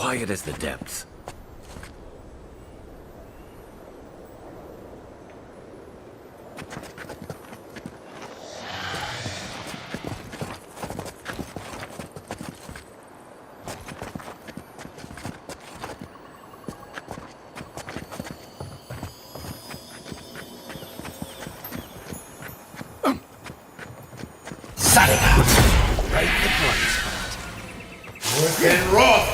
quiet as the depths. Right in the blood spot. Within wrath!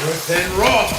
Within wrath!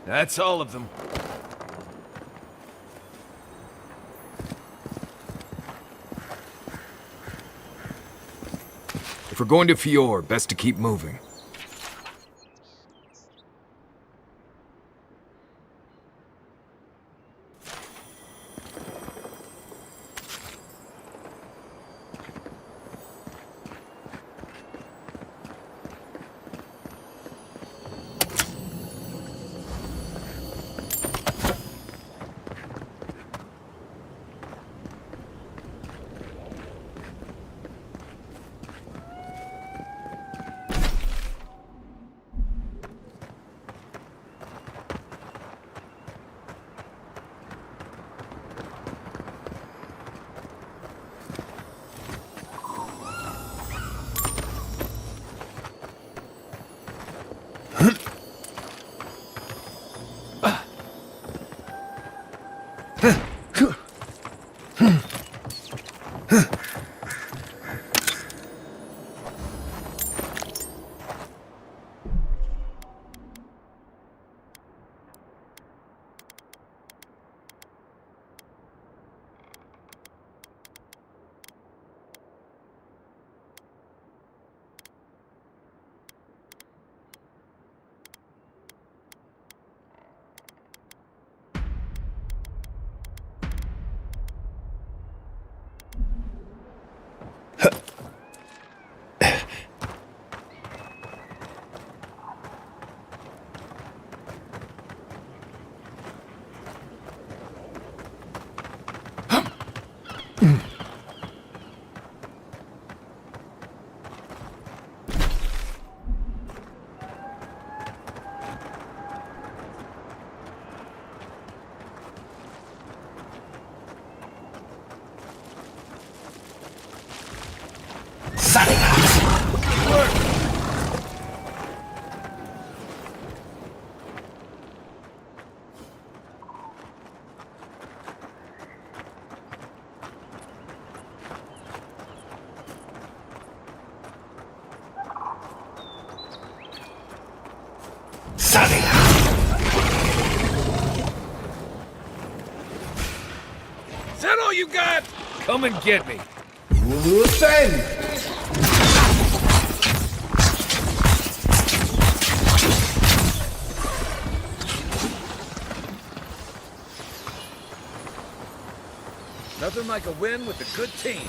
That's all of them. If we're going to Fior, best to keep moving. Is that all you got? Come and get me. Nothing like a win with a good team.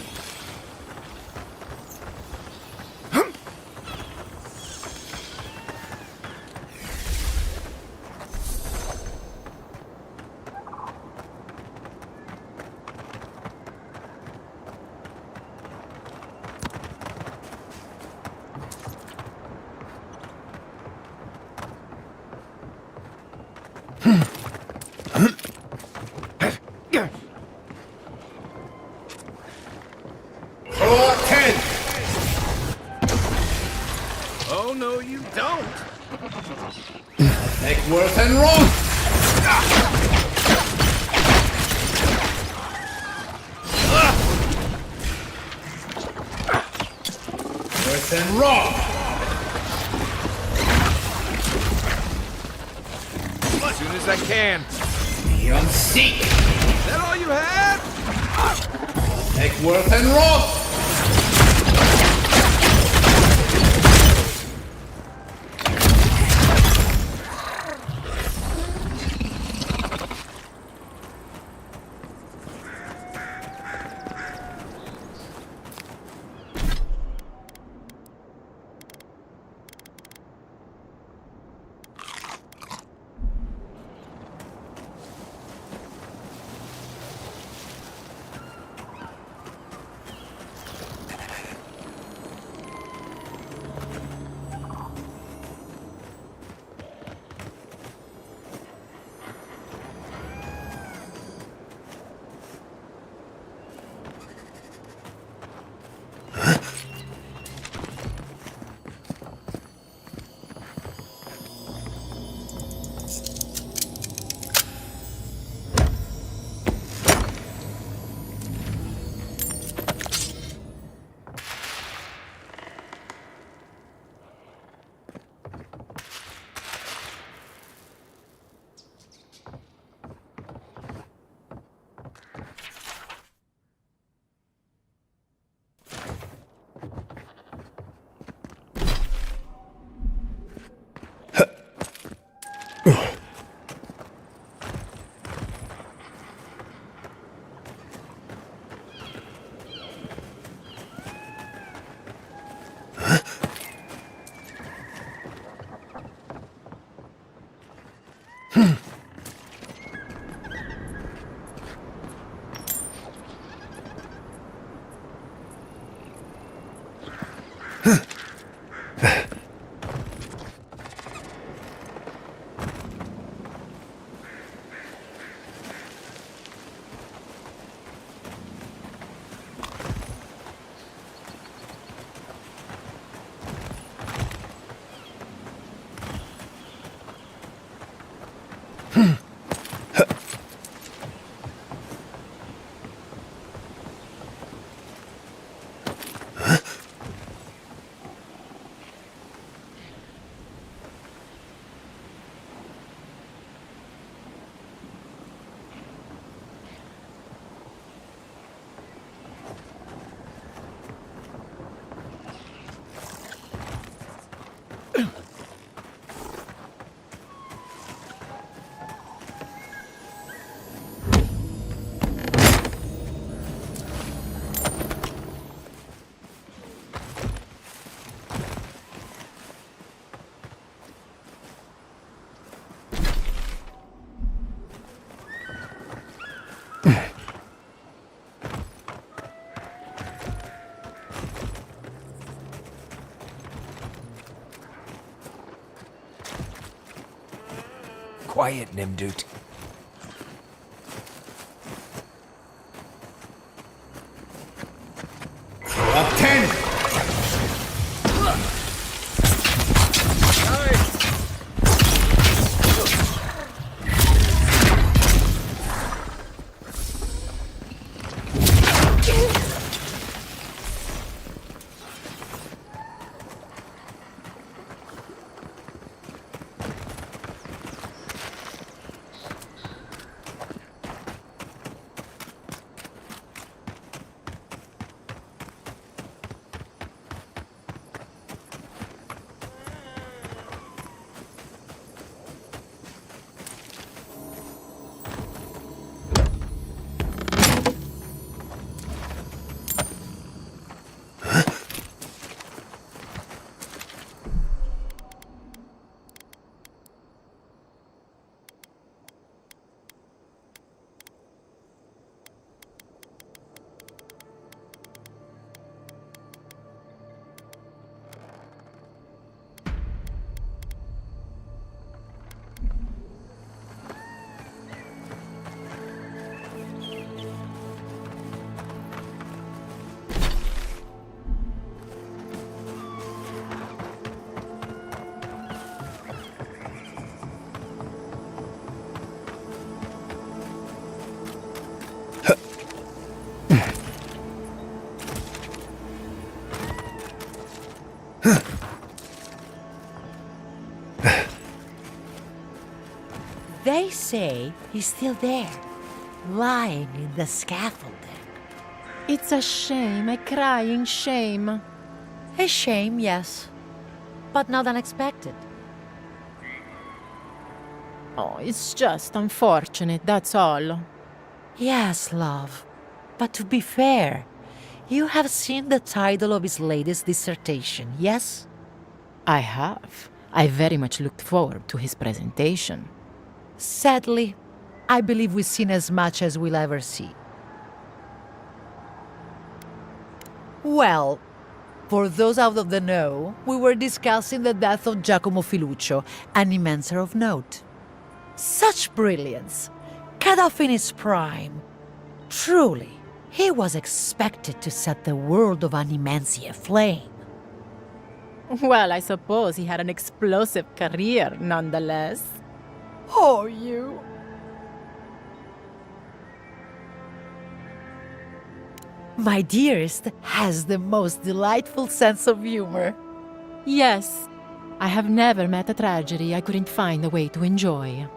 Oh, no, you don't. Take worse and wrong! Worse than rock. As soon as I can. Beyond seek. Is that all you had? Take worse than rock. Quiet, Nimdut. Up 10. They say he's still there, lying in the scaffolding. It's a shame, a crying shame. A shame, yes, but not unexpected. Oh, it's just unfortunate, that's all. Yes, love, but to be fair, you have seen the title of his latest dissertation, yes? I have. I very much looked forward to his presentation. Sadly, I believe we've seen as much as we'll ever see. Well, for those out of the know, we were discussing the death of Giacomo Filuccio, an immenser of note. Such brilliance, cut off in his prime. Truly, he was expected to set the world of Animensia aflame. Well, I suppose he had an explosive career, nonetheless. Oh, you. My dearest has the most delightful sense of humor. Yes, I have never met a tragedy I couldn't find a way to enjoy.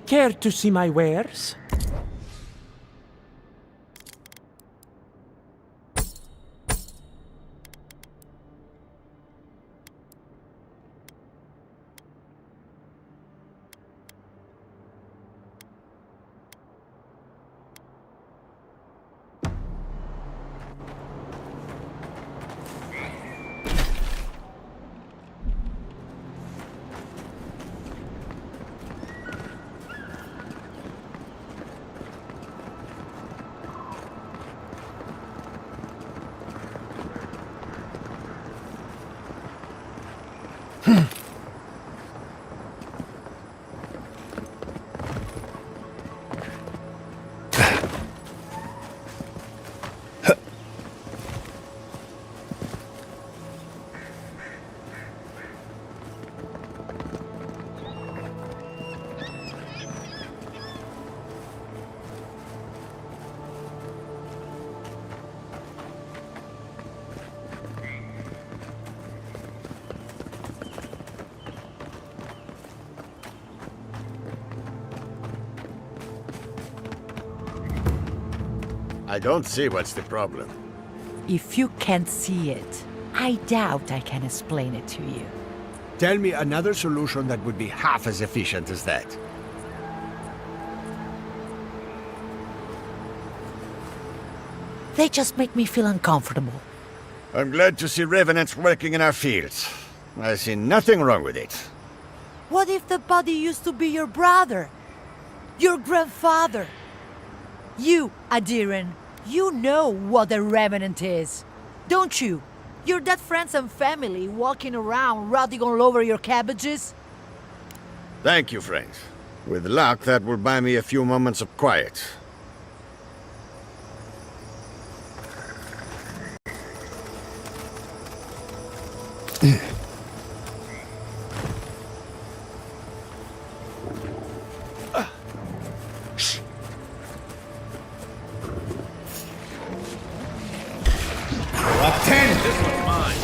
Care to see my wares? I don't see what's the problem. If you can't see it, I doubt I can explain it to you. Tell me another solution that would be half as efficient as that. They just make me feel uncomfortable. I'm glad to see revenants working in our fields. I see nothing wrong with it. What if the body used to be your brother? Your grandfather? You, Adiran, you know what a revenant is, don't you? Your dead friends and family walking around rotting all over your cabbages? Thank you, friend. With luck, that will buy me a few moments of quiet. Up 10! This one's mine.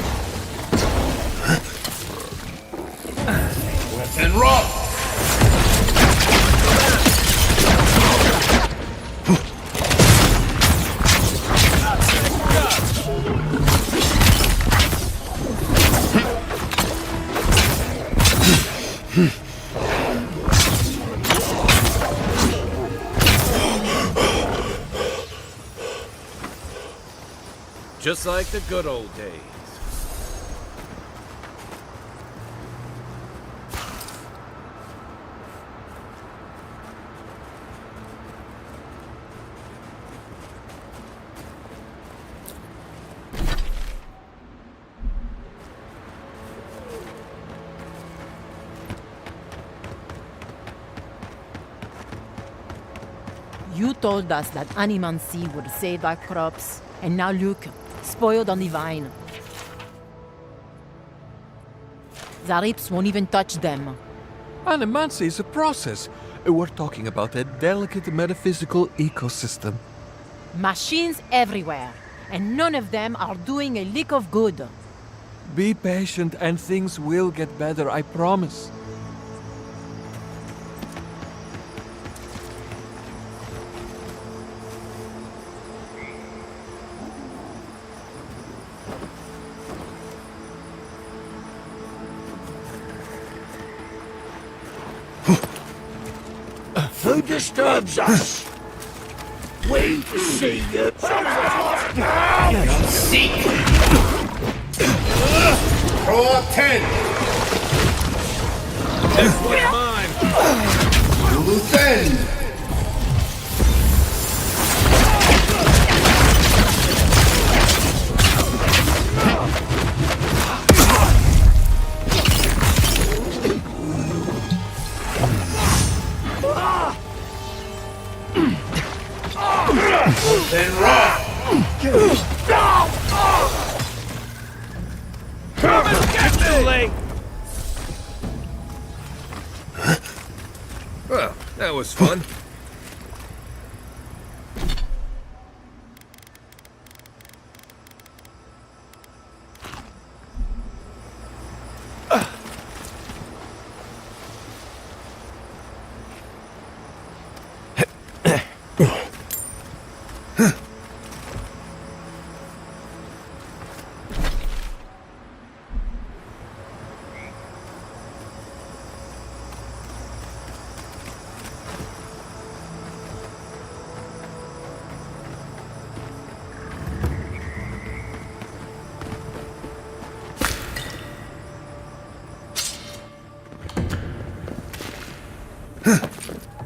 Worse than rock! Just like the good old days. You told us that animancy would save our crops, and now look, spoiled on the vine. Zarips won't even touch them. Animancy is a process. We're talking about a delicate metaphysical ecosystem. Machines everywhere, and none of them are doing a lick of good. Be patient and things will get better, I promise. Who disturbs us? We see you. Seek. Throw up 10. This one's mine. Loose end. Then rock! Come and get me! Too late! Well, that was fun.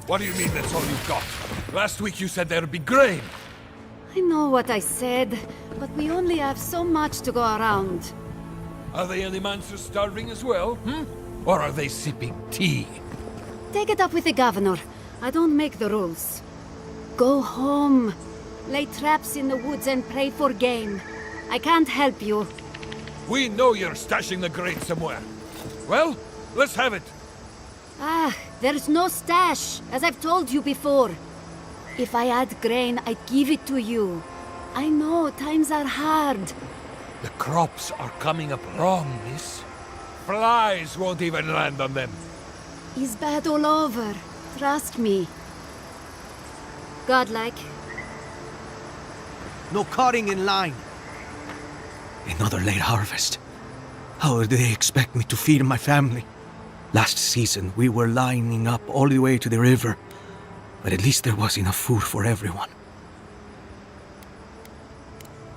What do you mean that's all you've got? Last week you said there'd be grain. I know what I said, but we only have so much to go around. Are the Animancers starving as well, Or are they sipping tea? Take it up with the governor. I don't make the rules. Go home. Lay traps in the woods and pray for game. I can't help you. We know you're stashing the grain somewhere. Well, let's have it. There's no stash, as I've told you before. If I had grain, I'd give it to you. I know, times are hard. The crops are coming up wrong, miss. Flies won't even land on them. It's bad all over. Trust me. Godlike. No cutting in line. Another late harvest. How do they expect me to feed my family? Last season, we were lining up all the way to the river, but at least there was enough food for everyone.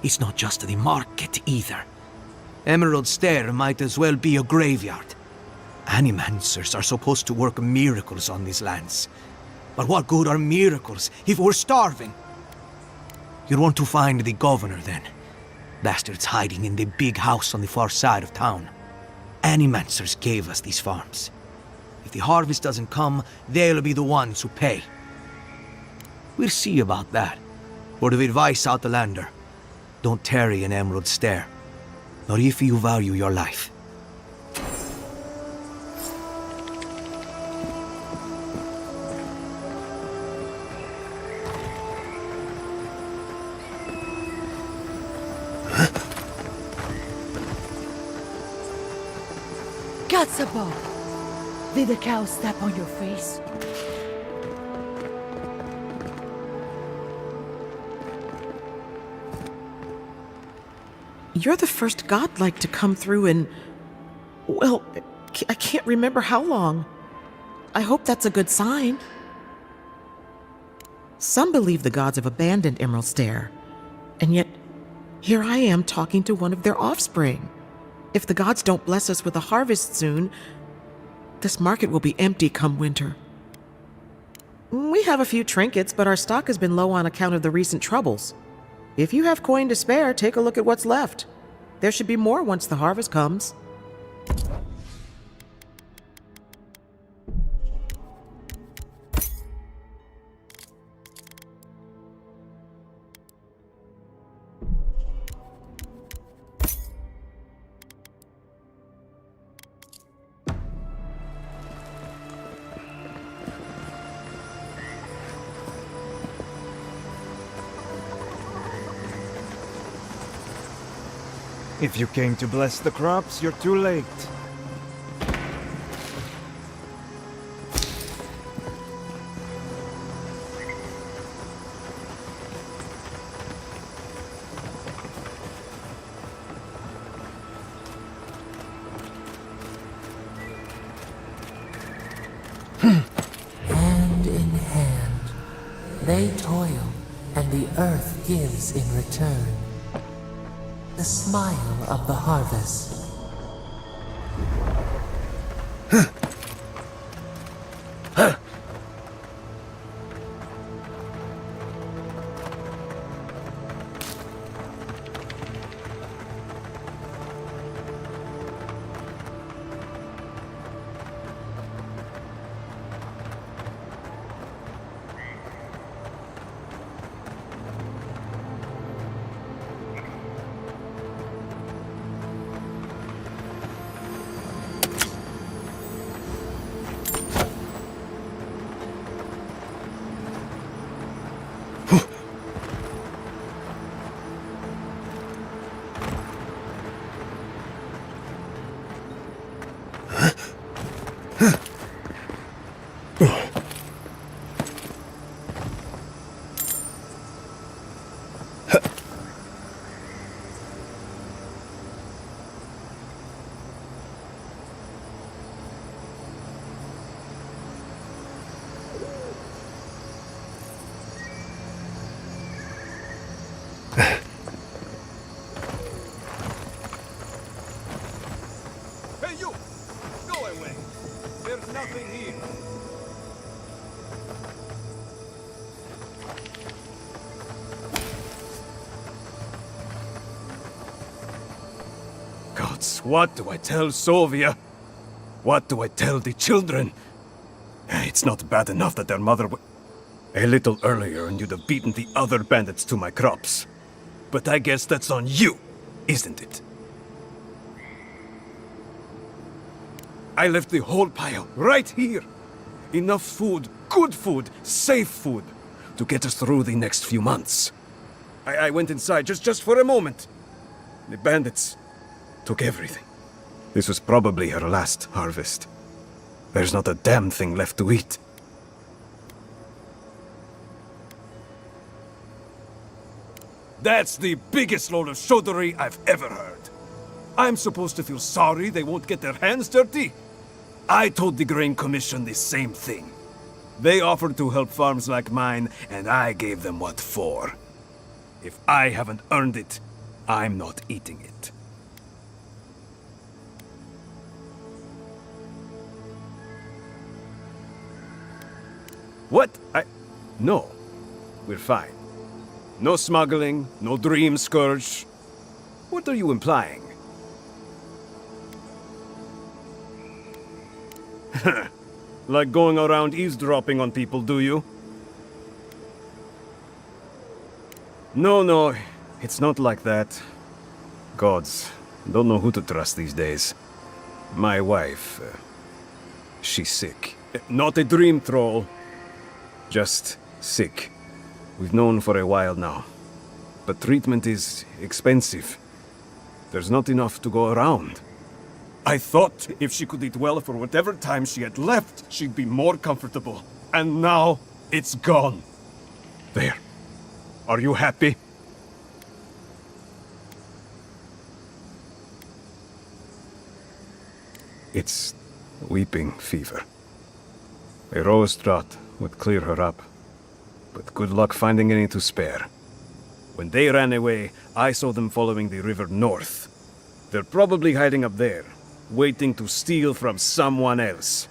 It's not just the market either. Emerald Stair might as well be a graveyard. Animancers are supposed to work miracles on these lands. But what good are miracles if we're starving? You want to find the governor, then. Bastard's hiding in the big house on the far side of town. Animancers gave us these farms. If the harvest doesn't come, they'll be the ones who pay. We'll see about that. Word of advice, Outlander. Don't tarry in Emerald Stair. Not if you value your life. Gatsabo! Did the cow step on your face? You're the first godlike to come through in... well, I can't remember how long. I hope that's a good sign. Some believe the gods have abandoned Emerald Stair, and yet Here I am talking to one of their offspring. If the gods don't bless us with a harvest soon, this market will be empty come winter. We have a few trinkets, but our stock has been low on account of the recent troubles. If you have coin to spare, take a look at what's left. There should be more once the harvest comes. If you came to bless the crops, you're too late. Hand in hand, they toil, and the earth gives in return. The smile of the harvest. Hey, you! Go away! There's nothing here. Gods, what do I tell Sovia? What do I tell the children? It's not bad enough that their mother a little earlier and you'd have beaten the other bandits to my crops. But I guess that's on you, isn't it? I left the whole pile right here. Enough food, good food, safe food, to get us through the next few months. I went inside just for a moment. The bandits took everything. This was probably her last harvest. There's not a damn thing left to eat. That's the biggest load of shodery I've ever heard. I'm supposed to feel sorry they won't get their hands dirty? I told the Grain Commission the same thing. They offered to help farms like mine, and I gave them what for. If I haven't earned it, I'm not eating it. What? No. We're fine. No smuggling, no dream scourge. What are you implying? Like going around eavesdropping on people, do you? No, it's not like that. Gods, don't know who to trust these days. My wife, she's sick. Not a dream troll, just sick. We've known for a while now. But treatment is expensive. There's not enough to go around. I thought if she could eat well for whatever time she had left, she'd be more comfortable. And now, it's gone. There. Are you happy? It's weeping fever. A rose draught would clear her up. But good luck finding any to spare. When they ran away, I saw them following the river north. They're probably hiding up there, waiting to steal from someone else.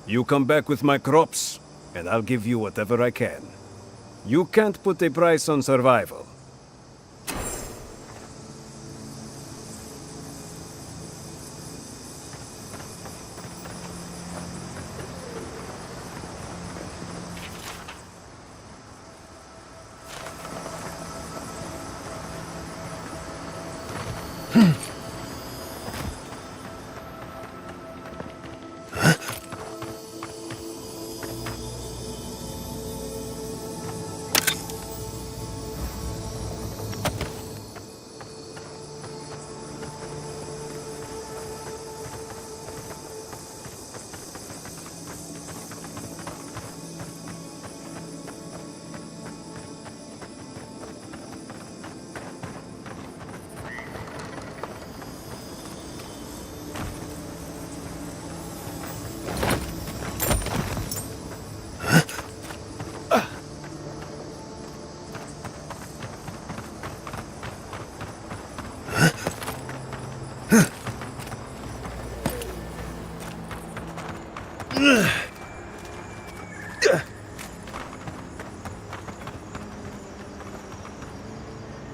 You come back with my crops, and I'll give you whatever I can. You can't put a price on survival.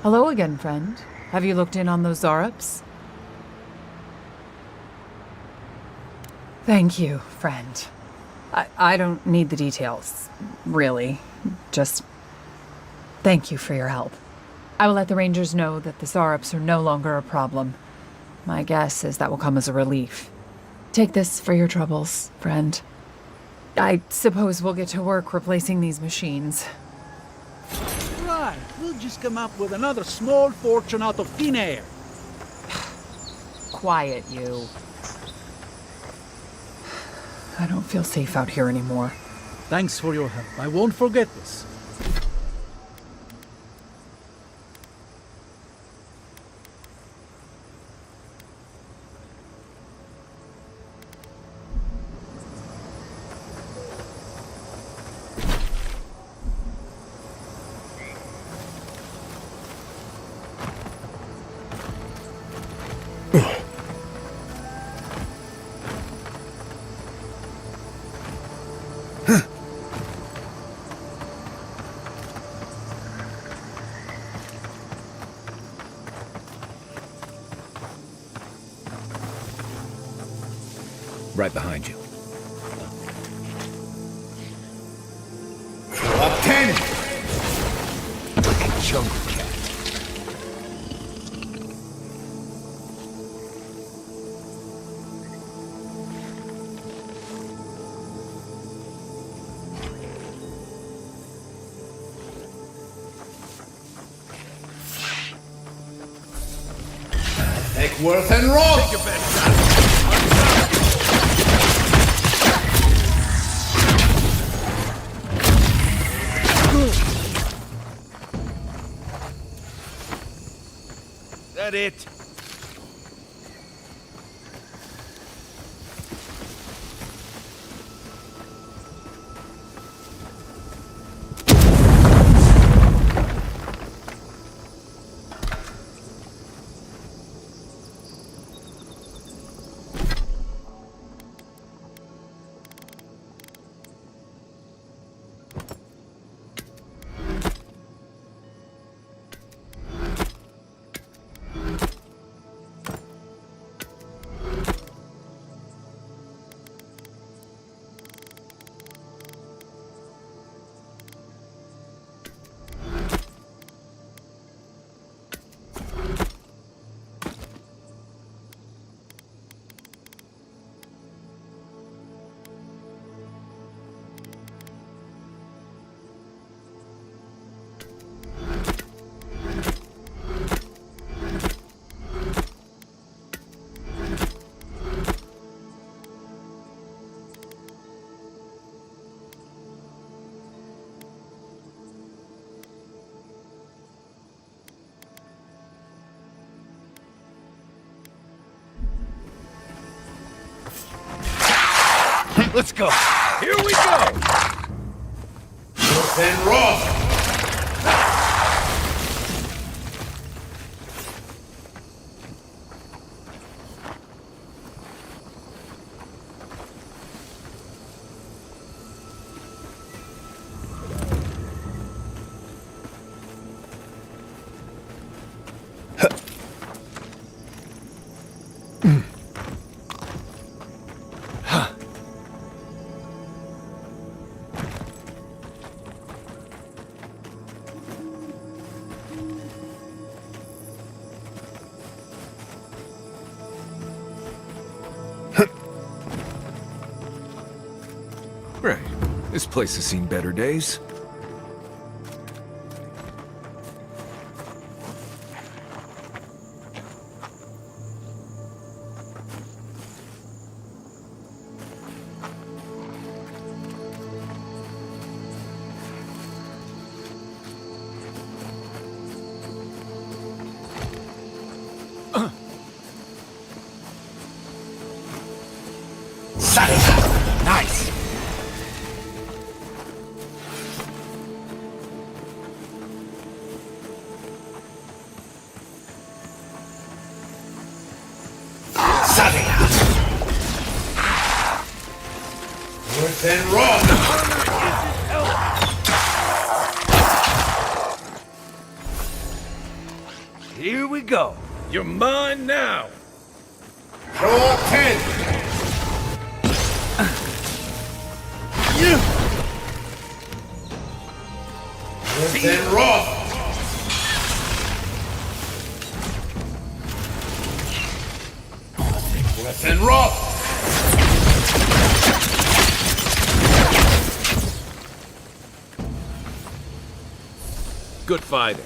Hello again, friend. Have you looked in on those Zarups? Thank you, friend. I don't need the details, really. Just thank you for your help. I will let the Rangers know that the Zarups are no longer a problem. My guess is that will come as a relief. Take this for your troubles, friend. I suppose we'll get to work replacing these machines. Right, we'll just come up with another small fortune out of thin air. Quiet, you. I don't feel safe out here anymore. Thanks for your help. I won't forget this. Right behind you. Up 10! Like a jungle cat. Eckworth and Roth! Take your best shot. That it? Let's go. Here we go. Then Roth! This place has seen better days. Nice! Worse than raw! Here we go. You're mine now. Draw 10! Worse than raw! Worse than raw! Good fighting.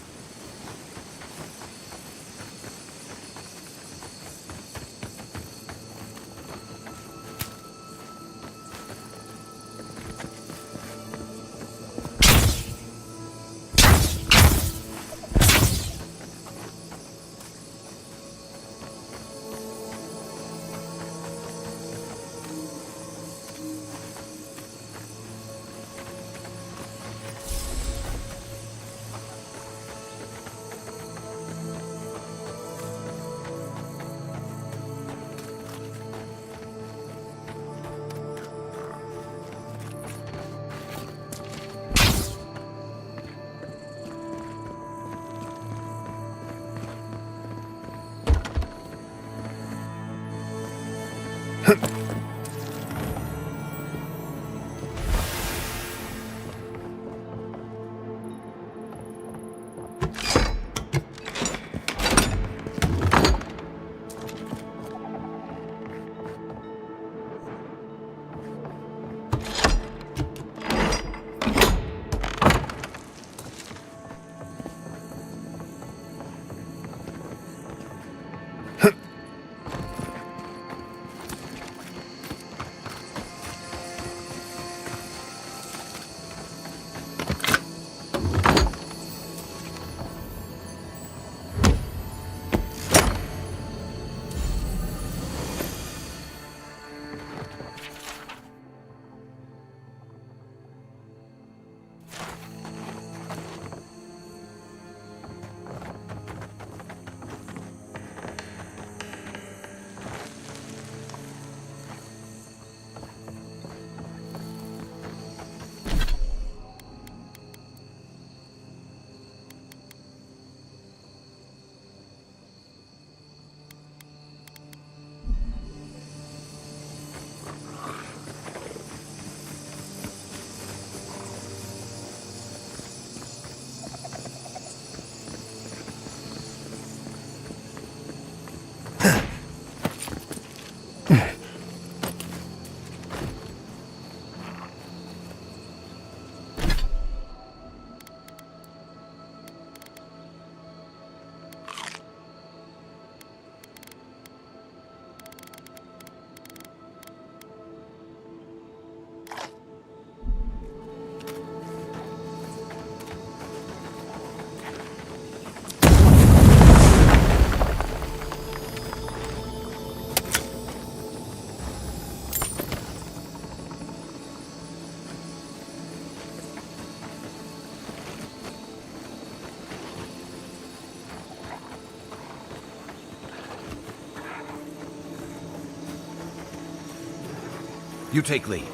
You take lead.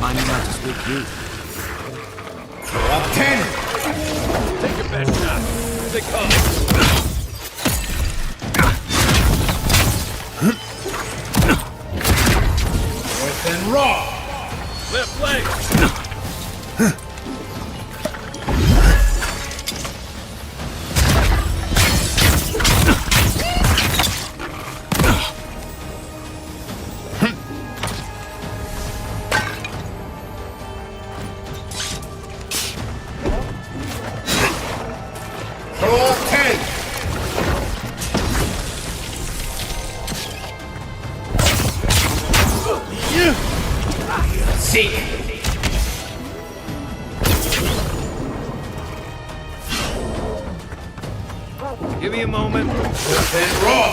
Mind you not to speak you. Throw up 10. Take your best shot. Here they come. North and raw. Left leg. Throw up 10. Seek. Give me a moment. North and raw.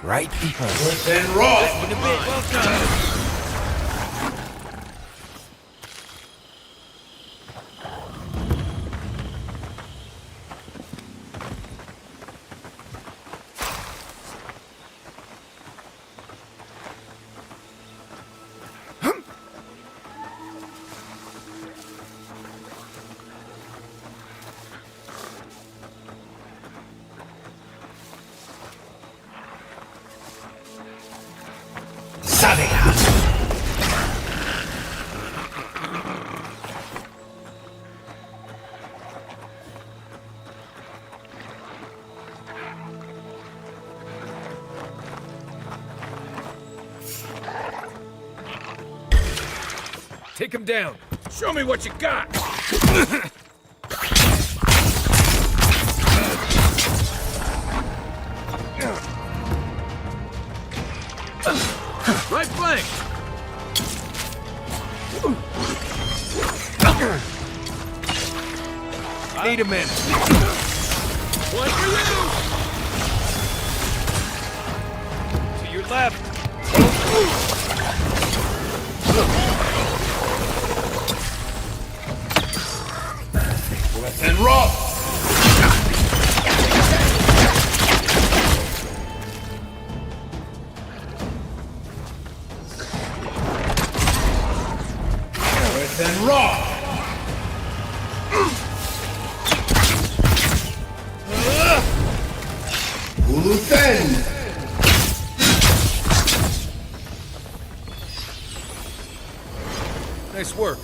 Right behind. North and raw. Well done. Take him down. Show me what you got. Right flank. Need a minute. One for you. To your left. North and raw. North and raw. Nice work.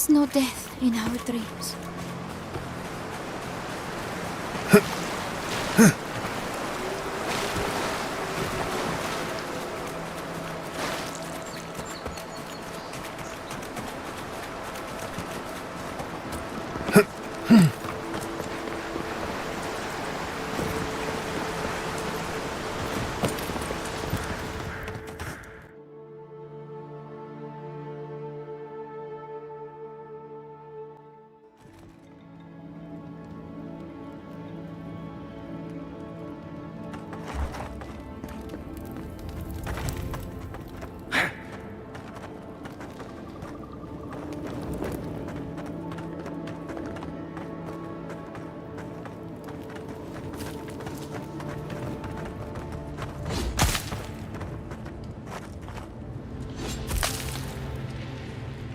is no death in our dreams.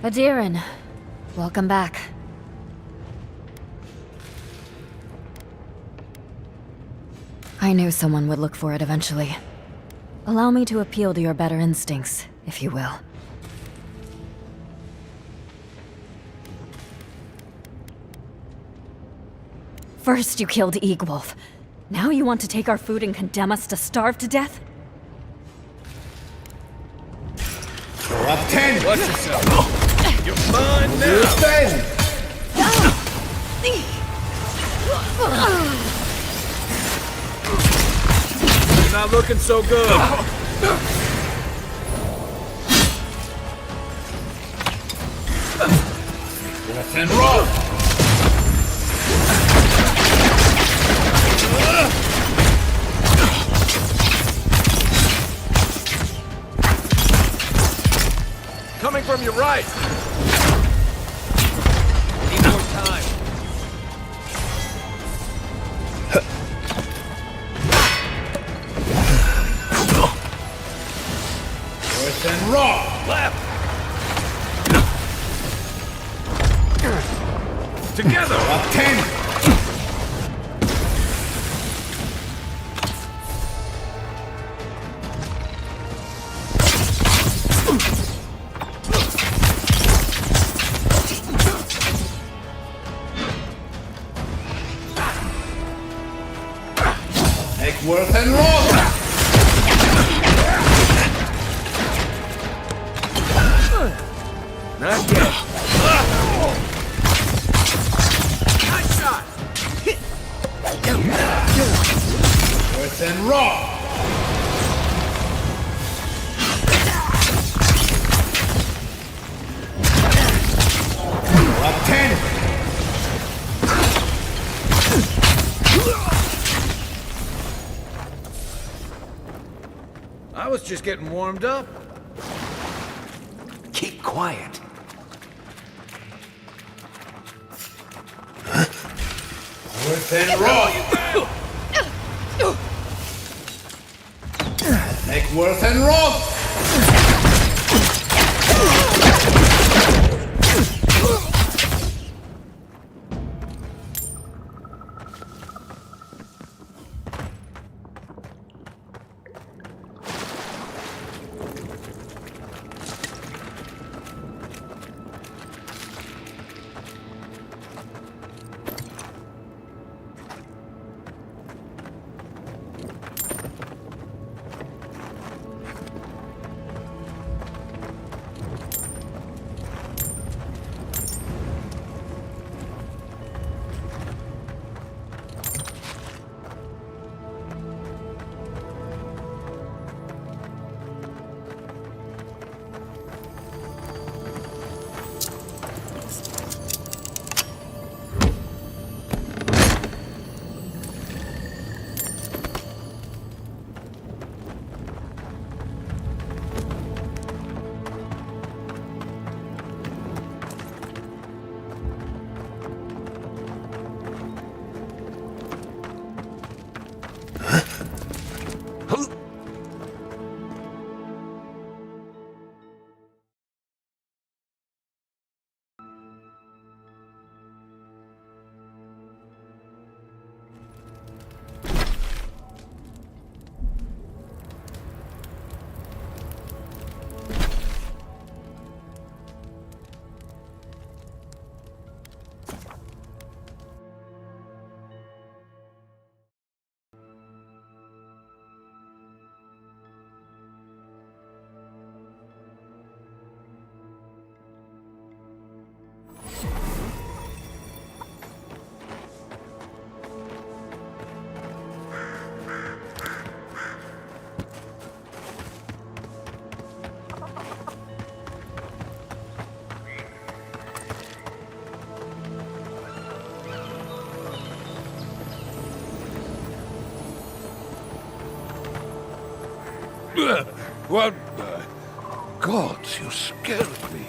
Adirin, welcome back. I knew someone would look for it eventually. Allow me to appeal to your better instincts, if you will. First you killed Eagwolf. Now you want to take our food and condemn us to starve to death? You're up 10! Watch yourself! You're mine now! You're 10! You're not looking so good! Death and roll! Coming from your right! Need more time. Earth and raw! Left! Together! Up 10! Worth and roll! Not yet. Nice shot! Worth and raw! Up 10! I was just getting warmed up. Keep quiet. Worth and raw! Make worth and raw! What? Gods, you scared me.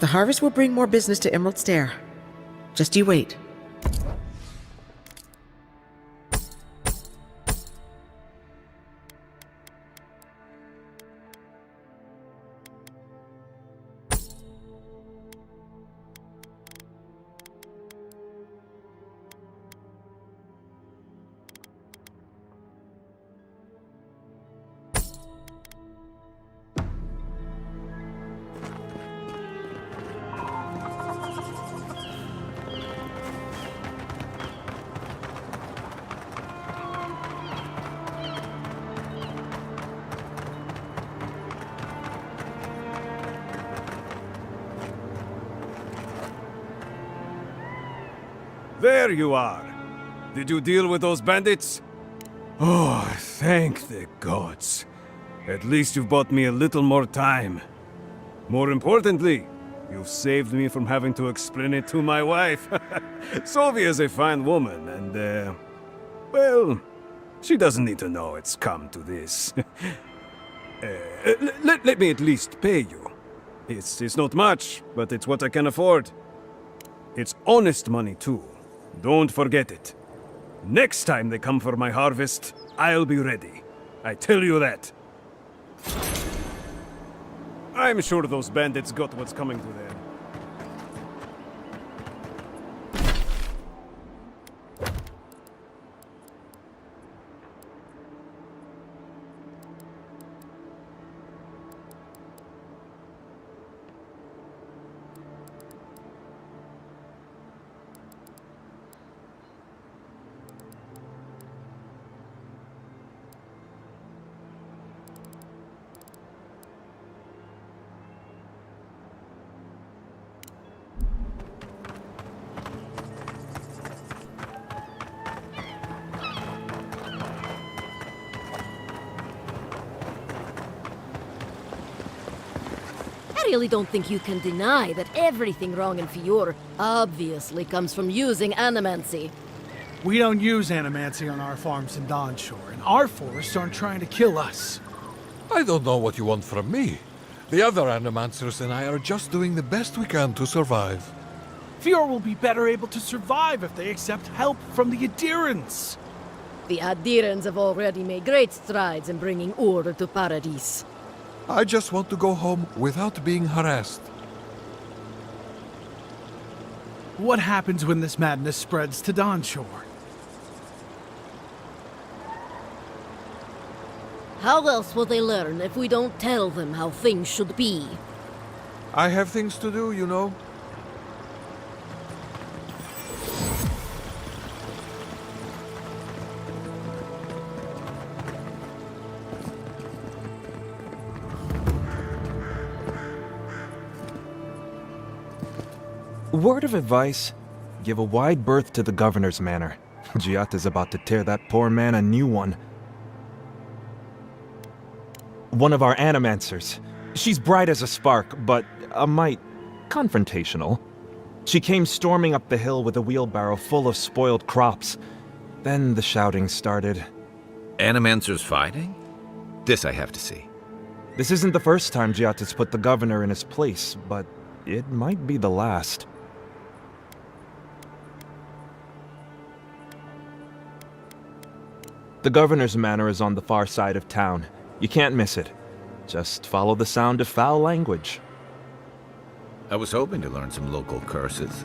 The harvest will bring more business to Emerald Stair. Just you wait. There you are. Did you deal with those bandits? Oh, thank the gods. At least you've bought me a little more time. More importantly, you've saved me from having to explain it to my wife. Sylvia's a fine woman, and, well, she doesn't need to know it's come to this. Let me at least pay you. It's not much, but it's what I can afford. It's honest money, too. Don't forget it. Next time they come for my harvest, I'll be ready. I tell you that. I'm sure those bandits got what's coming to them. I really don't think you can deny that everything wrong in Fior obviously comes from using animancy. We don't use animancy on our farms in Dawnshore, and our forests aren't trying to kill us. I don't know what you want from me. The other animancers and I are just doing the best we can to survive. Fior will be better able to survive if they accept help from the adherents. The adherents have already made great strides in bringing order to Paradis. I just want to go home without being harassed. What happens when this madness spreads to Dawnshore? How else will they learn if we don't tell them how things should be? I have things to do, you know. Word of advice, give a wide berth to the governor's manor. Giatta's about to tear that poor man a new one. One of our animancers. She's bright as a spark, but a mite confrontational. She came storming up the hill with a wheelbarrow full of spoiled crops. Then the shouting started. Animancers fighting? This I have to see. This isn't the first time Giatta's put the governor in his place, but it might be the last. The governor's manor is on the far side of town. You can't miss it. Just follow the sound of foul language. I was hoping to learn some local curses.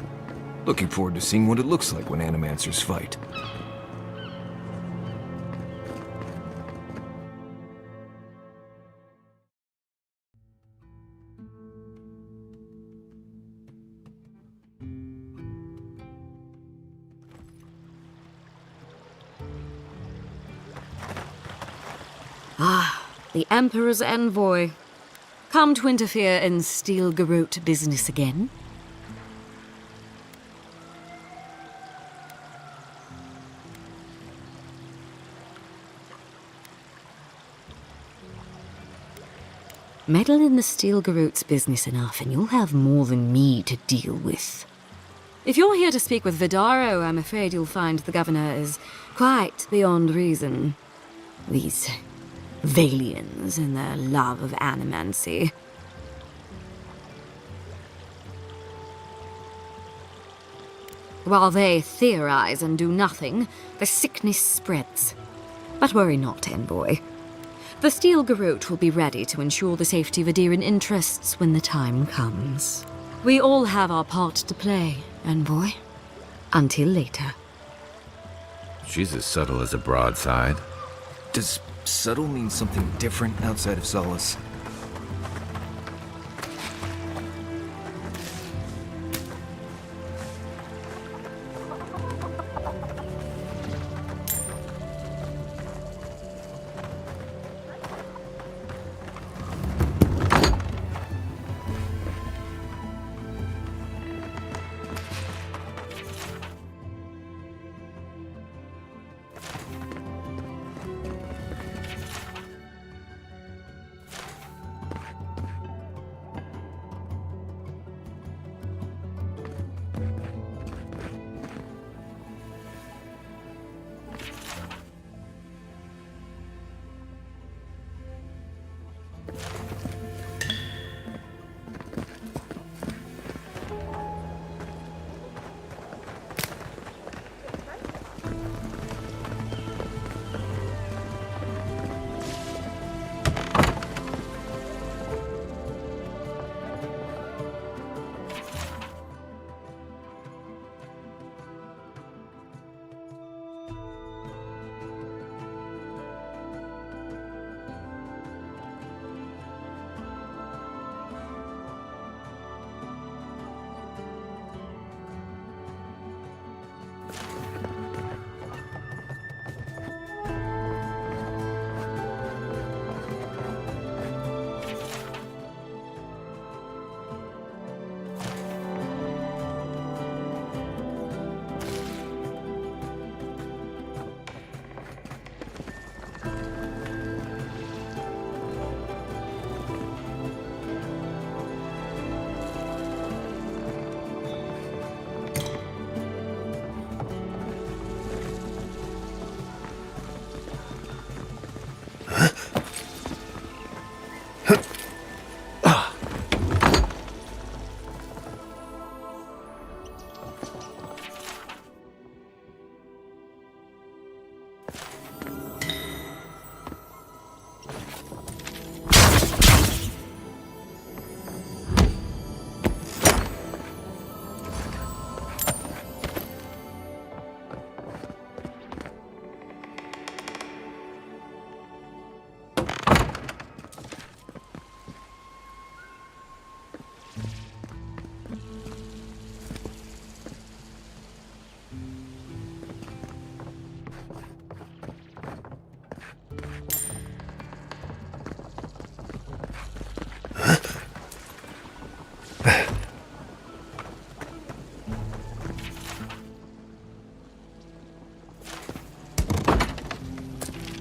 Looking forward to seeing what it looks like when animancers fight. the Emperor's envoy. Come to interfere in Steel Garrote business again? Meddle in the Steel Garrote's business enough, and you'll have more than me to deal with. If you're here to speak with Vidaro, I'm afraid you'll find the governor is quite beyond reason. These Valians and their love of animancy. While they theorize and do nothing, the sickness spreads. But worry not, envoy. The Steel Garrote will be ready to ensure the safety of Adiran interests when the time comes. We all have our part to play, envoy. Until later. She's as subtle as a broadside. Does subtle mean something different outside of Solace?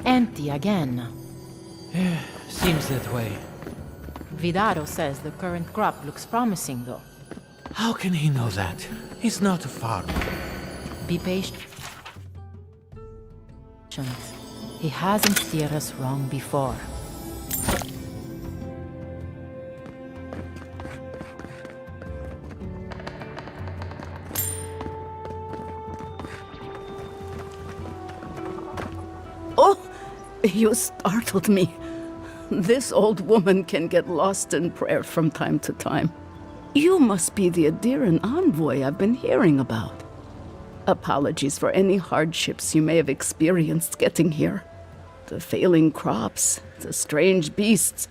Empty again. Seems that way. Vidaro says the current crop looks promising, though. How can he know that? He's not a farmer. Be patient. He hasn't steered us wrong before. Oh, you startled me. This old woman can get lost in prayer from time to time. You must be the Adiran envoy I've been hearing about. Apologies for any hardships you may have experienced getting here. The failing crops, the strange beasts,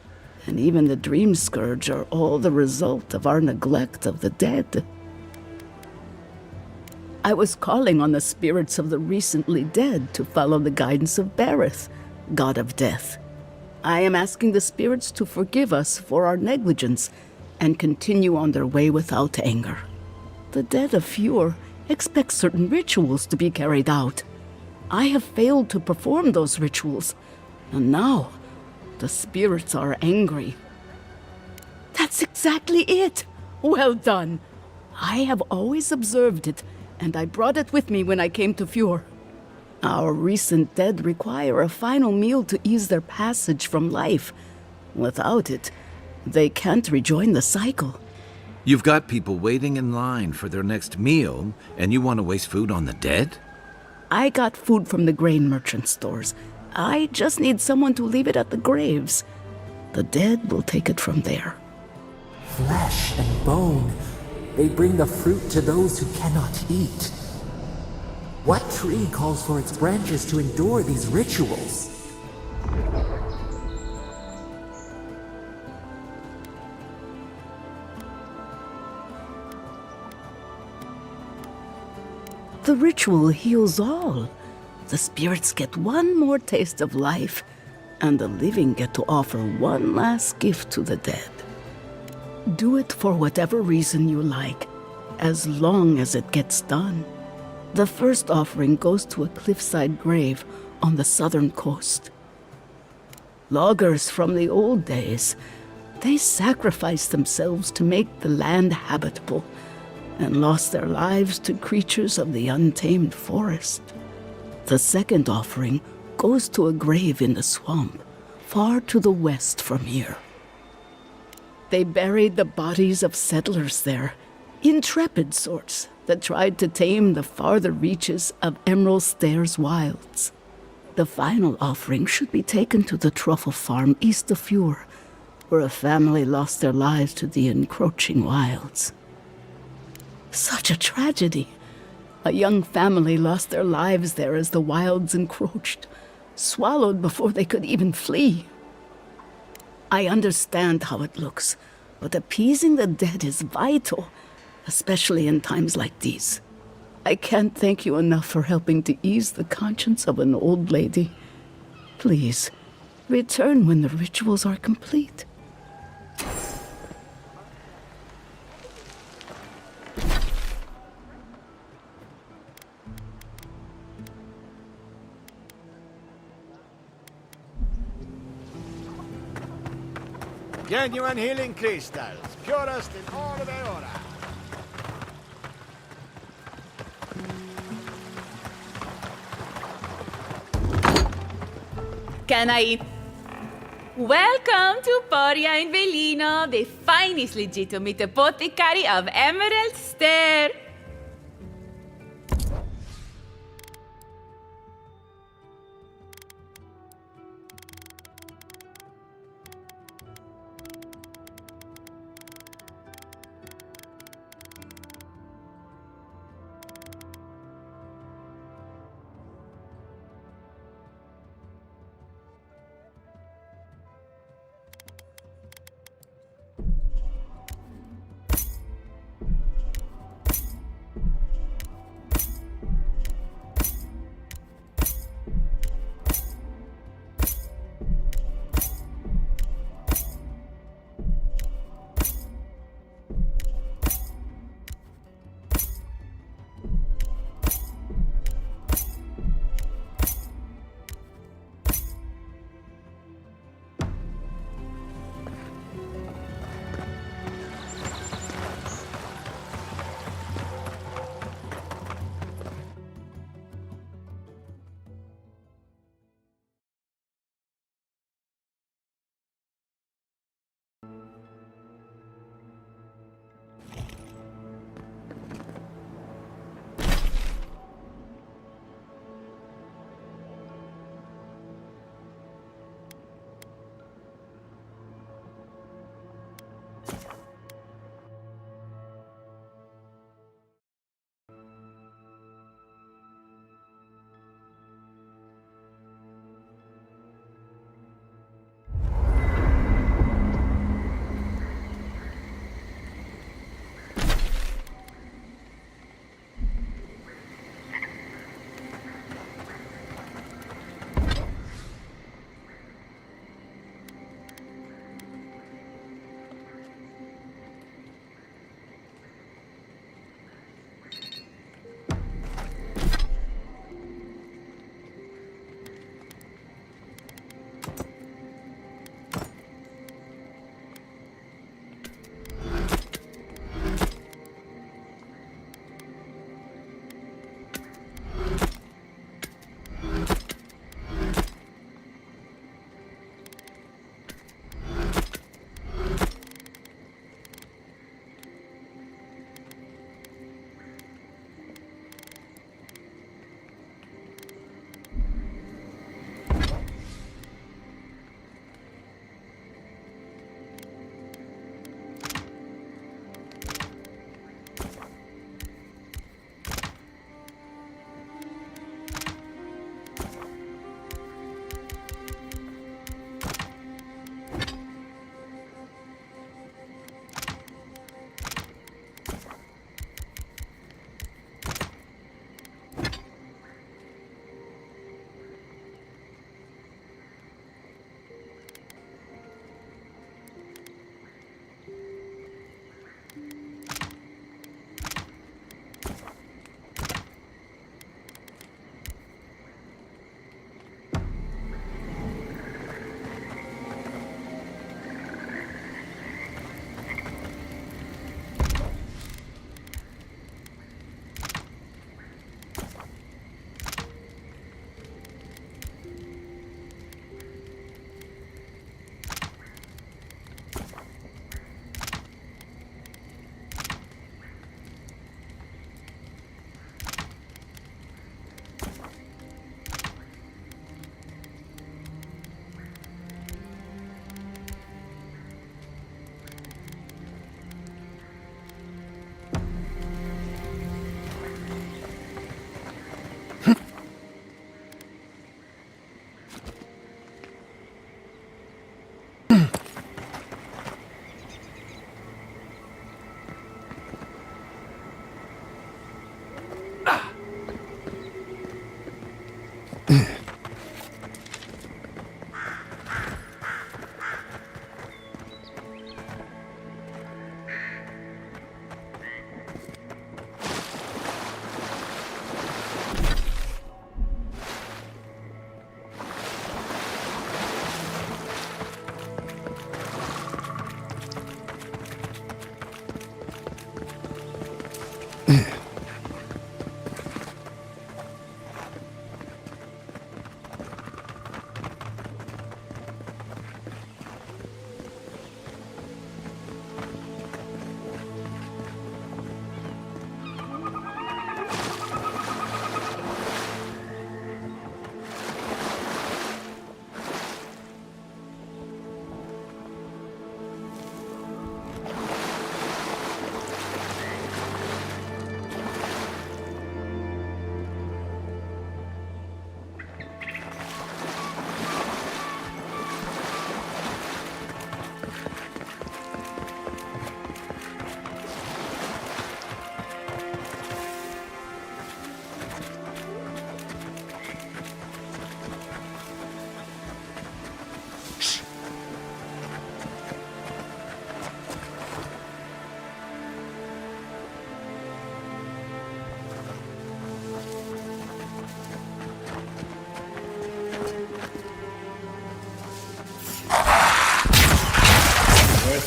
and even the dream scourge are all the result of our neglect of the dead. I was calling on the spirits of the recently dead to follow the guidance of Bareth, god of death. I am asking the spirits to forgive us for our negligence and continue on their way without anger. The dead of Fior expect certain rituals to be carried out. I have failed to perform those rituals, and now the spirits are angry. That's exactly it! Well done! I have always observed it, and I brought it with me when I came to Fior. Our recent dead require a final meal to ease their passage from life. Without it, they can't rejoin the cycle. You've got people waiting in line for their next meal, and you want to waste food on the dead? I got food from the grain merchant stores. I just need someone to leave it at the graves. The dead will take it from there. Flesh and bone, they bring the fruit to those who cannot eat. What tree calls for its branches to endure these rituals? The ritual heals all. The spirits get one more taste of life, and the living get to offer one last gift to the dead. Do it for whatever reason you like, as long as it gets done. The first offering goes to a cliffside grave on the southern coast. Loggers from the old days, they sacrificed themselves to make the land habitable, and lost their lives to creatures of the untamed forest. The second offering goes to a grave in the swamp, far to the west from here. They buried the bodies of settlers there, intrepid sorts that tried to tame the farther reaches of Emerald Stairs wilds. The final offering should be taken to the truffle farm east of Fior, where a family lost their lives to the encroaching wilds. Such a tragedy. A young family lost their lives there as the wilds encroached, swallowed before they could even flee. I understand how it looks, but appeasing the dead is vital, especially in times like these. I can't thank you enough for helping to ease the conscience of an old lady. Please, return when the rituals are complete. Genuine healing crystals, purest in all of Eora. Can I eat? Welcome to Poria in Velino, the finest legitimate apothecary of Emerald Stair.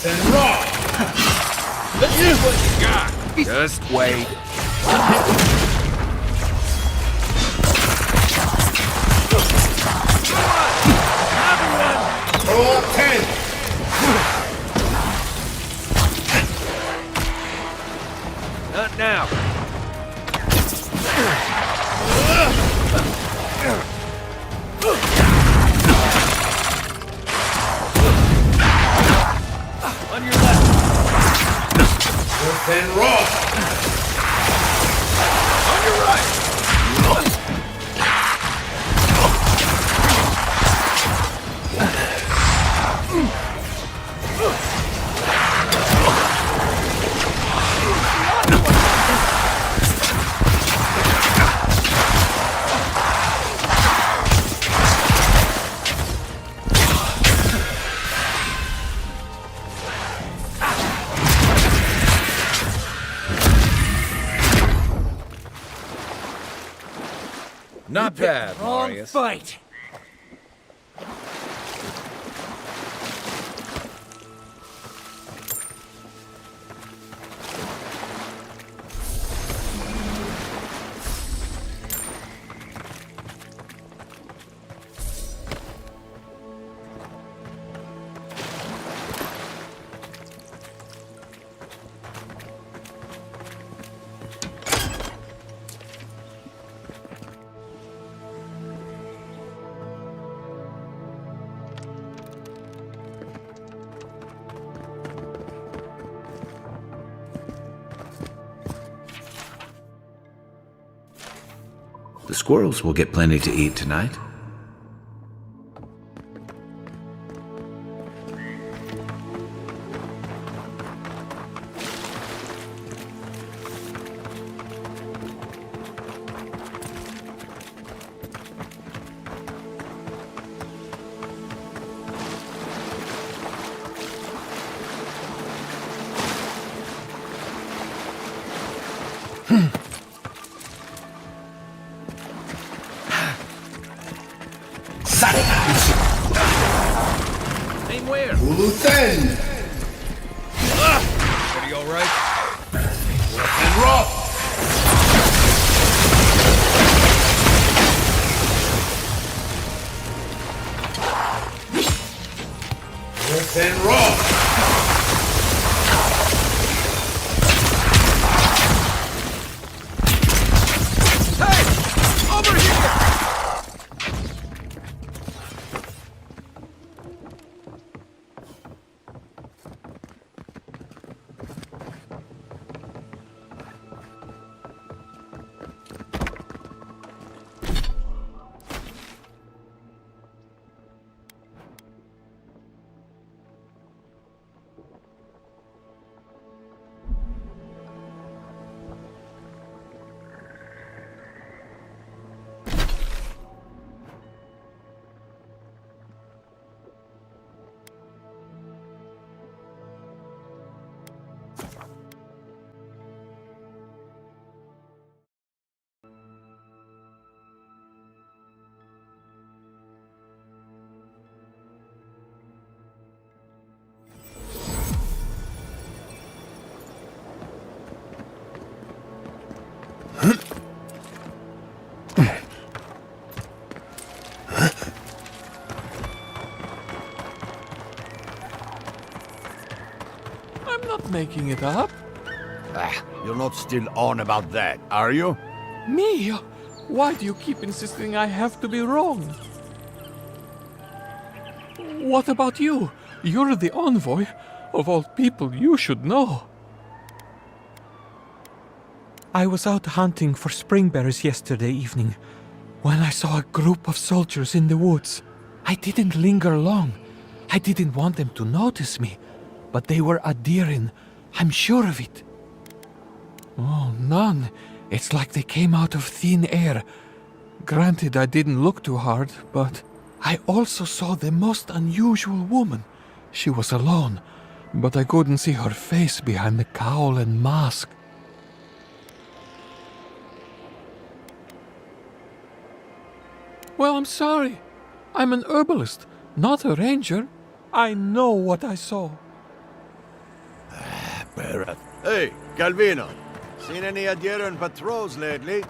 and rock! Let's see what you got. Just wait. Roll 10! Not now. On your left. North and rock! On your right. Not bad, Wrong Marius. fight. The squirrels will get plenty to eat tonight. Name where? Ulu-10! Are you alright? And rock! And rock! Hey! Over here! I'm not making it up. You're not still on about that, are you? Me? Why do you keep insisting I have to be wrong? What about you? You're the envoy. Of all people, you should know. I was out hunting for spring bears yesterday evening when I saw a group of soldiers in the woods. I didn't linger long. I didn't want them to notice me, but they were adhering. I'm sure of it. Oh, none. It's like they came out of thin air. Granted, I didn't look too hard, but I also saw the most unusual woman. She was alone, but I couldn't see her face behind the cowl and mask. Well, I'm sorry. I'm an herbalist, not a ranger. I know what I saw. Hey, Calvino. Seen any adherent patrols lately?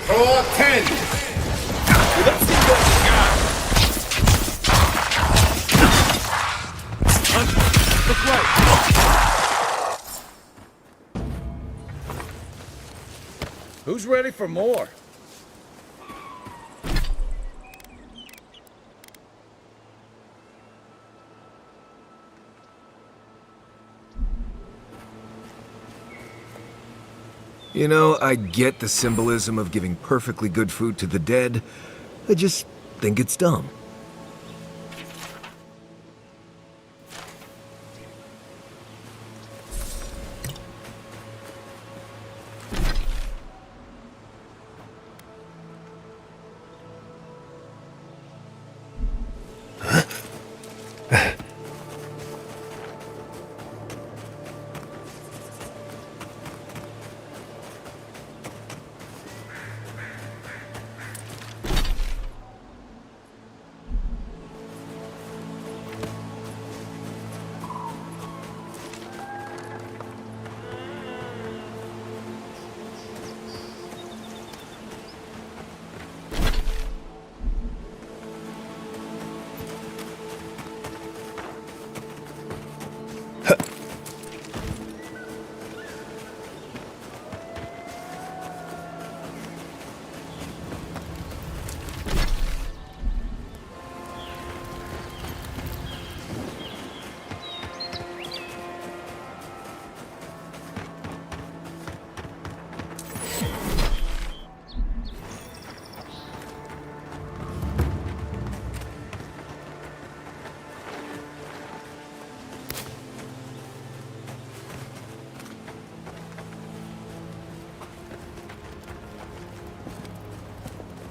Draw 10! Let's see what we got! Look right! Who's ready for more? You know, I get the symbolism of giving perfectly good food to the dead. I just think it's dumb.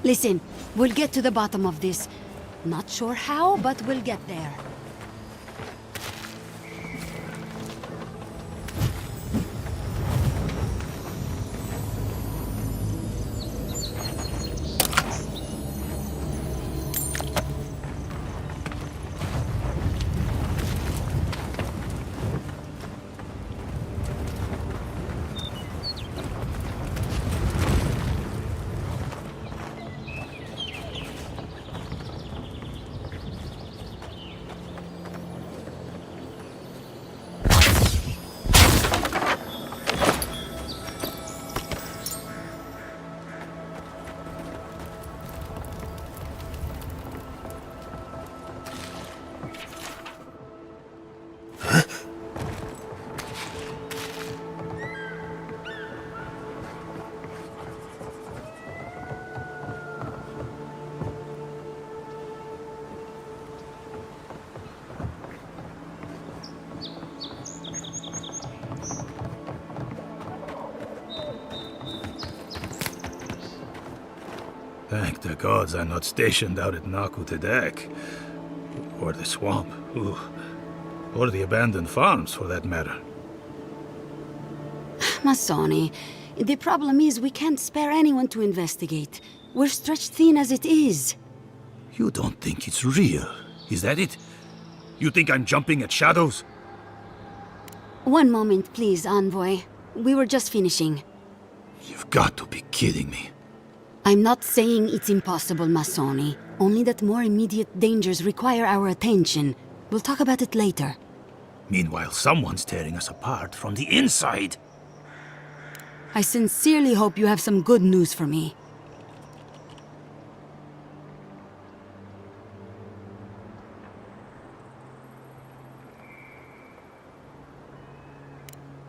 Listen, we'll get to the bottom of this. Not sure how, but we'll get there. Thank the gods I'm not stationed out at Nakutadek. Or the swamp. Ooh. Or the abandoned farms, for that matter. Masoni, the problem is we can't spare anyone to investigate. We're stretched thin as it is. You don't think it's real, is that it? You think I'm jumping at shadows? One moment, please, Envoy. We were just finishing. You've got to be kidding me. I'm not saying it's impossible, Masoni. Only that more immediate dangers require our attention. We'll talk about it later. Meanwhile, someone's tearing us apart from the inside. I sincerely hope you have some good news for me.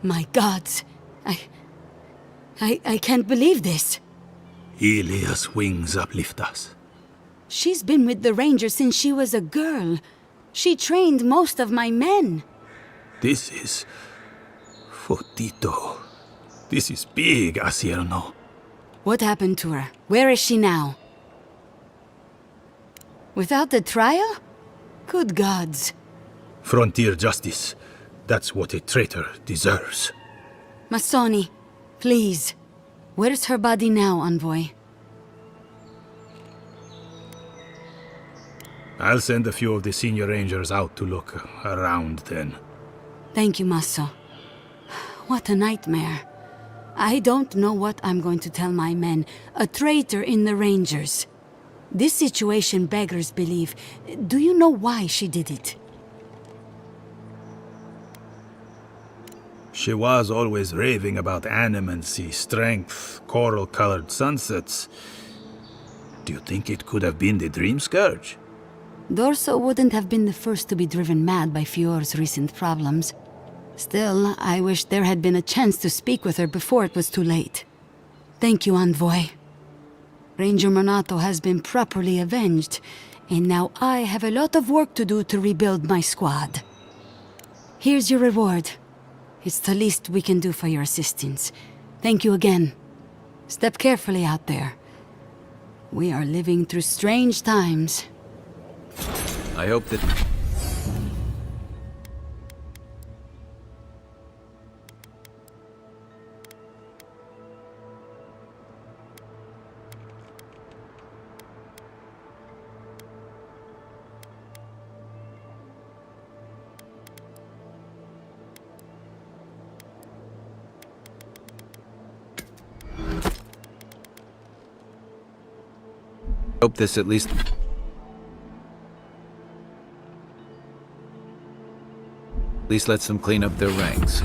My gods, I can't believe this. Ilia's wings uplift us. She's been with the Rangers since she was a girl. She trained most of my men. This is... Fotito. This is big, Asierno. What happened to her? Where is she now? Without the trial? Good gods. Frontier justice. That's what a traitor deserves. Masoni, please. Where's her body now, Envoy? I'll send a few of the senior rangers out to look around then. Thank you, Maso. What a nightmare. I don't know what I'm going to tell my men. A traitor in the Rangers. This situation beggars belief. Do you know why she did it? She was always raving about animancy, strength, coral-colored sunsets. Do you think it could have been the Dream Scourge? Dorso wouldn't have been the first to be driven mad by Fior's recent problems. Still, I wish there had been a chance to speak with her before it was too late. Thank you, Envoy. Ranger Monato has been properly avenged, and now I have a lot of work to do to rebuild my squad. Here's your reward. It's the least we can do for your assistance. Thank you again. Step carefully out there. We are living through strange times. I hope that... Hope this at least lets them clean up their ranks.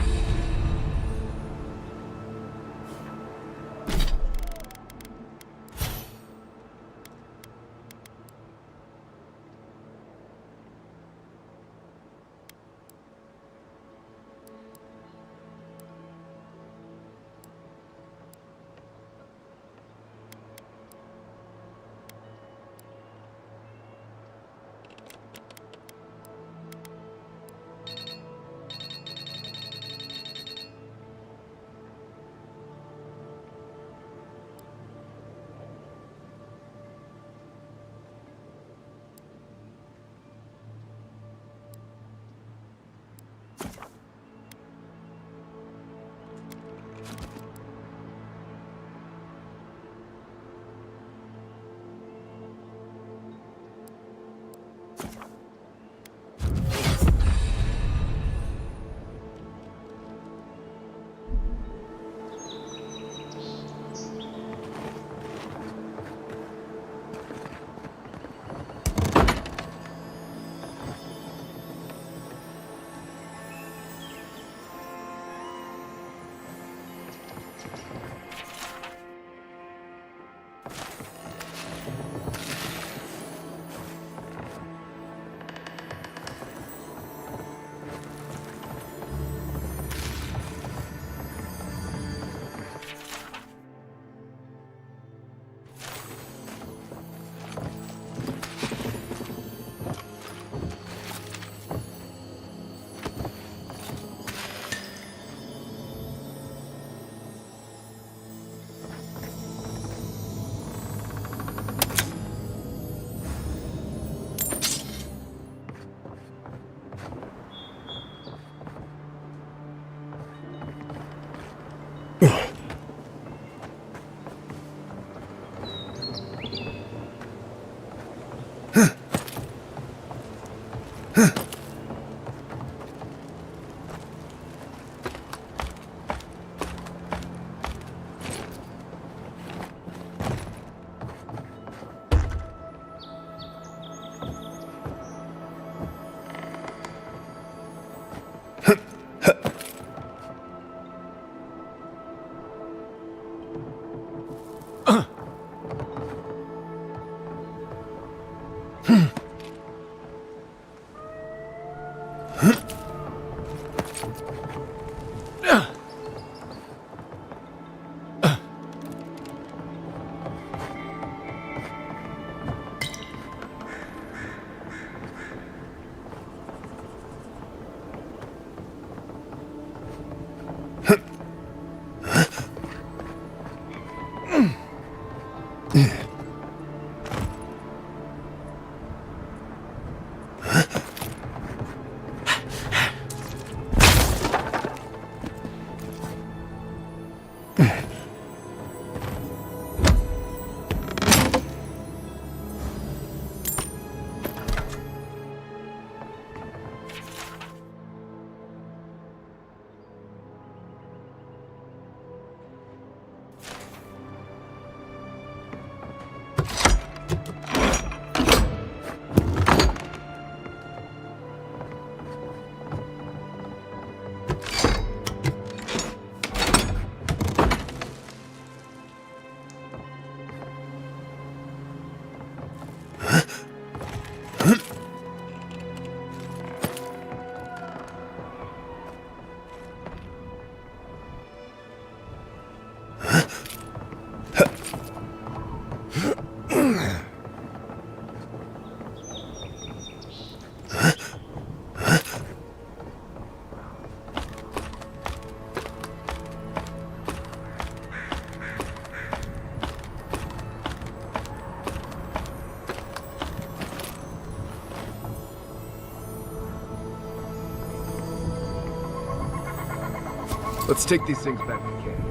Let's take these things back to camp.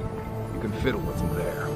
You can fiddle with them there.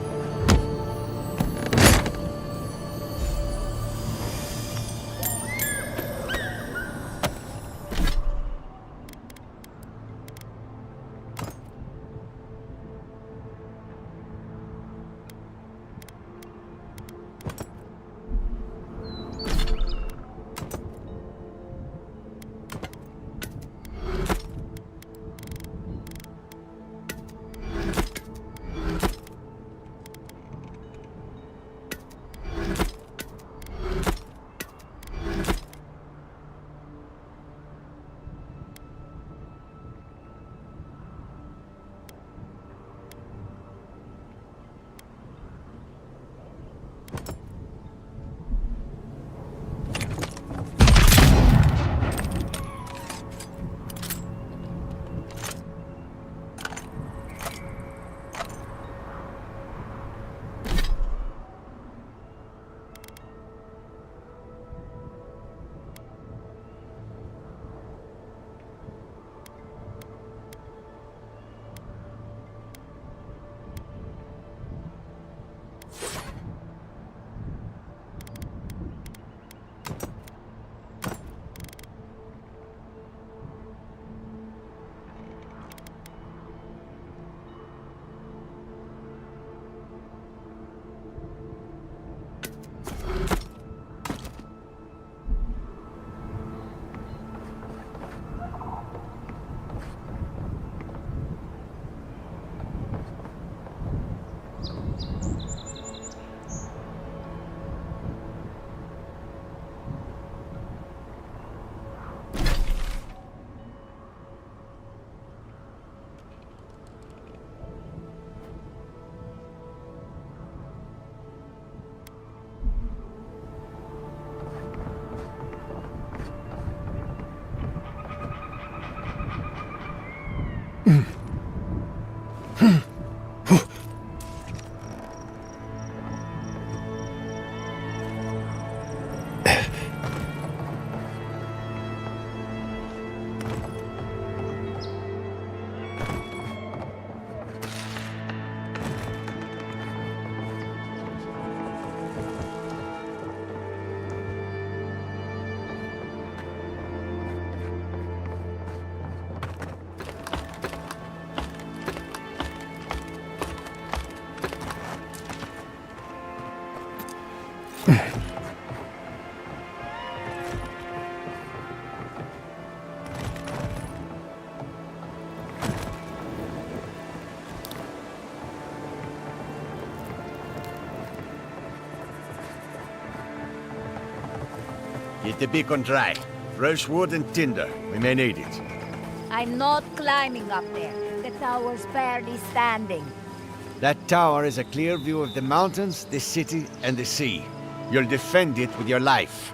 Get the beacon dry. Fresh wood and tinder. We may need it. I'm not climbing up there. The tower's barely standing. That tower is a clear view of the mountains, the city, and the sea. You'll defend it with your life.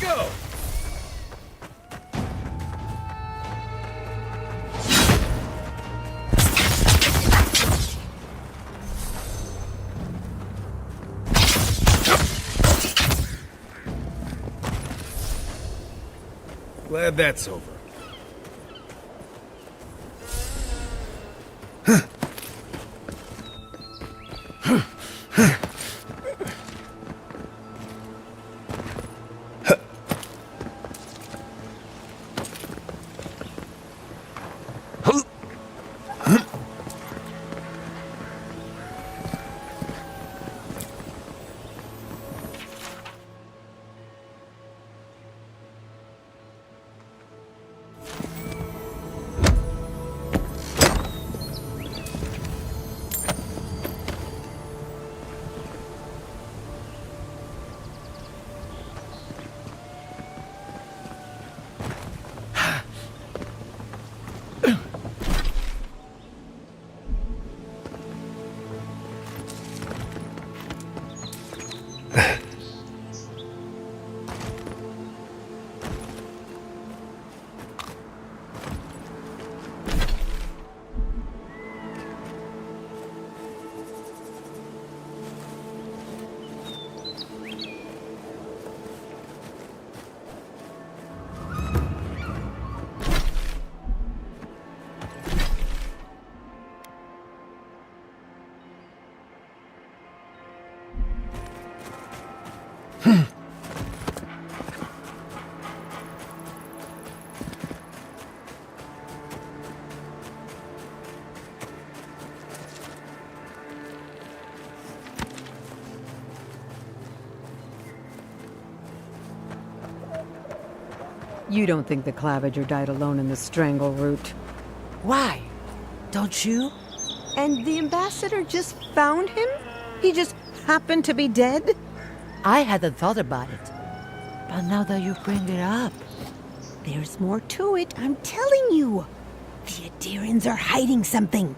go! Glad that's over. You don't think the Clavager died alone in the strangle route? Why? Don't you? And the ambassador just found him? He just happened to be dead? I hadn't thought about it. But now that you bring it up... There's more to it, I'm telling you. The Adirians are hiding something.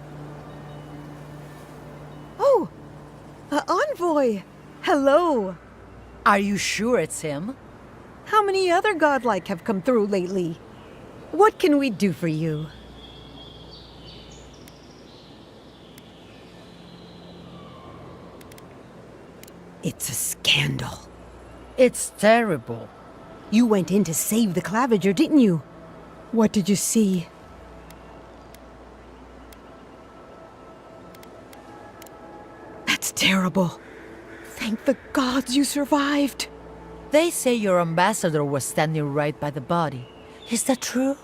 Oh! Envoy! Hello! Are you sure it's him? How many other godlike have come through lately? What can we do for you? It's a scandal. It's terrible. You went in to save the Clavager, didn't you? What did you see? That's terrible. Thank the gods you survived. They say your ambassador was standing right by the body. Is that true?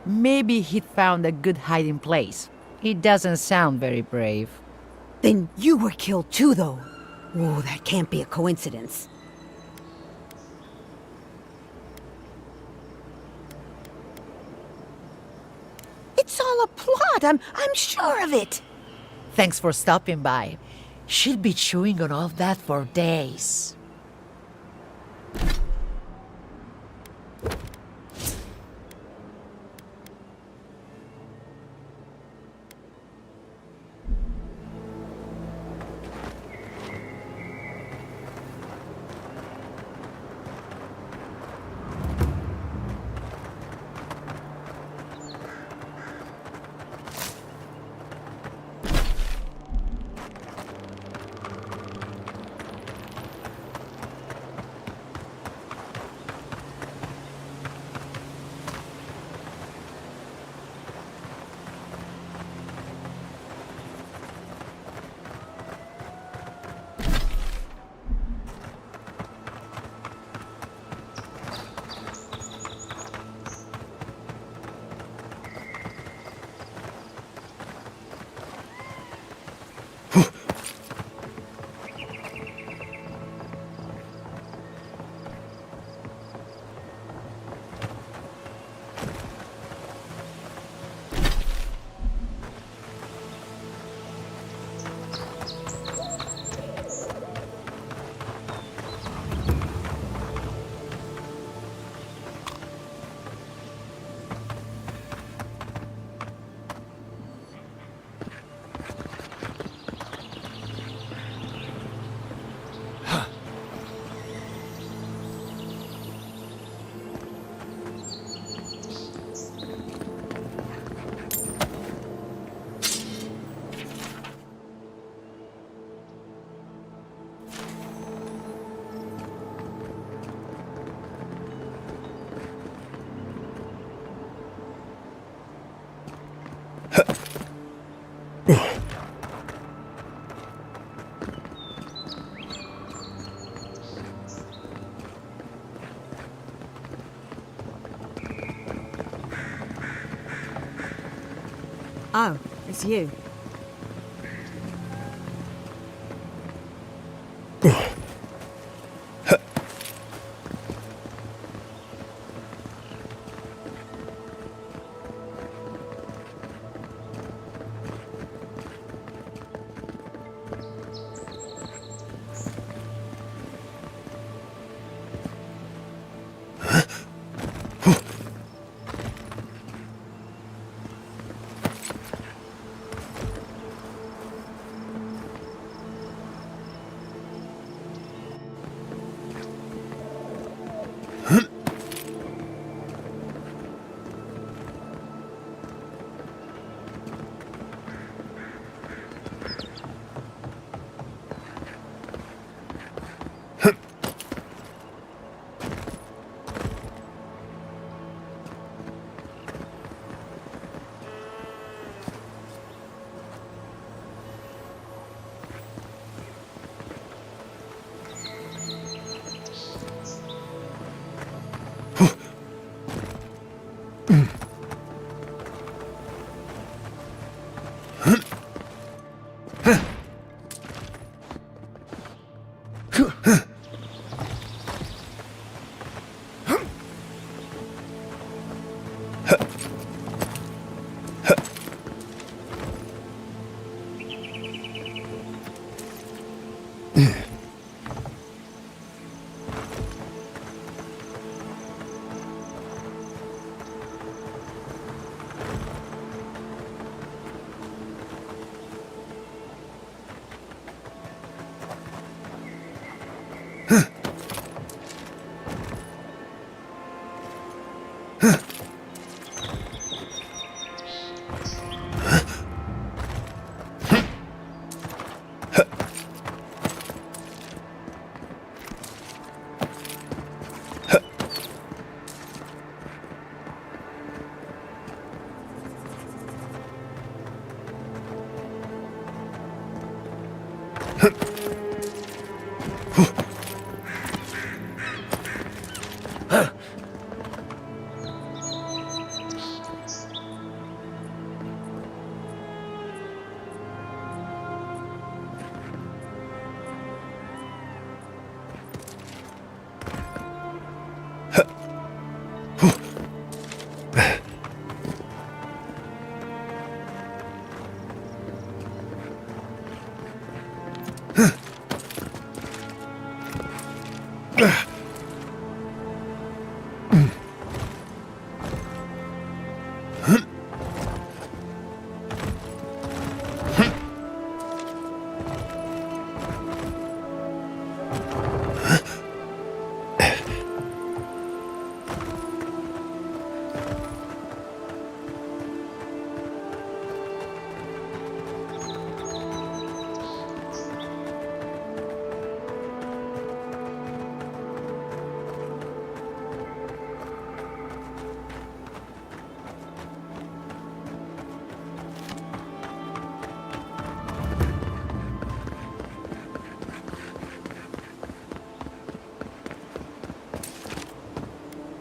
Maybe he'd found a good hiding place. He doesn't sound very brave. Then you were killed too, though. Oh, that can't be a coincidence. It's all a plot. I'm sure of it. Thanks for stopping by. She'll be chewing on all that for days. It's you.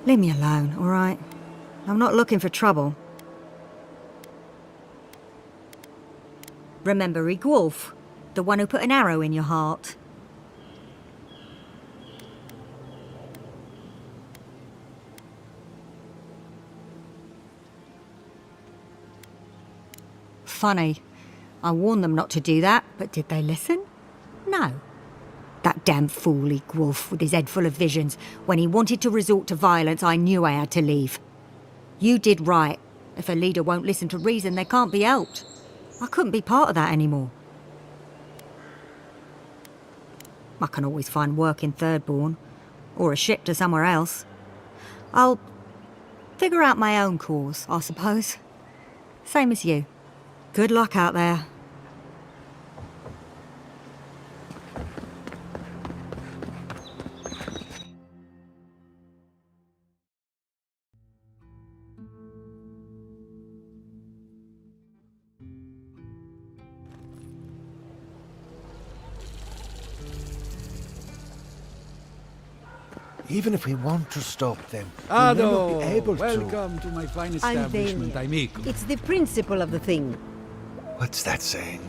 Leave me alone, all right? I'm not looking for trouble. Remember Rigwolf, the one who put an arrow in your heart? Funny. I warned them not to do that, but did they listen? No. That damn fool Rigwolf with his head full of visions. When he wanted to resort to violence, I knew I had to leave. You did right. If a leader won't listen to reason, they can't be helped. I couldn't be part of that anymore. I can always find work in Thirdborn, or a ship to somewhere else. I'll figure out my own course, I suppose. Same as you. Good luck out there. Even if we want to stop them, we'll never be able to. Welcome to my fine establishment, amigo. It's the principle of the thing. What's that saying?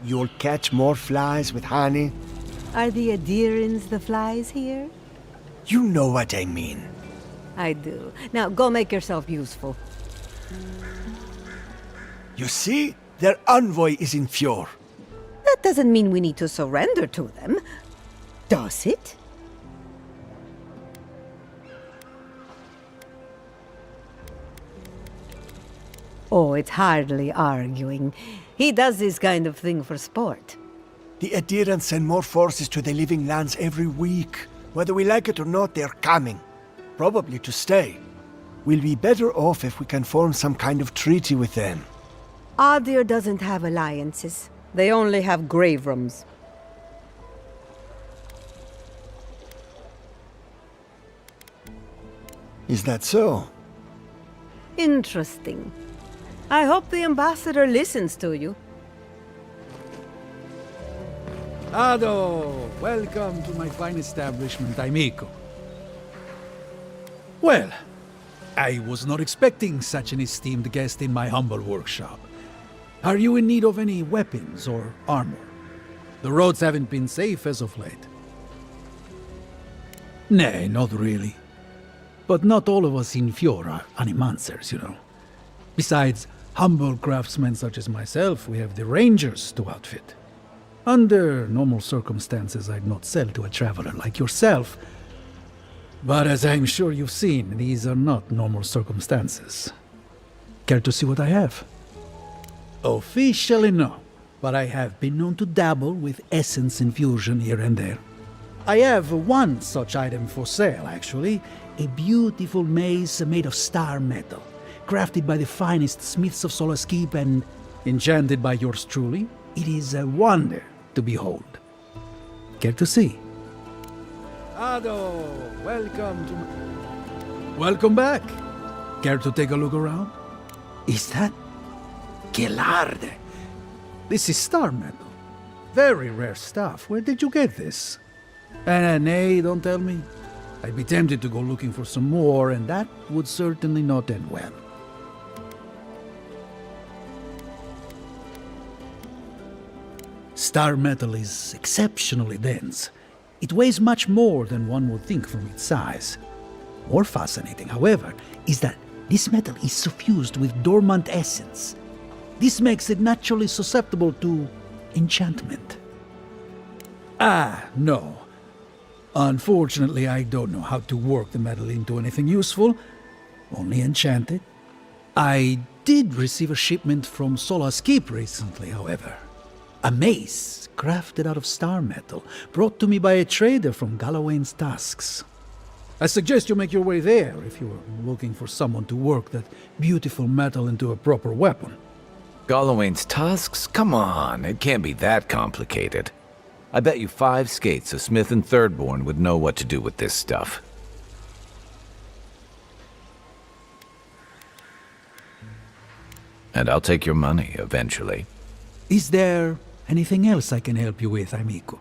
You'll catch more flies with honey? Are the Adirans the flies here? You know what I mean. I do. Now go make yourself useful. You see? Their envoy is in Fjord. That doesn't mean we need to surrender to them. Does it? Oh, it's hardly arguing. He does this kind of thing for sport. The Adirans send more forces to the living lands every week. Whether we like it or not, they're coming. Probably to stay. We'll be better off if we can form some kind of treaty with them. Adir doesn't have alliances. They only have grave rooms. Is that so? Interesting. I hope the ambassador listens to you. Ado, welcome to my fine establishment, amico. Well, I was not expecting such an esteemed guest in my humble workshop. Are you in need of any weapons or armor? The roads haven't been safe as of late. Nay, not really. But not all of us in Fjord are animancers, you know. Besides humble craftsmen such as myself, we have the rangers to outfit. Under normal circumstances, I'd not sell to a traveler like yourself. But as I'm sure you've seen, these are not normal circumstances. Care to see what I have? Officially no, but I have been known to dabble with essence infusion here and there. I have one such item for sale, actually. A beautiful mace made of star metal, crafted by the finest smiths of Solaskeep and enchanted by yours truly. It is a wonder to behold. Care to see? Ado, welcome to... Welcome back. Care to take a look around? Is that... Gelarde. This is star metal. Very rare stuff. Where did you get this? Nay, don't tell me. I'd be tempted to go looking for some more, and that would certainly not end well. Star metal is exceptionally dense. It weighs much more than one would think from its size. More fascinating, however, is that this metal is suffused with dormant essence. This makes it naturally susceptible to enchantment. Ah, no. Unfortunately, I don't know how to work the metal into anything useful, only enchant it. I did receive a shipment from Solaskeep recently, however. A mace crafted out of star metal, brought to me by a trader from Galawain's Tusks. I suggest you make your way there if you are looking for someone to work that beautiful metal into a proper weapon. Galawain's Tusks? Come on, it can't be that complicated. I bet you 5 skates a Smith and Thirdborn would know what to do with this stuff. And I'll take your money eventually. Is there anything else I can help you with, amico?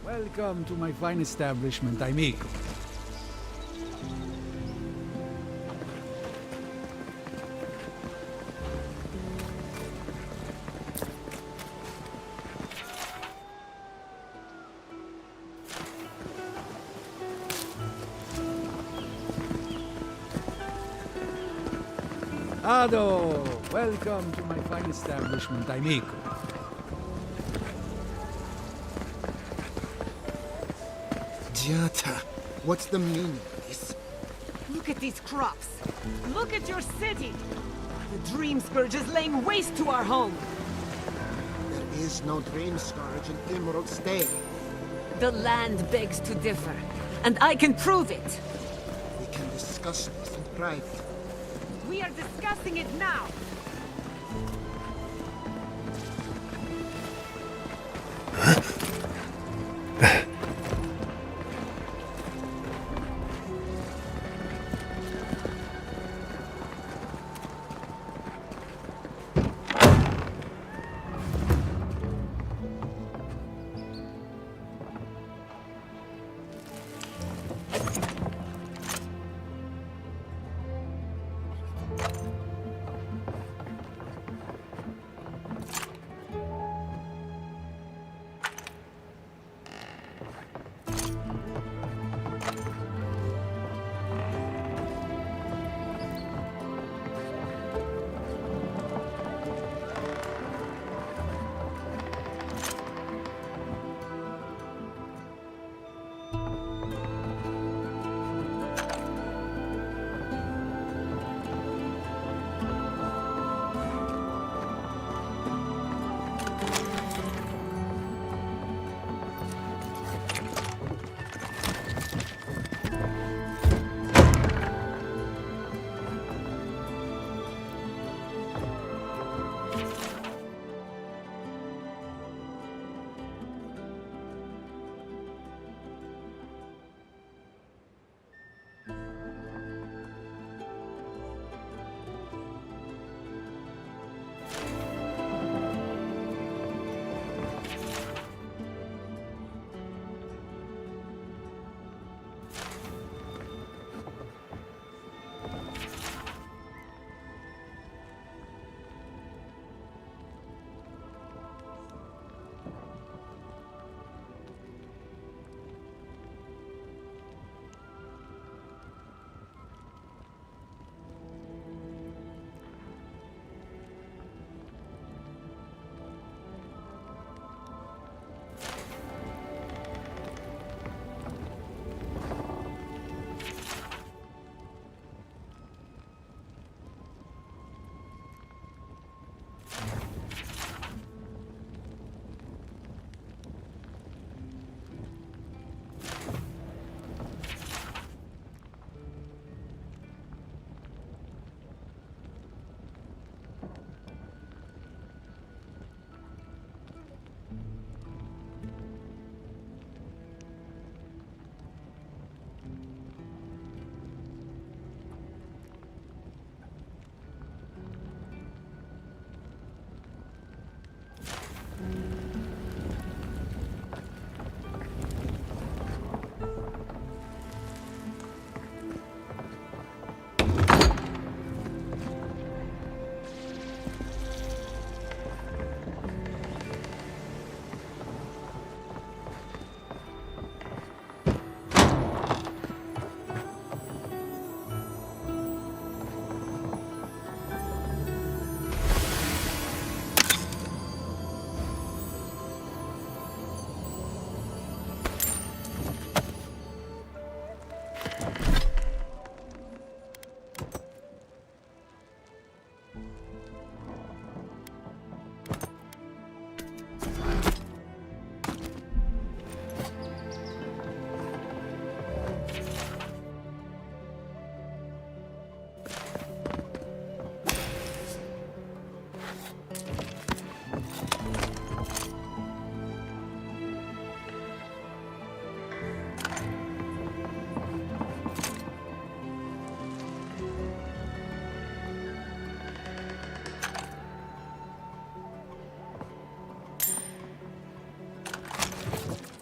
Welcome to my fine establishment, amico. Ado, welcome to my fine establishment, amico. Jata, what's the meaning of this? Look at these crops. Look at your city. The Dream Scourge is laying waste to our home. There is no Dream Scourge in Emerald State. The land begs to differ, and I can prove it. We can discuss this in private. We are discussing it now.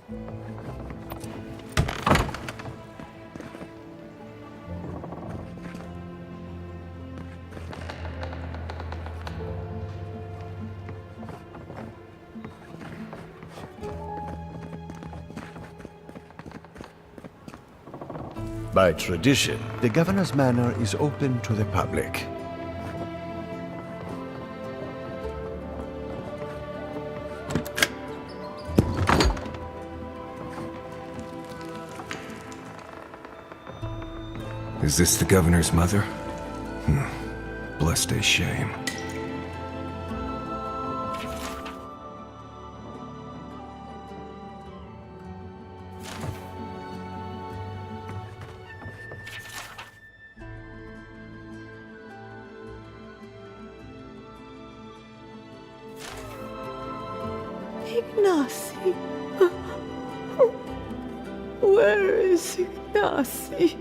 By tradition, the governor's manor is open to the public. Is this the governor's mother? Blessed a shame. Ignacy. Where is Ignacy?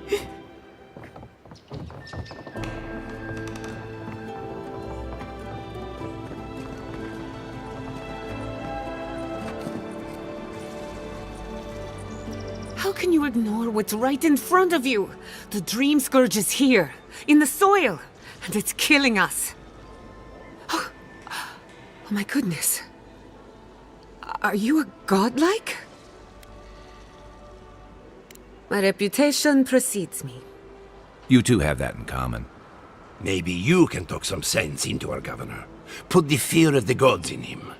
How can you ignore what's right in front of you? The Dream Scourge is here, in the soil, and it's killing us. Oh my goodness. Are you a godlike? My reputation precedes me. You two have that in common. Maybe you can talk some sense into our governor. Put the fear of the gods in him.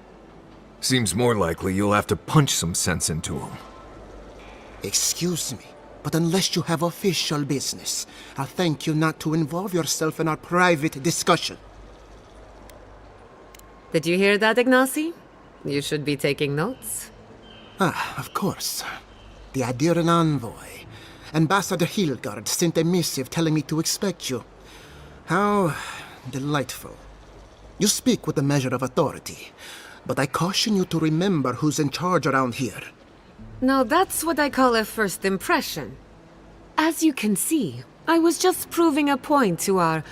Seems more likely you'll have to punch some sense into him. Excuse me, but unless you have official business, I'll thank you not to involve yourself in our private discussion. Did you hear that, Ignacy? You should be taking notes. Of course. The Adiran envoy, Ambassador Hilgard, sent a missive telling me to expect you. How delightful. You speak with a measure of authority, but I caution you to remember who's in charge around here. Now that's what I call a first impression. As you can see, I was just proving a point to our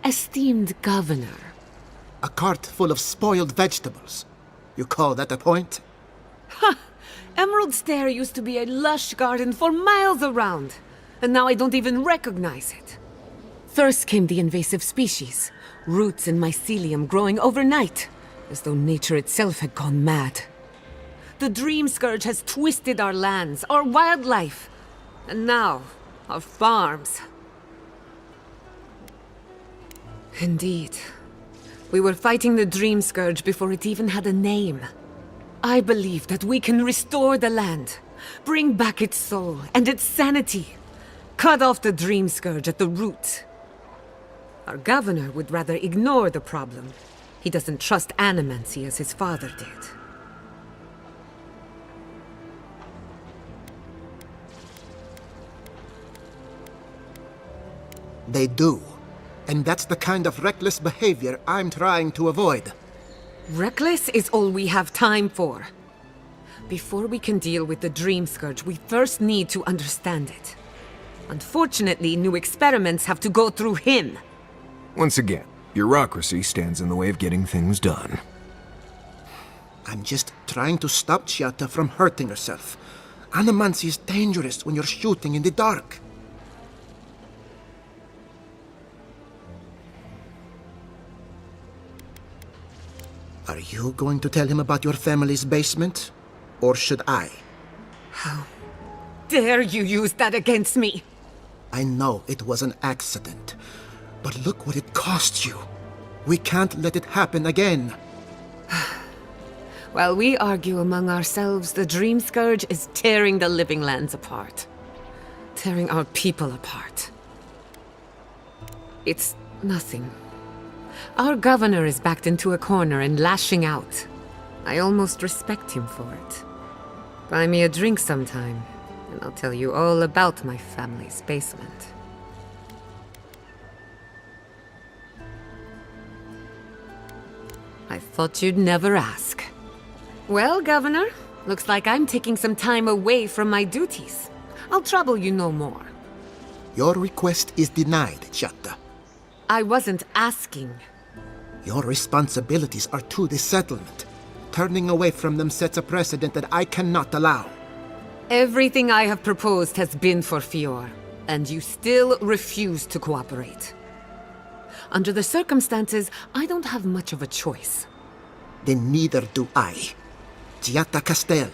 esteemed governor. A cart full of spoiled vegetables. You call that a point? Ha! Emerald Stair used to be a lush garden for miles around, and now I don't even recognize it. First came the invasive species, roots and mycelium growing overnight, as though nature itself had gone mad. The Dream Scourge has twisted our lands, our wildlife, and now, our farms. Indeed. We were fighting the Dream Scourge before it even had a name. I believe that we can restore the land, bring back its soul and its sanity, cut off the Dream Scourge at the root. Our governor would rather ignore the problem. He doesn't trust animancy as his father did. They do. And that's the kind of reckless behavior I'm trying to avoid. Reckless is all we have time for. Before we can deal with the Dream Scourge, we first need to understand it. Unfortunately, new experiments have to go through him. Once again, bureaucracy stands in the way of getting things done. I'm just trying to stop Chiata from hurting herself. Animancy is dangerous when you're shooting in the dark. Are you going to tell him about your family's basement? Or should I? How dare you use that against me? I know it was an accident, but look what it cost you. We can't let it happen again. While we argue among ourselves, the Dream Scourge is tearing the living lands apart. Tearing our people apart. It's nothing. Our governor is backed into a corner and lashing out. I almost respect him for it. Buy me a drink sometime, and I'll tell you all about my family's basement. I thought you'd never ask. Well, Governor, looks like I'm taking some time away from my duties. I'll trouble you no more. Your request is denied, Chiata. I wasn't asking. Your responsibilities are to the settlement. Turning away from them sets a precedent that I cannot allow. Everything I have proposed has been for Fior, and you still refuse to cooperate. Under the circumstances, I don't have much of a choice. Then neither do I. Giatta Castel,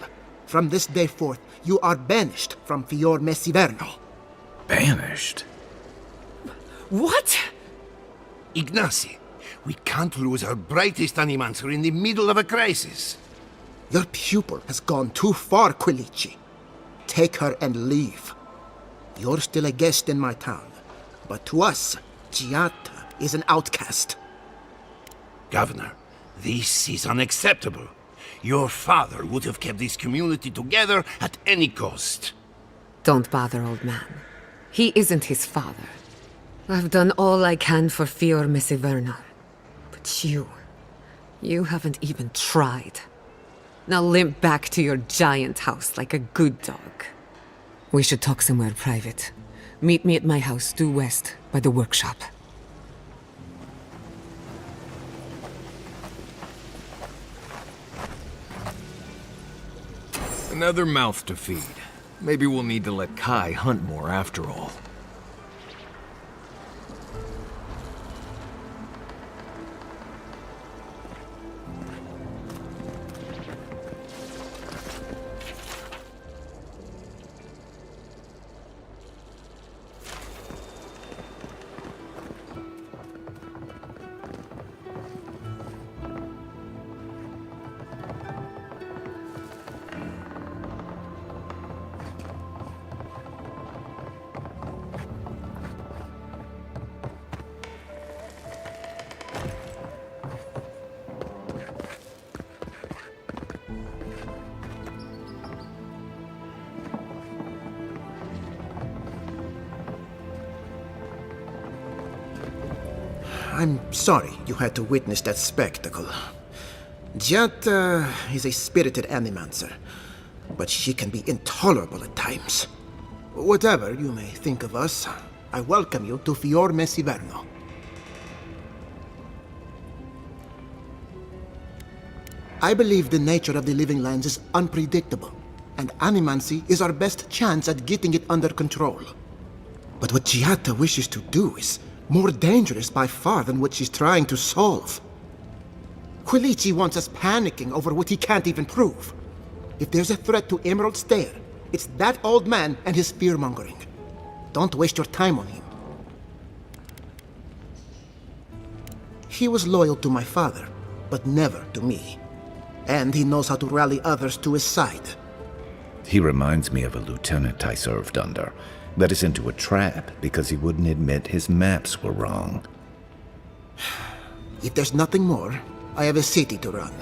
from this day forth, you are banished from Fior Messiverno. Banished? What? Ignacy, we can't lose our brightest animancer in the middle of a crisis. Your pupil has gone too far, Quilici. Take her and leave. You're still a guest in my town, but to us, Giatta is an outcast. Governor, this is unacceptable. Your father would have kept this community together at any cost. Don't bother, old man. He isn't his father. I've done all I can for Fior Messiverno. But you haven't even tried. Now limp back to your giant house like a good dog. We should talk somewhere private. Meet me at my house due west by the workshop. Another mouth to feed. Maybe we'll need to let Kai hunt more after all. I'm sorry you had to witness that spectacle. Giatta is a spirited animancer, but she can be intolerable at times. Whatever you may think of us, I welcome you to Fior Messiverno. I believe the nature of the living lands is unpredictable, and animancy is our best chance at getting it under control. But what Giatta wishes to do is more dangerous by far than what she's trying to solve. Quilici wants us panicking over what he can't even prove. If there's a threat to Emerald Stair, it's that old man and his fear-mongering. Don't waste your time on him. He was loyal to my father, but never to me. And he knows how to rally others to his side. He reminds me of a lieutenant I served under. Led us into a trap because he wouldn't admit his maps were wrong. If there's nothing more, I have a city to run.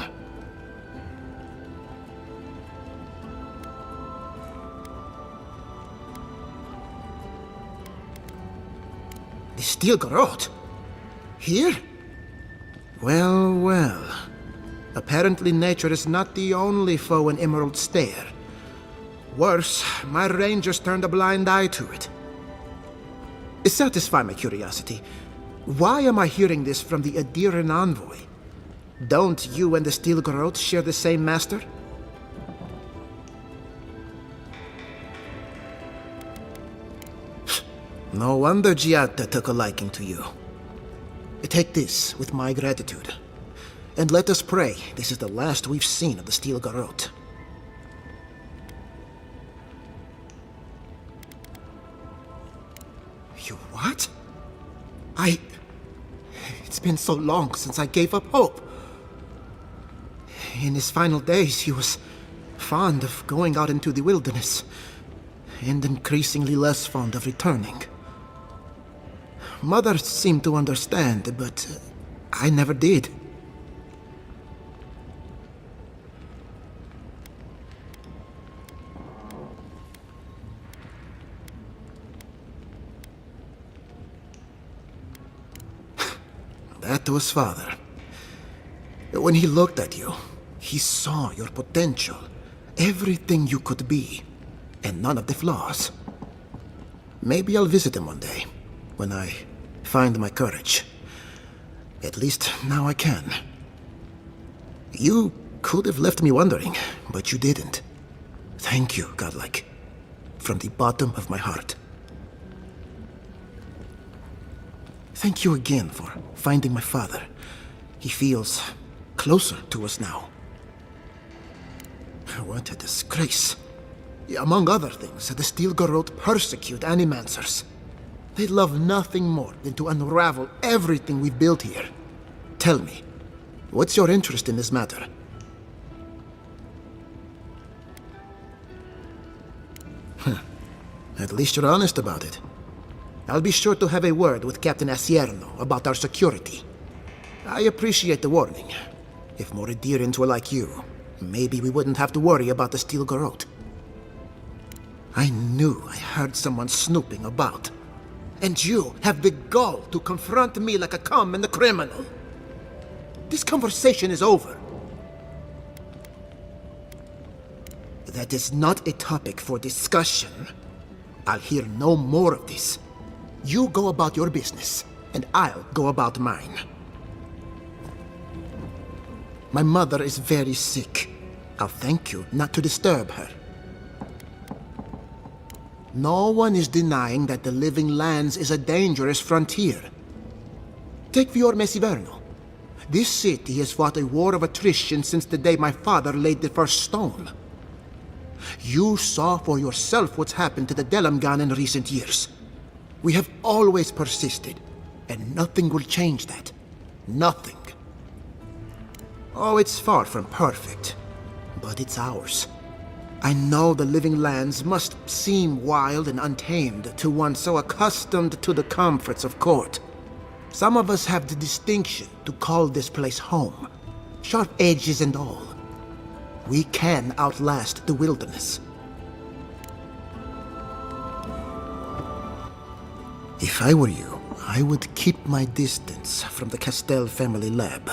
The Steel Garrote? Here? Well, well. Apparently nature is not the only foe in Emerald Stair. Worse, my rangers turned a blind eye to it. Satisfy my curiosity. Why am I hearing this from the Adiran envoy? Don't you and the Steel Garrote share the same master? No wonder Giatta took a liking to you. Take this with my gratitude. And let us pray this is the last we've seen of the Steel Garrote. You what? It's been so long since I gave up hope. In his final days, he was fond of going out into the wilderness, and increasingly less fond of returning. Mother seemed to understand, but I never did. That was father. When he looked at you, he saw your potential, everything you could be, and none of the flaws. Maybe I'll visit him one day, when I find my courage. At least now I can. You could have left me wondering, but you didn't. Thank you, Godlike. From the bottom of my heart. Thank you again for finding my father. He feels closer to us now. What a disgrace. Among other things, the Steel Garrote persecute Animancers. They love nothing more than to unravel everything we've built here. Tell me, what's your interest in this matter? At least you're honest about it. I'll be sure to have a word with Captain Asierno about our security. I appreciate the warning. If more Adirans were like you, maybe we wouldn't have to worry about the Steel Garrote. I knew I heard someone snooping about. And you have the gall to confront me like a common criminal. This conversation is over. That is not a topic for discussion. I'll hear no more of this. You go about your business, and I'll go about mine. My mother is very sick. I'll thank you not to disturb her. No one is denying that the Living Lands is a dangerous frontier. Take Fior Mesiverno. This city has fought a war of attrition since the day my father laid the first stone. You saw for yourself what's happened to the Delamgan in recent years. We have always persisted, and nothing will change that. Nothing. Oh, it's far from perfect, but it's ours. I know the Living Lands must seem wild and untamed to one so accustomed to the comforts of court. Some of us have the distinction to call this place home, sharp edges and all. We can outlast the wilderness. If I were you, I would keep my distance from the Castell family lab.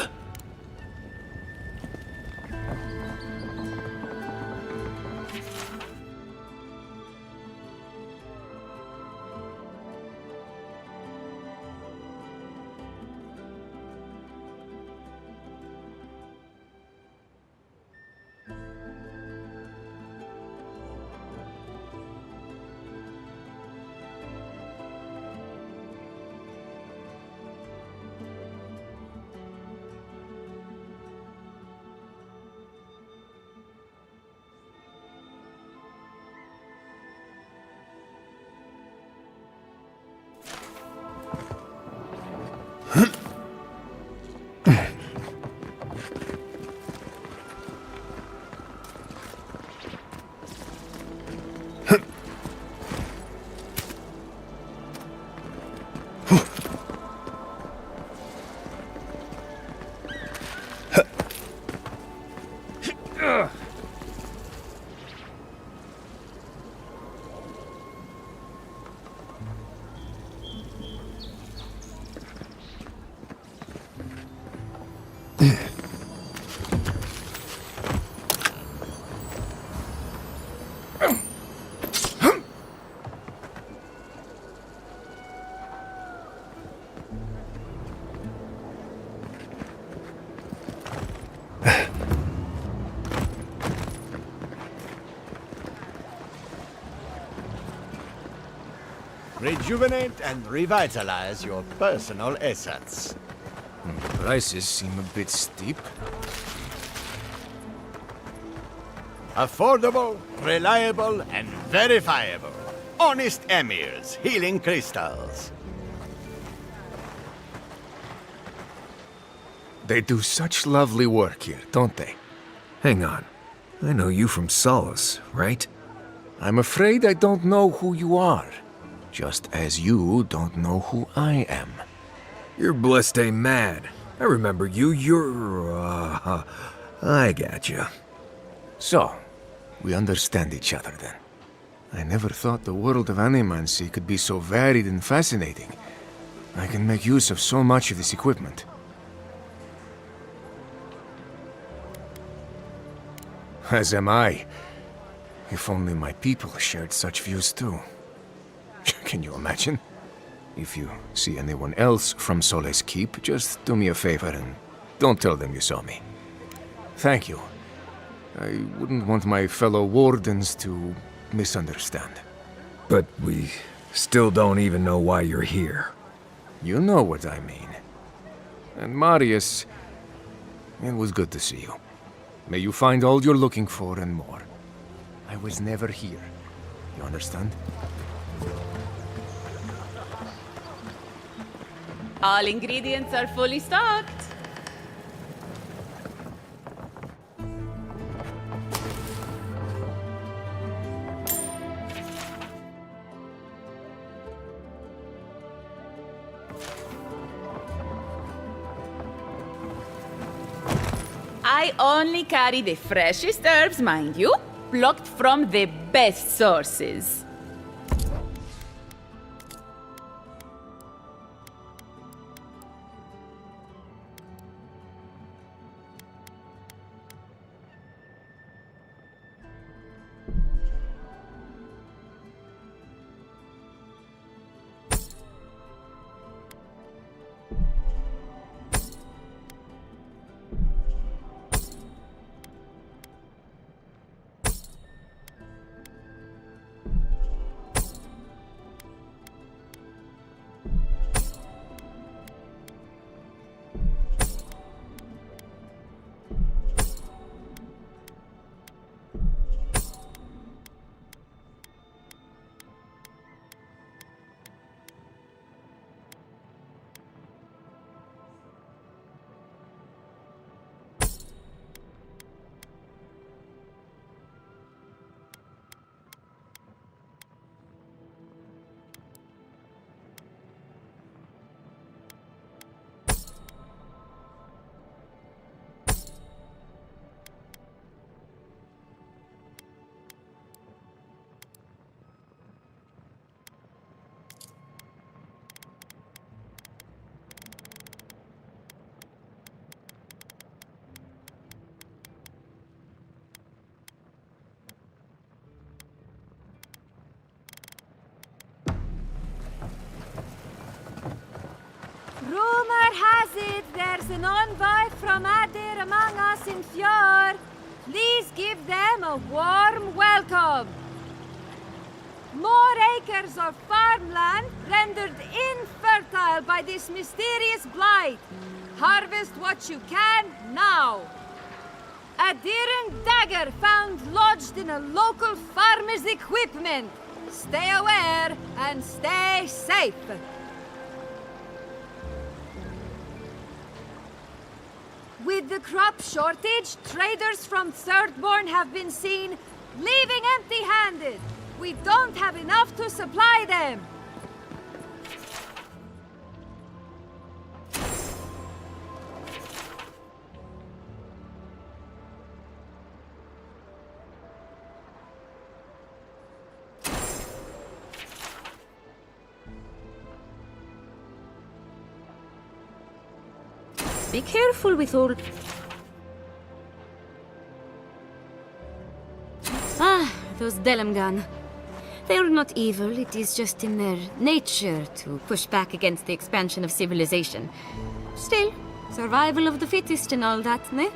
Rejuvenate and revitalize your personal assets. Prices seem a bit steep. Affordable, reliable, and verifiable. Honest Emir's healing crystals. They do such lovely work here, don't they? Hang on. I know you from Solace, right? I'm afraid I don't know who you are. Just as you don't know who I am. You're blessed a mad. I remember you. I gotcha. So, we understand each other then. I never thought the world of animancy could be so varied and fascinating. I can make use of so much of this equipment. As am I. If only my people shared such views too. Can you imagine? If you see anyone else from Sole's Keep, just do me a favor and don't tell them you saw me. Thank you. I wouldn't want my fellow wardens to misunderstand. But we still don't even know why you're here. You know what I mean. And Marius, it was good to see you. May you find all you're looking for and more. I was never here. You understand? All ingredients are fully stocked. I only carry the freshest herbs, mind you, plucked from the best sources. Rumor has it there's an envoy from Adir among us in Fjord. Please give them a warm welcome. More acres of farmland rendered infertile by this mysterious blight. Harvest what you can now. A Diran dagger found lodged in a local farmer's equipment. Stay aware and stay safe. With the crop shortage, traders from Thirdborn have been seen leaving empty-handed. We don't have enough to supply them. Be careful with all... Ah, those Delamgan. They're not evil, it is just in their nature to push back against the expansion of civilization. Still, survival of the fittest and all that, ne?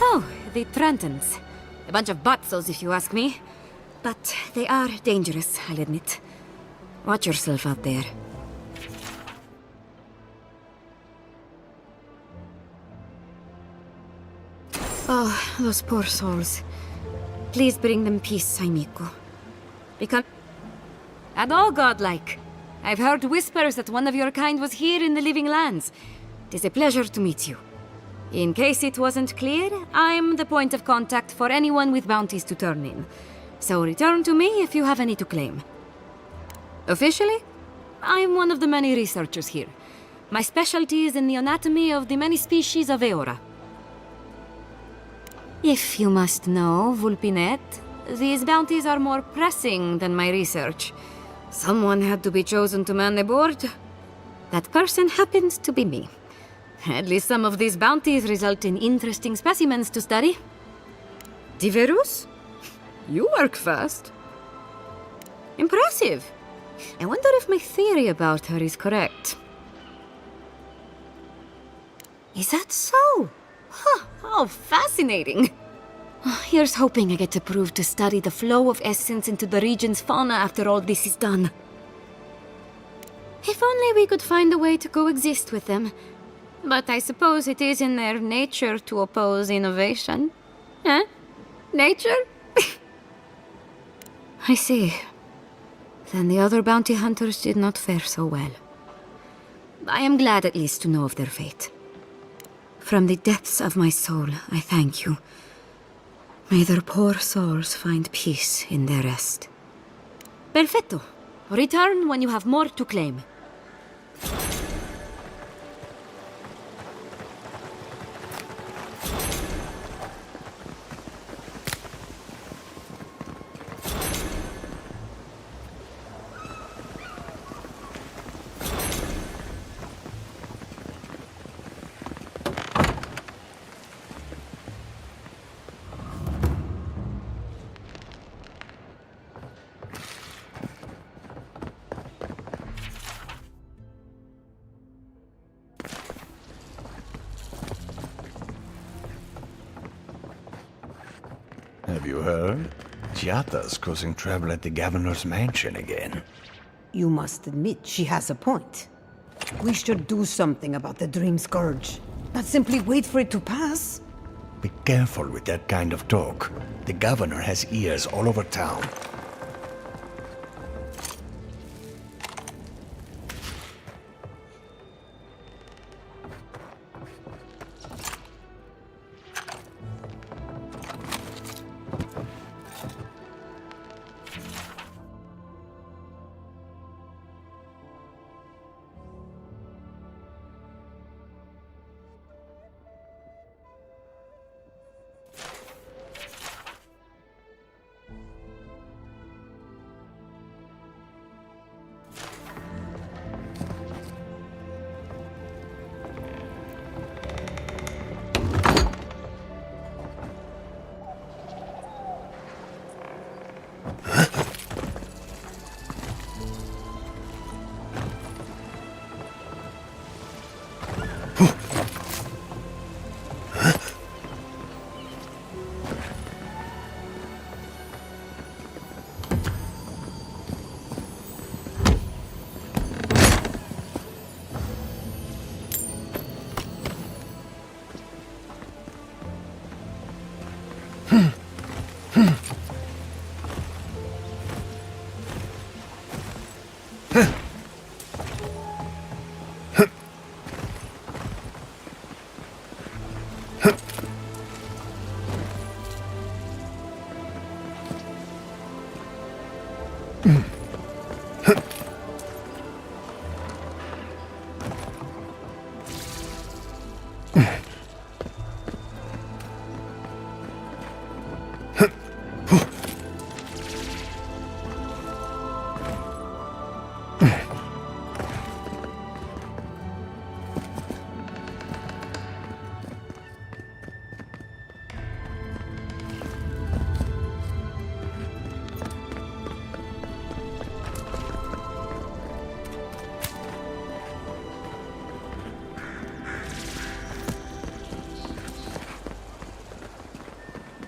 Oh, the Trentons. A bunch of butzos, if you ask me. But they are dangerous, I'll admit. Watch yourself out there. Oh, those poor souls. Please bring them peace, Saimiko. Become... At all godlike. I've heard whispers that one of your kind was here in the Living Lands. It is a pleasure to meet you. In case it wasn't clear, I'm the point of contact for anyone with bounties to turn in. So return to me if you have any to claim. Officially, I'm one of the many researchers here. My specialty is in the anatomy of the many species of Eora. If you must know, Vulpinet, these bounties are more pressing than my research. Someone had to be chosen to man the board. That person happened to be me. At least some of these bounties result in interesting specimens to study. Diverus? You work fast. Impressive. I wonder if my theory about her is correct. Is that so? Huh, how fascinating. Here's hoping I get approved to study the flow of essence into the region's fauna after all this is done. If only we could find a way to coexist with them. But I suppose it is in their nature to oppose innovation. Huh? Nature? I see. Then the other bounty hunters did not fare so well. I am glad at least to know of their fate. From the depths of my soul, I thank you. May their poor souls find peace in their rest. Perfetto. Return when you have more to claim. Have you heard? Giata's causing trouble at the governor's mansion again. You must admit she has a point. We should do something about the Dream Scourge. Not simply wait for it to pass. Be careful with that kind of talk. The governor has ears all over town.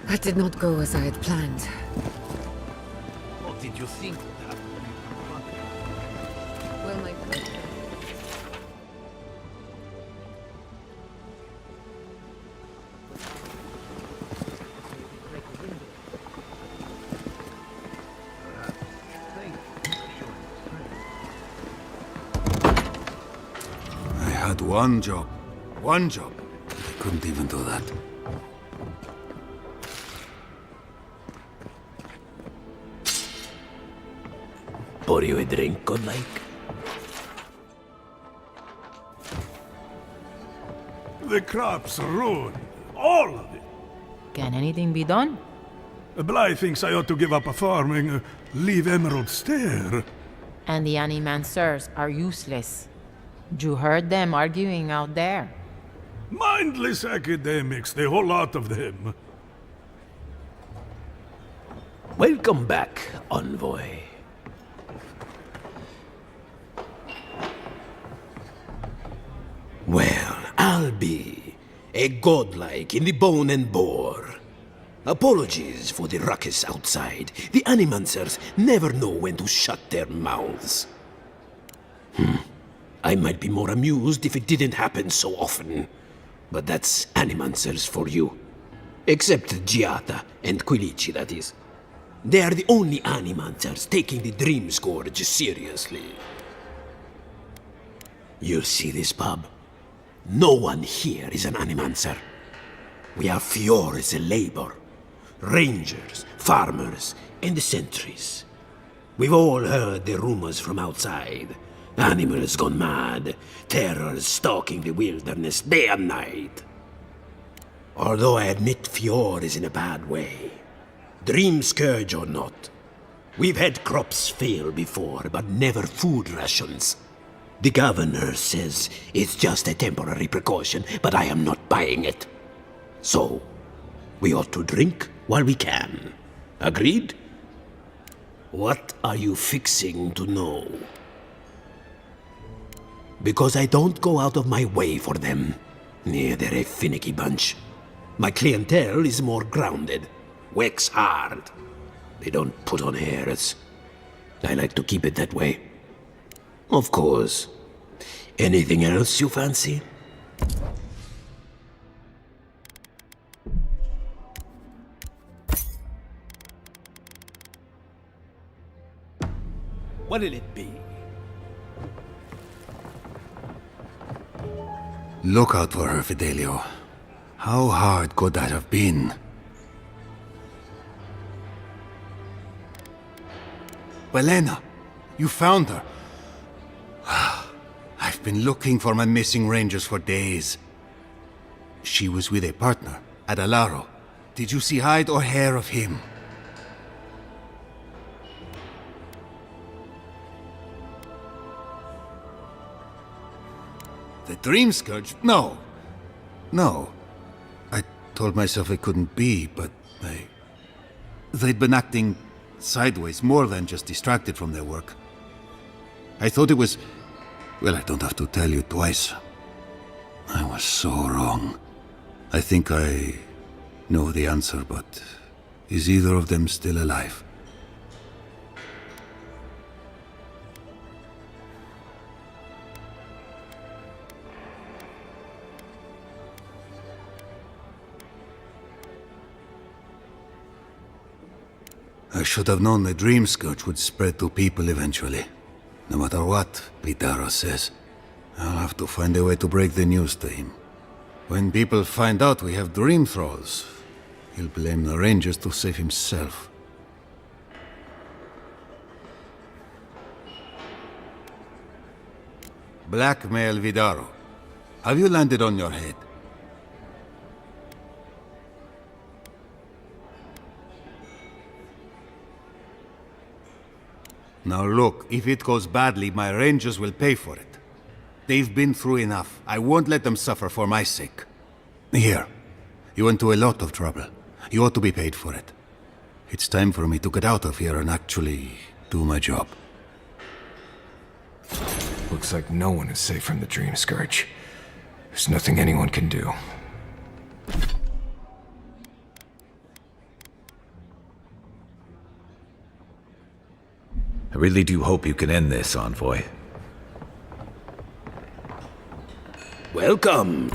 That did not go as I had planned. What did you think would happen? Well, my friend... I had one job. One job. I couldn't even do that. Pour you a drink, good like? The crop's ruined. All of it. Can anything be done? Bly thinks I ought to give up farming, leave Emerald Stair. And the animancers are useless. You heard them arguing out there. Mindless academics, the whole lot of them. Welcome back, envoy. Well, I'll be a godlike in the bone and bore. Apologies for the ruckus outside. The animancers never know when to shut their mouths. I might be more amused if it didn't happen so often. But that's animancers for you. Except Giata and Quilici, that is. They are the only animancers taking the Dream Scourge seriously. You see this pub? No one here is an animancer. We are fiores labor. Rangers, farmers, and sentries. We've all heard the rumors from outside. Animals gone mad, terrors stalking the wilderness day and night. Although I admit Fior is in a bad way, Dream Scourge or not, we've had crops fail before, but never food rations. The governor says it's just a temporary precaution, but I am not buying it. So, we ought to drink while we can. Agreed? What are you fixing to know? Because I don't go out of my way for them. Yeah, they're a finicky bunch. My clientele is more grounded, works hard. They don't put on airs. I like to keep it that way. Of course. Anything else you fancy? What'll it be? Look out for her, Fidelio. How hard could that have been? Belena, you found her. I've been looking for my missing rangers for days. She was with a partner at Alaro. Did you see hide or hair of him? The Dream Scourge? No. No. I told myself it couldn't be, but they'd been acting sideways, more than just distracted from their work. I thought it was... Well, I don't have to tell you twice. I was so wrong. I think I know the answer, but is either of them still alive? I should have known the Dream Scourge would spread to people eventually. No matter what Pitaro says, I'll have to find a way to break the news to him. When people find out we have Dream Thralls, he'll blame the Rangers to save himself. Blackmail Vidaro. Have you landed on your head? Now look, if it goes badly, my Rangers will pay for it. They've been through enough. I won't let them suffer for my sake. Here, you went to a lot of trouble. You ought to be paid for it. It's time for me to get out of here and actually do my job. Looks like no one is safe from the Dream Scourge. There's nothing anyone can do. I really do hope you can end this, Envoy. Welcome.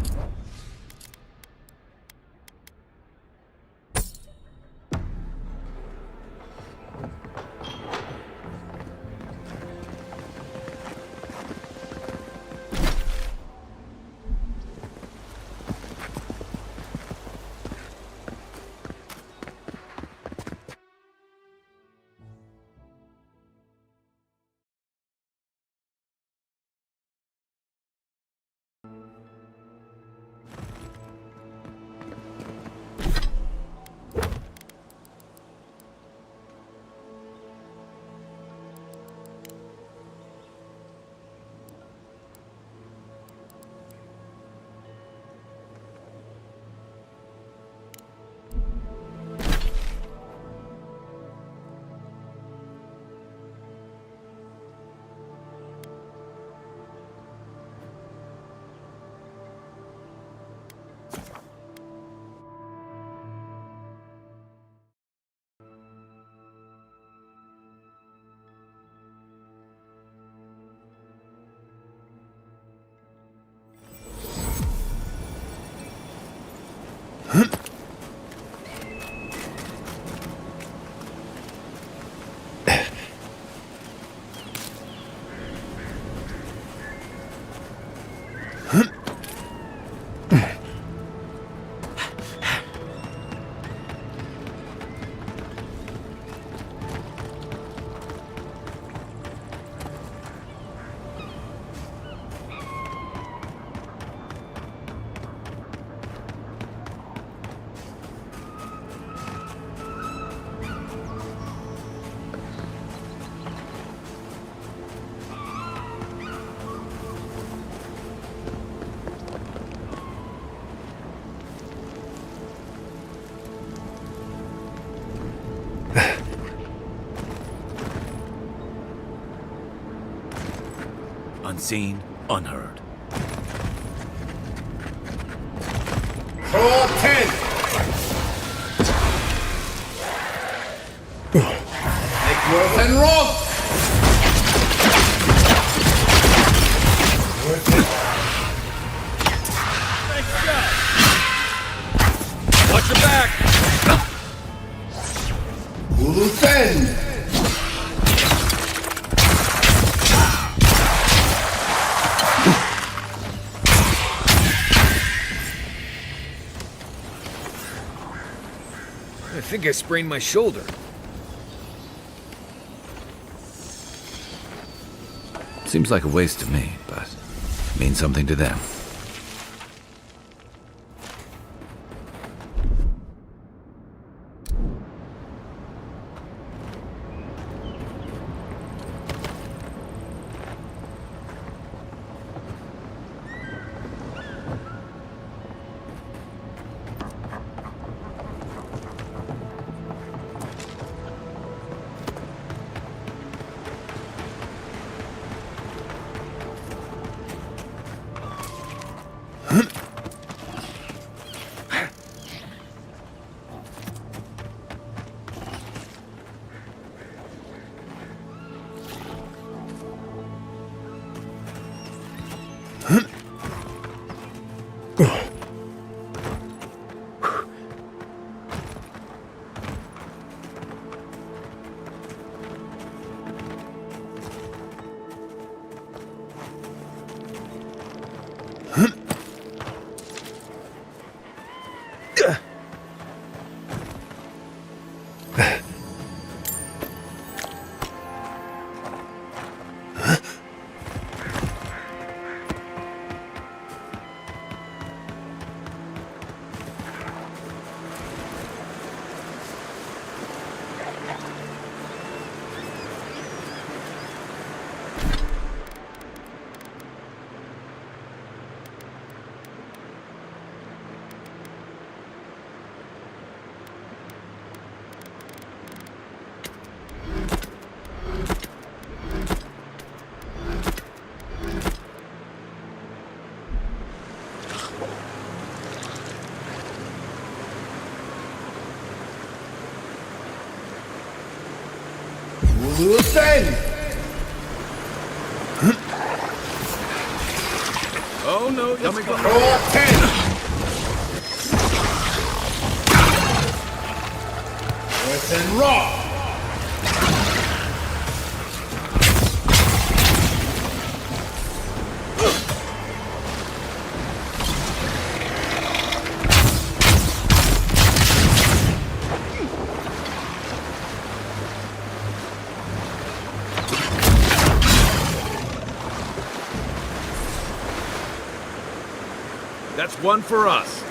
Unseen, unheard. Draw 10! Make worth and roll! Worth it. Nice shot! Watch your back! Hulu 10! I think I sprained my shoulder. Seems like a waste to me, but means something to them. Listen! Oh no, Draw 10! Worth and raw! That's one for us.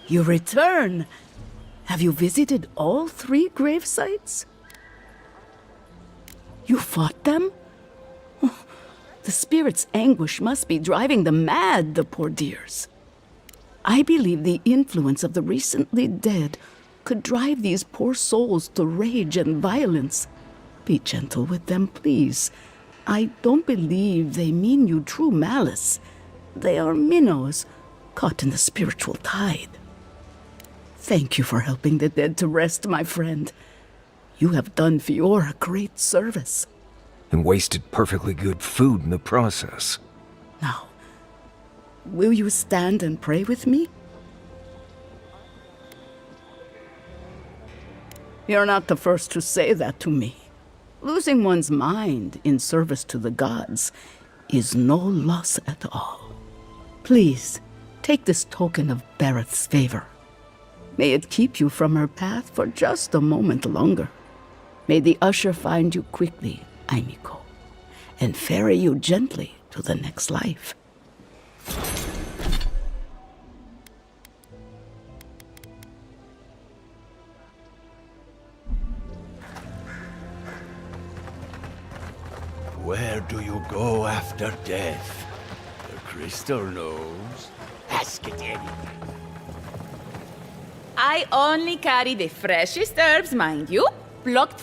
You return. Have you visited all 3 grave sites? You fought them? Oh, the spirit's anguish must be driving them mad, the poor dears. I believe the influence of the recently dead could drive these poor souls to rage and violence. Be gentle with them, please. I don't believe they mean you true malice. They are minnows caught in the spiritual tide. Thank you for helping the dead to rest, my friend. You have done Fiora great service. And wasted perfectly good food in the process. Now, will you stand and pray with me? You're not the first to say that to me. Losing one's mind in service to the gods is no loss at all. Please, take this token of Barrett's favor. May it keep you from her path for just a moment longer. May the usher find you quickly, Aimiko, and ferry you gently to the next life. Where do you go after death? The crystal knows. Ask it anyway. I only carry the freshest herbs, mind you, plucked.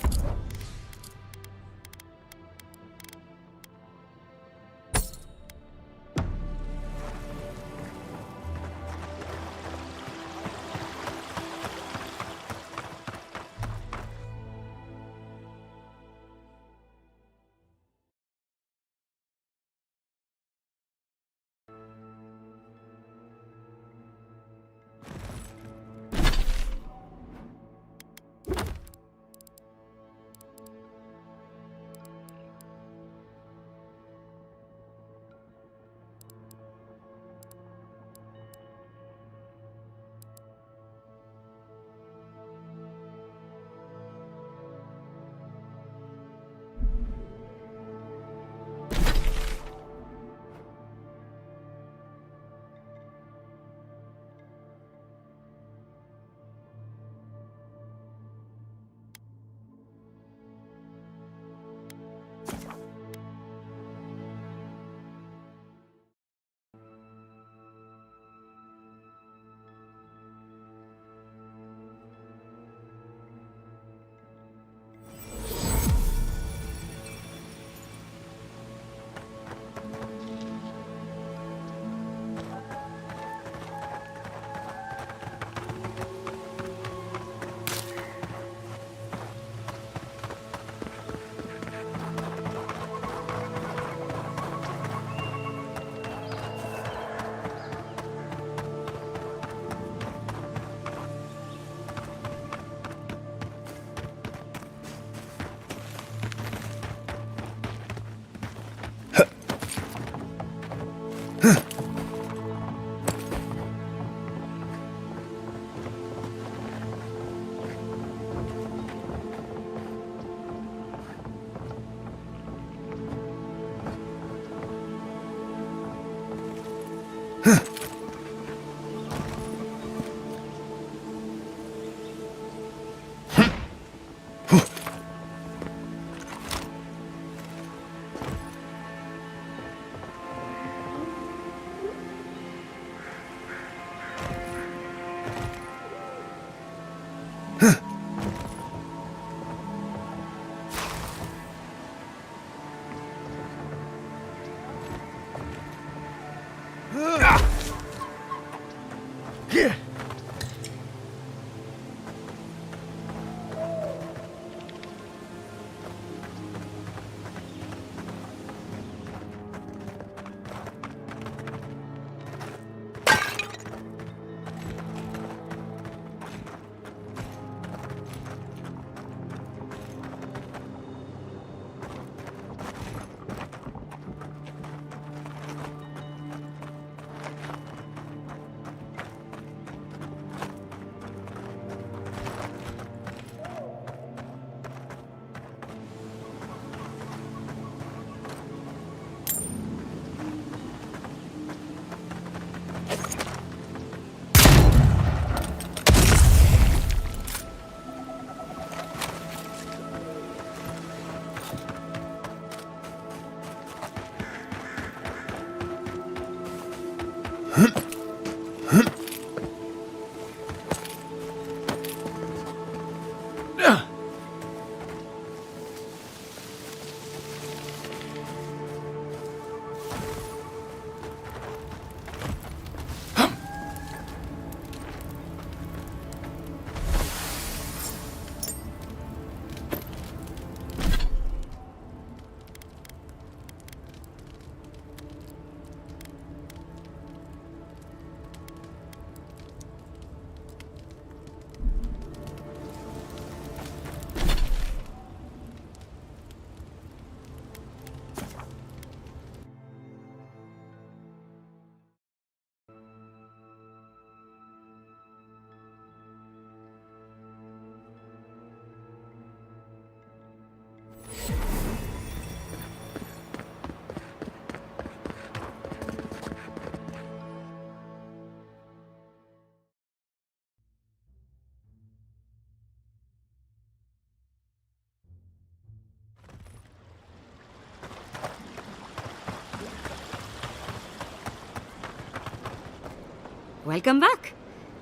Welcome back.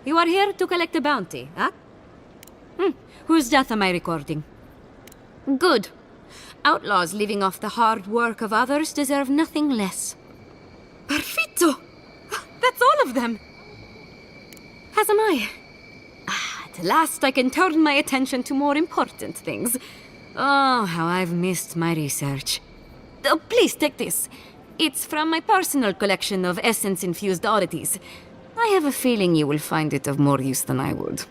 You are here to collect a bounty, huh? Whose death am I recording? Good. Outlaws living off the hard work of others deserve nothing less. Perfetto! That's all of them! As am I. At last I can turn my attention to more important things. Oh, how I've missed my research. Please take this. It's from my personal collection of essence-infused oddities. I have a feeling you will find it of more use than I would.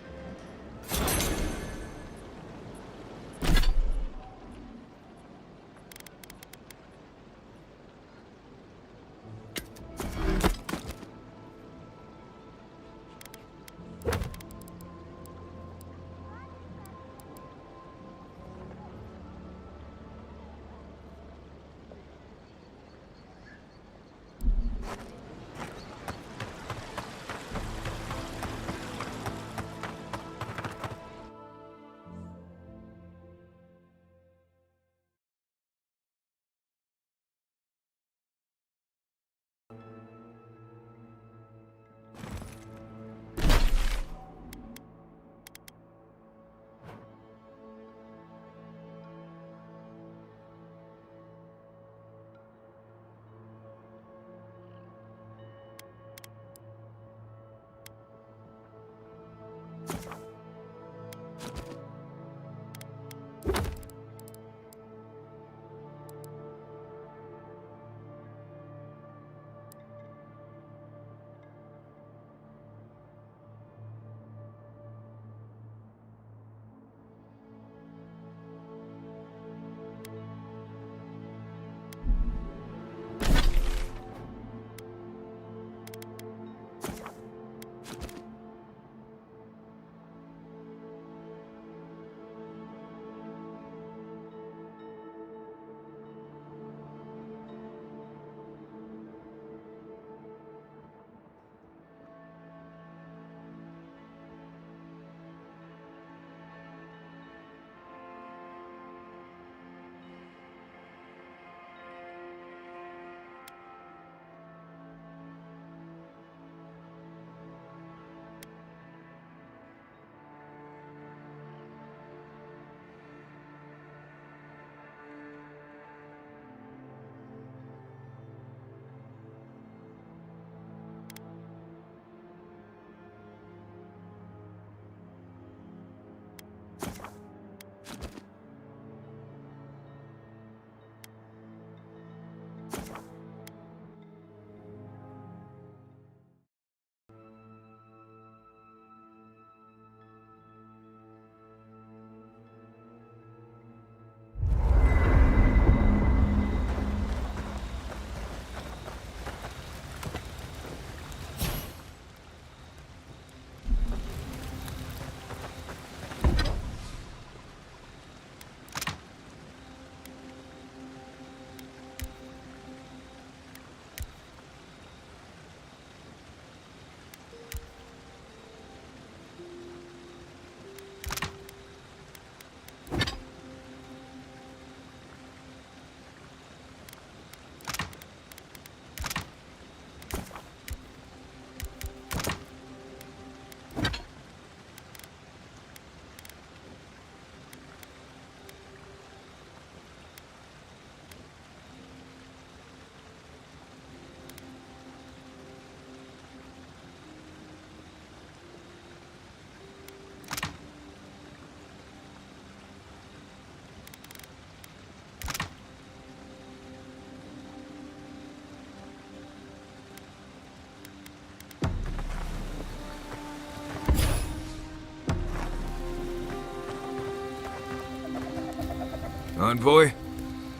Envoy?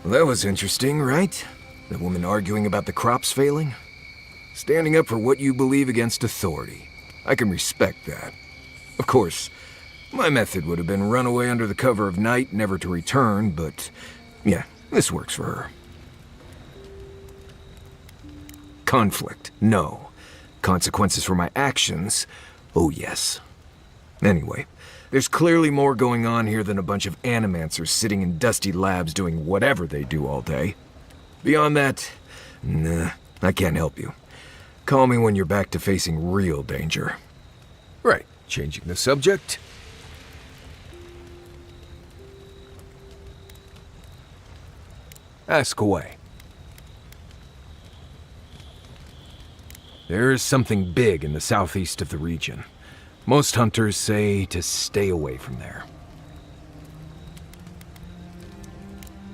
Well, that was interesting, right? The woman arguing about the crops failing? Standing up for what you believe against authority. I can respect that. Of course, my method would have been run away under the cover of night, never to return, but yeah, this works for her. Conflict, no. Consequences for my actions, oh yes. Anyway, there's clearly more going on here than a bunch of animancers sitting in dusty labs doing whatever they do all day. Beyond that, nah, I can't help you. Call me when you're back to facing real danger. Right, changing the subject. Ask away. There is something big in the southeast of the region. Most hunters say to stay away from there.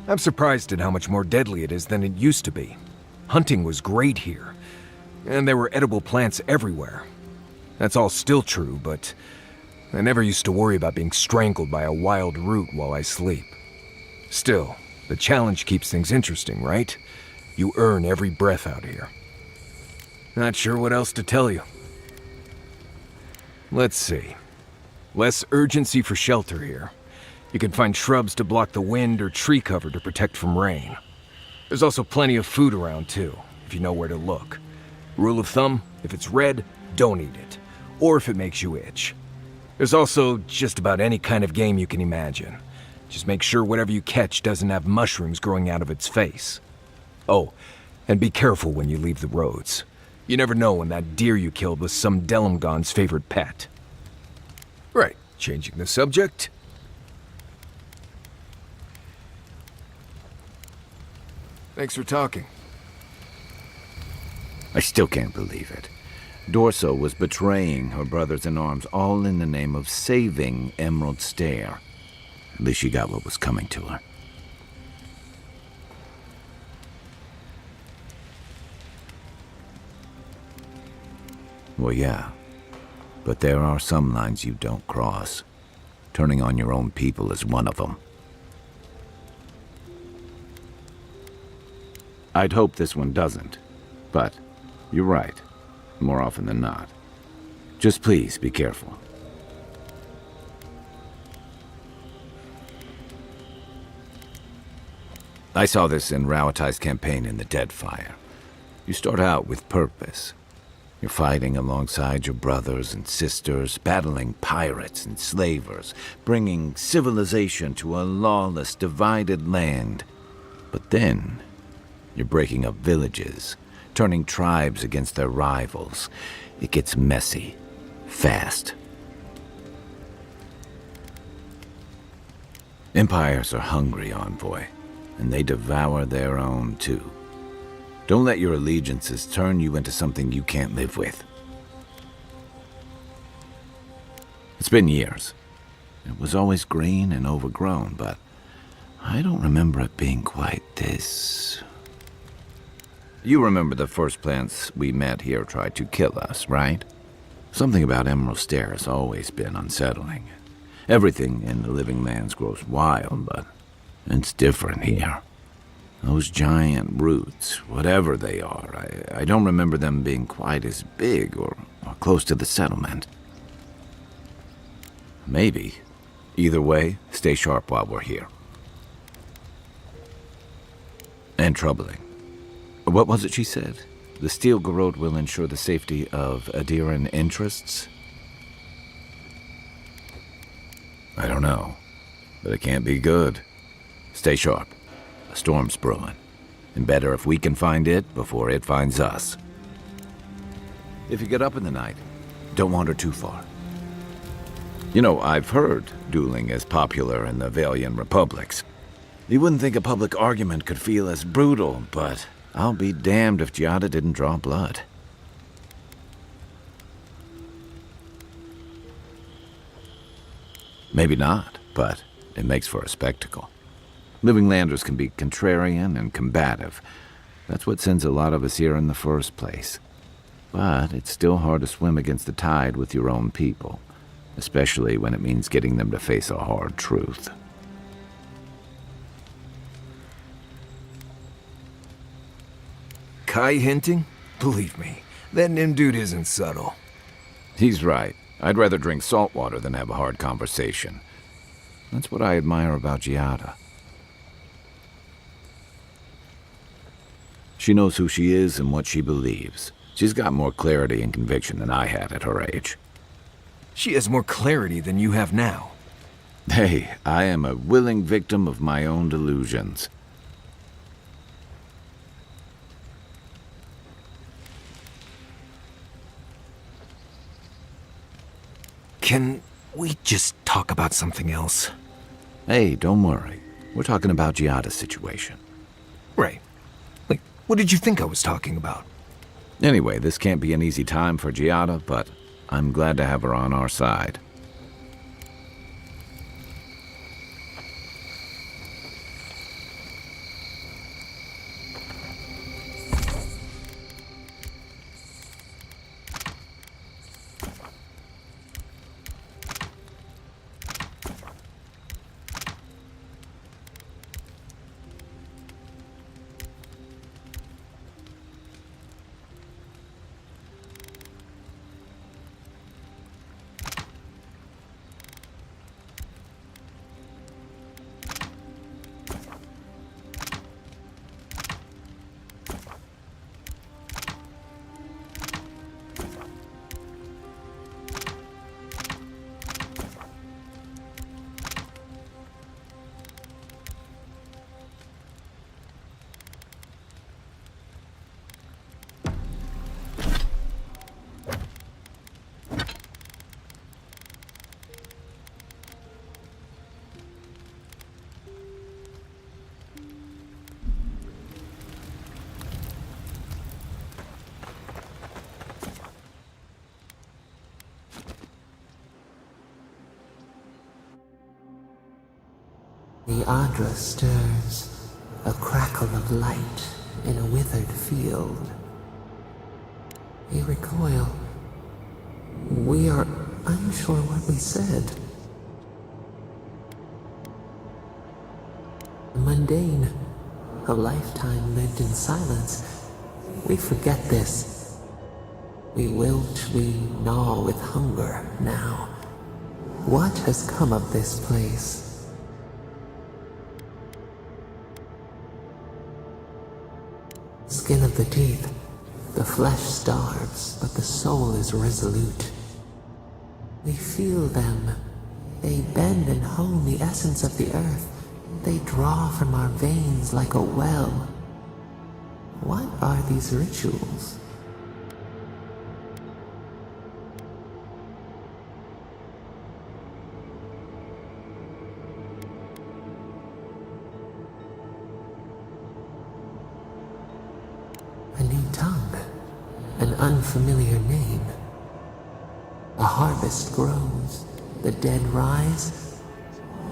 I'm surprised at how much more deadly it is than it used to be. Hunting was great here, and there were edible plants everywhere. That's all still true, but I never used to worry about being strangled by a wild root while I sleep. Still, the challenge keeps things interesting, right? You earn every breath out here. Not sure what else to tell you. Let's see. Less urgency for shelter here. You can find shrubs to block the wind or tree cover to protect from rain. There's also plenty of food around too, if you know where to look. Rule of thumb, if it's red, don't eat it. Or if it makes you itch. There's also just about any kind of game you can imagine. Just make sure whatever you catch doesn't have mushrooms growing out of its face. Oh, and be careful when you leave the roads. You never know when that deer you killed was some Delmgon's favorite pet. Right, changing the subject. Thanks for talking. I still can't believe it. Dorso was betraying her brothers-in-arms, all in the name of saving Emerald Stair. At least she got what was coming to her. Well, yeah. But there are some lines you don't cross. Turning on your own people is one of them. I'd hope this one doesn't. But you're right. More often than not. Just please be careful. I saw this in Rauatai's campaign in the Deadfire. You start out with purpose. You're fighting alongside your brothers and sisters, battling pirates and slavers, bringing civilization to a lawless, divided land. But then, you're breaking up villages, turning tribes against their rivals. It gets messy, fast. Empires are hungry, Envoy, and they devour their own too. Don't let your allegiances turn you into something you can't live with. It's been years. It was always green and overgrown, but I don't remember it being quite this. You remember the first plants we met here tried to kill us, right? Something about Emerald Stair has always been unsettling. Everything in the living lands grows wild, but it's different here. Those giant roots, whatever they are, I don't remember them being quite as big or close to the settlement. Maybe. Either way, stay sharp while we're here. And troubling. What was it she said? The Steel Garrote will ensure the safety of Adiran interests? I don't know, but it can't be good. Stay sharp. A storm's brewing. And better if we can find it before it finds us. If you get up in the night, don't wander too far. You know, I've heard dueling is popular in the Valian republics. You wouldn't think a public argument could feel as brutal, but I'll be damned if Giada didn't draw blood. Maybe not, but it makes for a spectacle. Living landers can be contrarian and combative. That's what sends a lot of us here in the first place. But it's still hard to swim against the tide with your own people, especially when it means getting them to face a hard truth. Kai hinting? Believe me, that Nim dude isn't subtle. He's right. I'd rather drink salt water than have a hard conversation. That's what I admire about Giada. She knows who she is and what she believes. She's got more clarity and conviction than I had at her age. She has more clarity than you have now. Hey, I am a willing victim of my own delusions. Can we just talk about something else? Hey, don't worry. We're talking about Giada's situation. Right. Like, what did you think I was talking about? Anyway, this can't be an easy time for Giada, but I'm glad to have her on our side. The Adra stirs, a crackle of light in a withered field. We recoil. We are unsure what we said. Mundane, a lifetime lived in silence. We forget this. We wilt, we gnaw with hunger now. What has come of this place? Skin of the teeth, the flesh starves, but the soul is resolute. We feel them. They bend and hone the essence of the earth. They draw from our veins like a well. What are these rituals? A new tongue, an unfamiliar name. A harvest grows, the dead rise.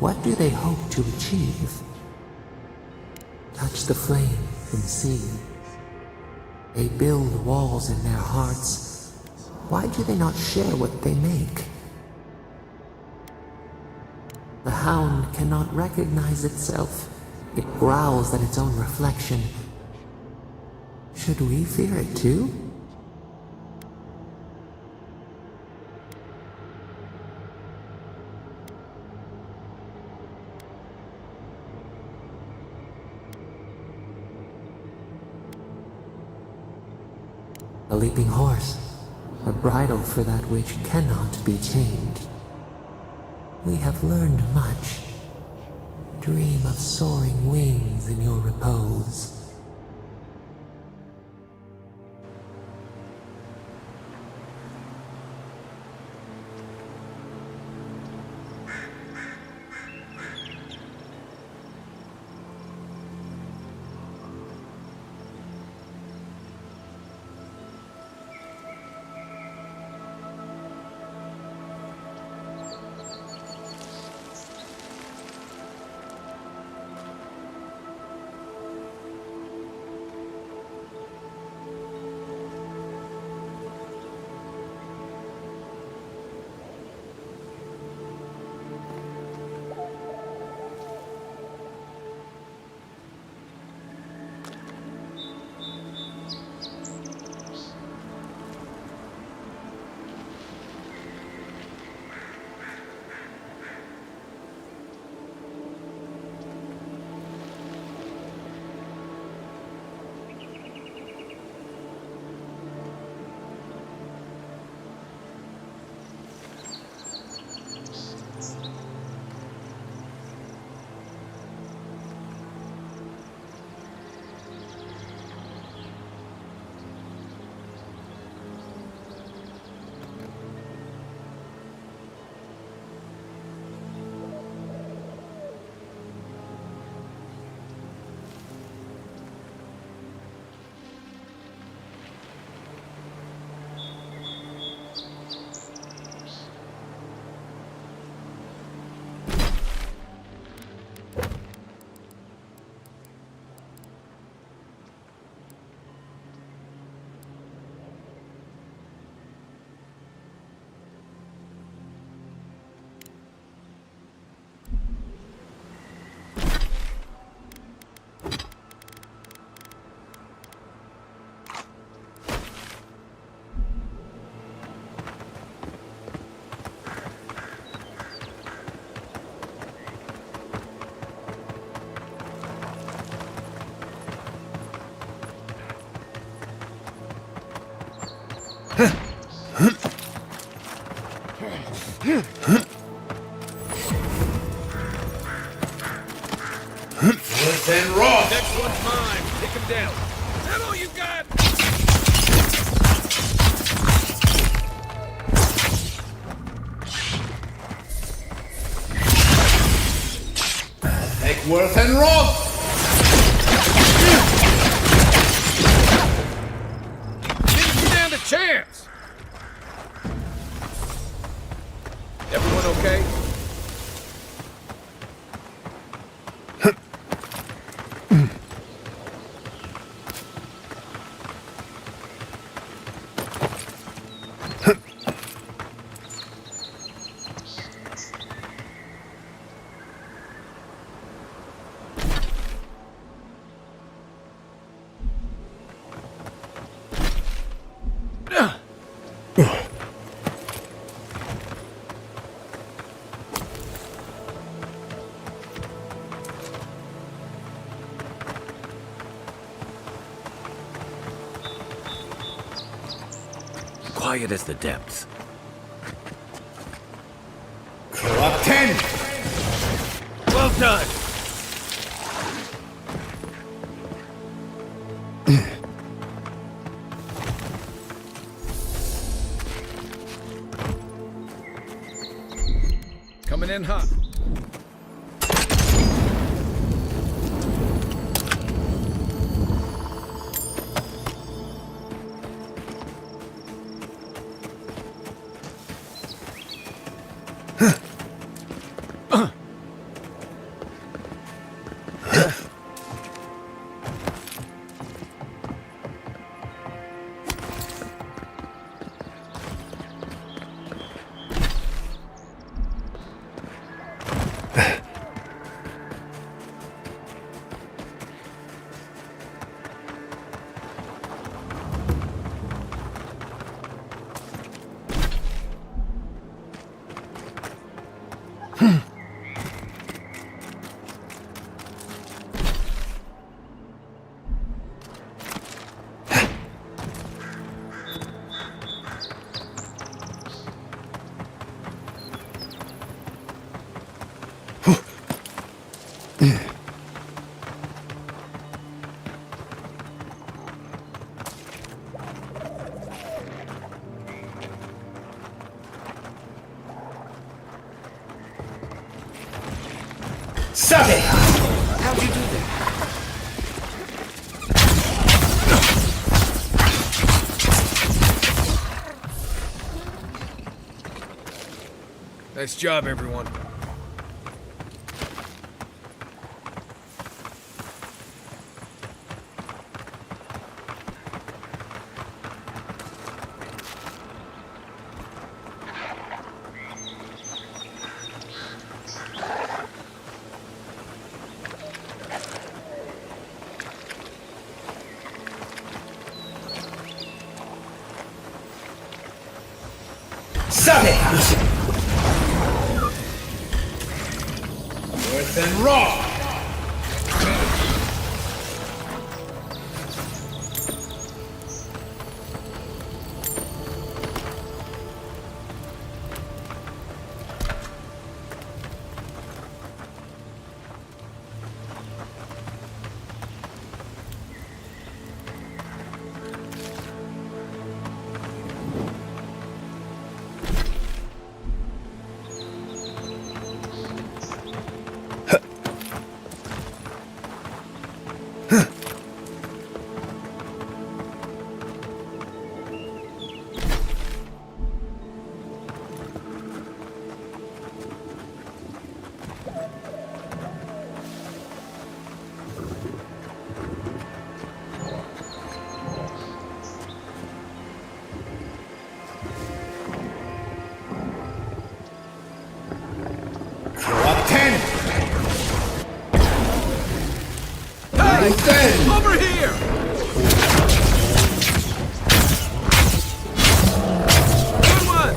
What do they hope to achieve? Touch the flame and see. They build walls in their hearts. Why do they not share what they make? The hound cannot recognize itself. It growls at its own reflection. Should we fear it too? A leaping horse, a bridle for that which cannot be tamed. We have learned much. Dream of soaring wings in your repose. rot! Next one's mine. Take him down. Is that all you got? Take worth and rot! Didn't stand a chance! Everyone okay? Quiet as the depths. Up 10! Well done! Coming in hot. Stop it! How'd you do that? Nice job, everyone. Stop it! Worse than raw! Over here! Good one!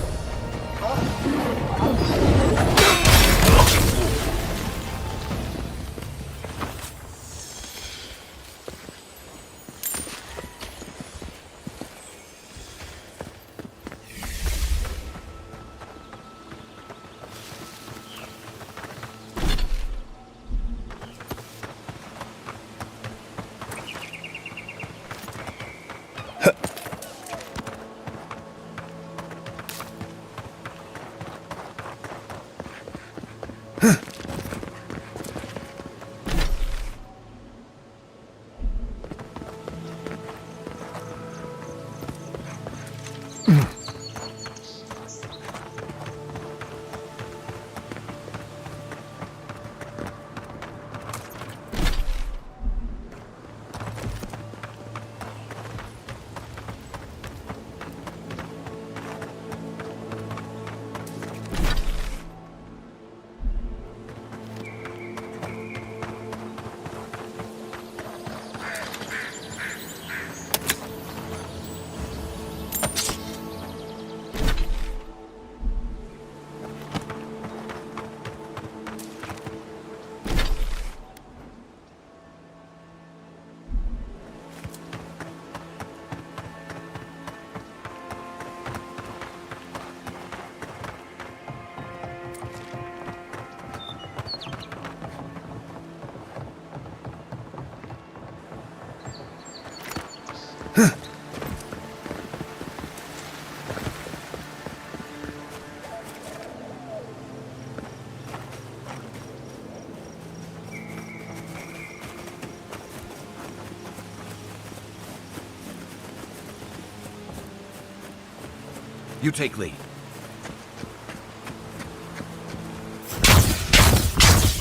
You take lead.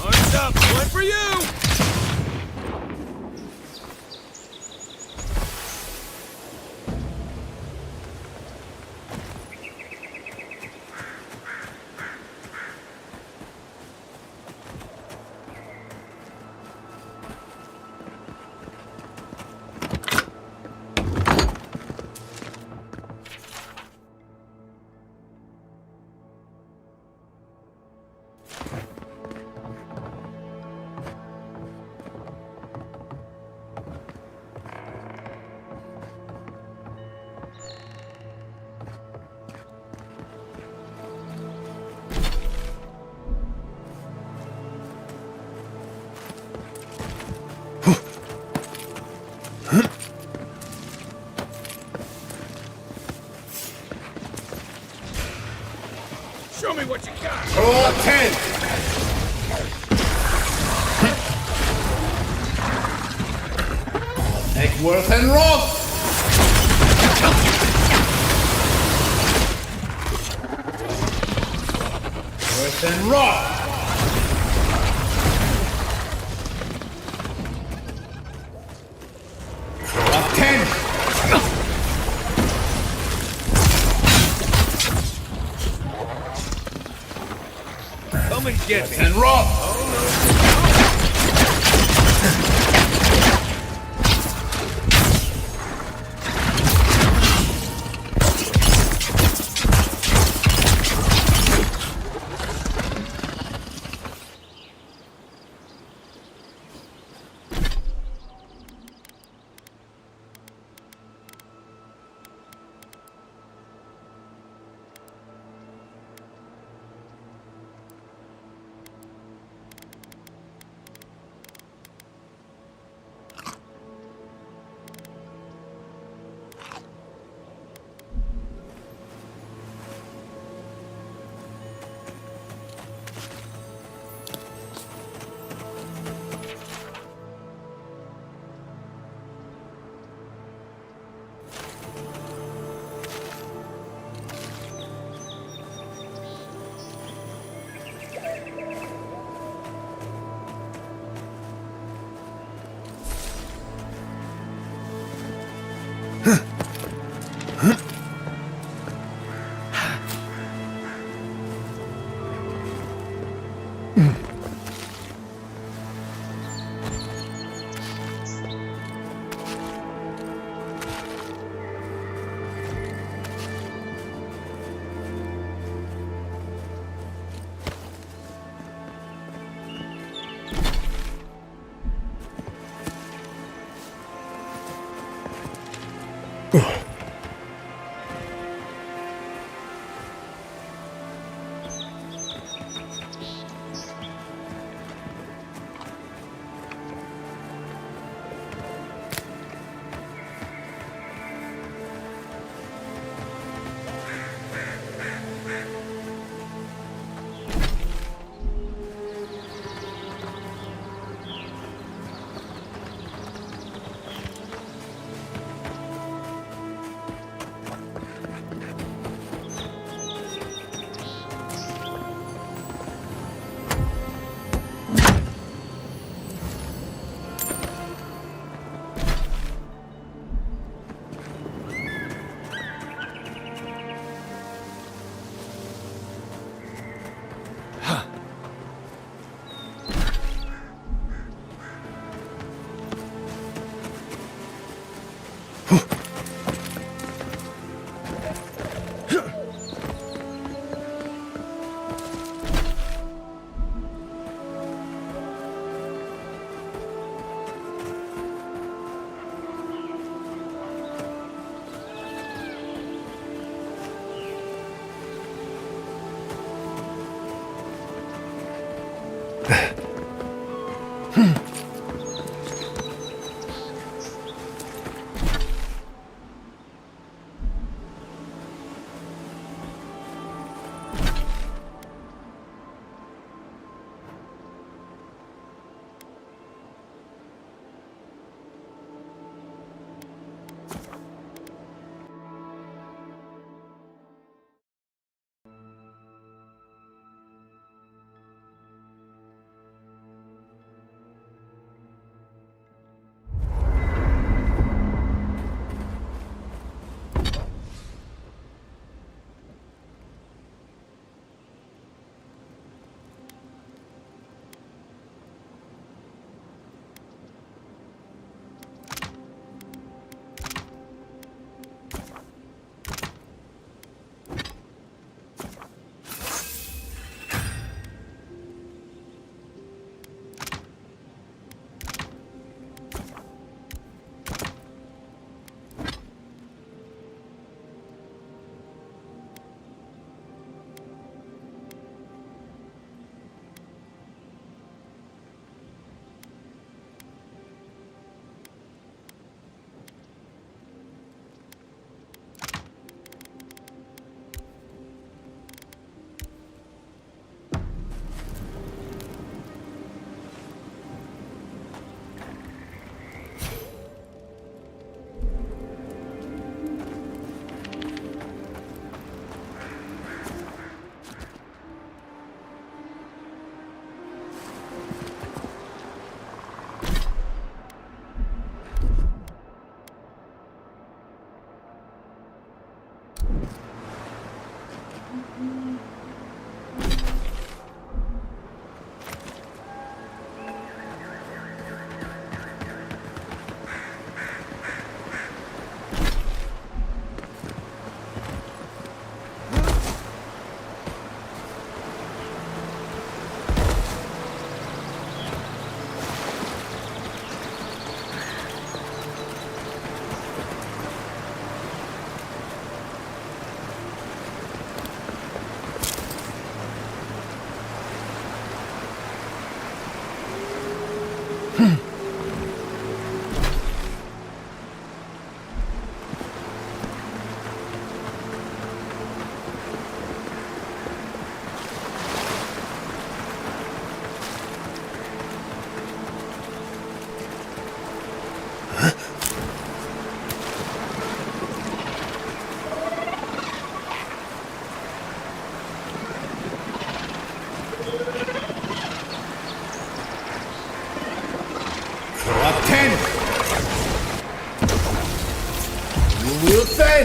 Arms up! One for you! Show me what you got! Roll 10! Egworth and Roth! Worth and Roth! Roth 10! Come and get me. And Roth!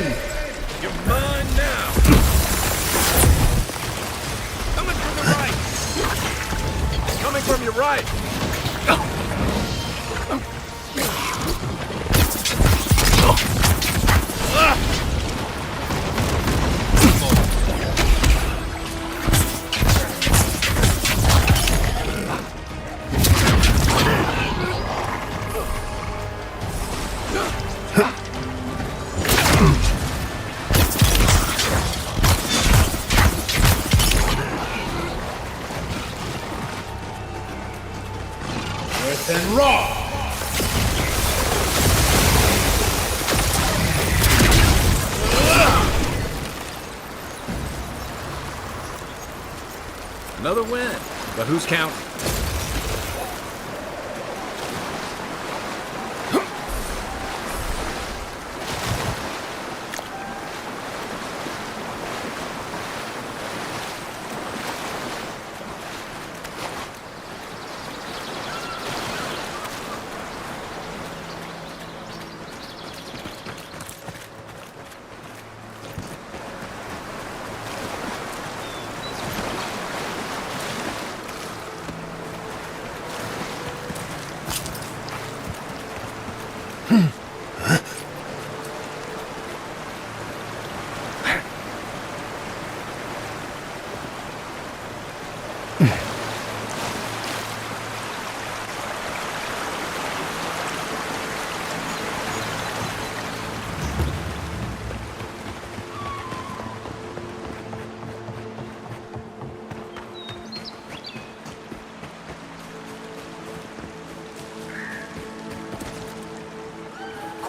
win! You're mine now! Coming from the right! Coming from your right! And raw! Another win. But who's counting?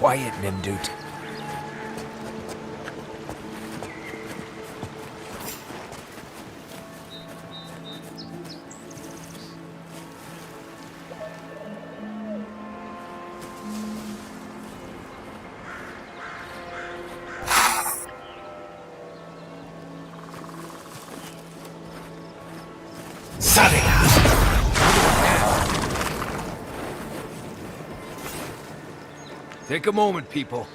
Quiet, Nimdut. Take a moment, people.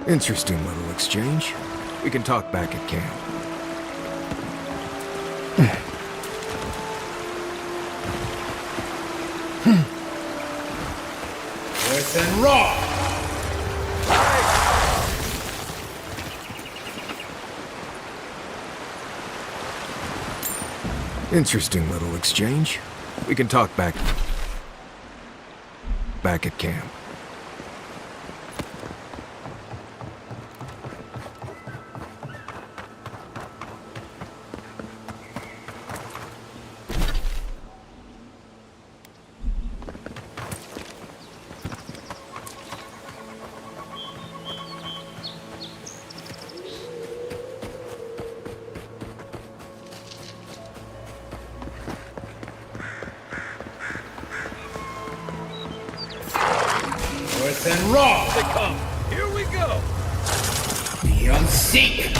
Interesting little exchange. We can talk back at camp. Earth and raw! Interesting little exchange. We can talk back at camp. Earth and raw! They come. Here we go. Beyond seek!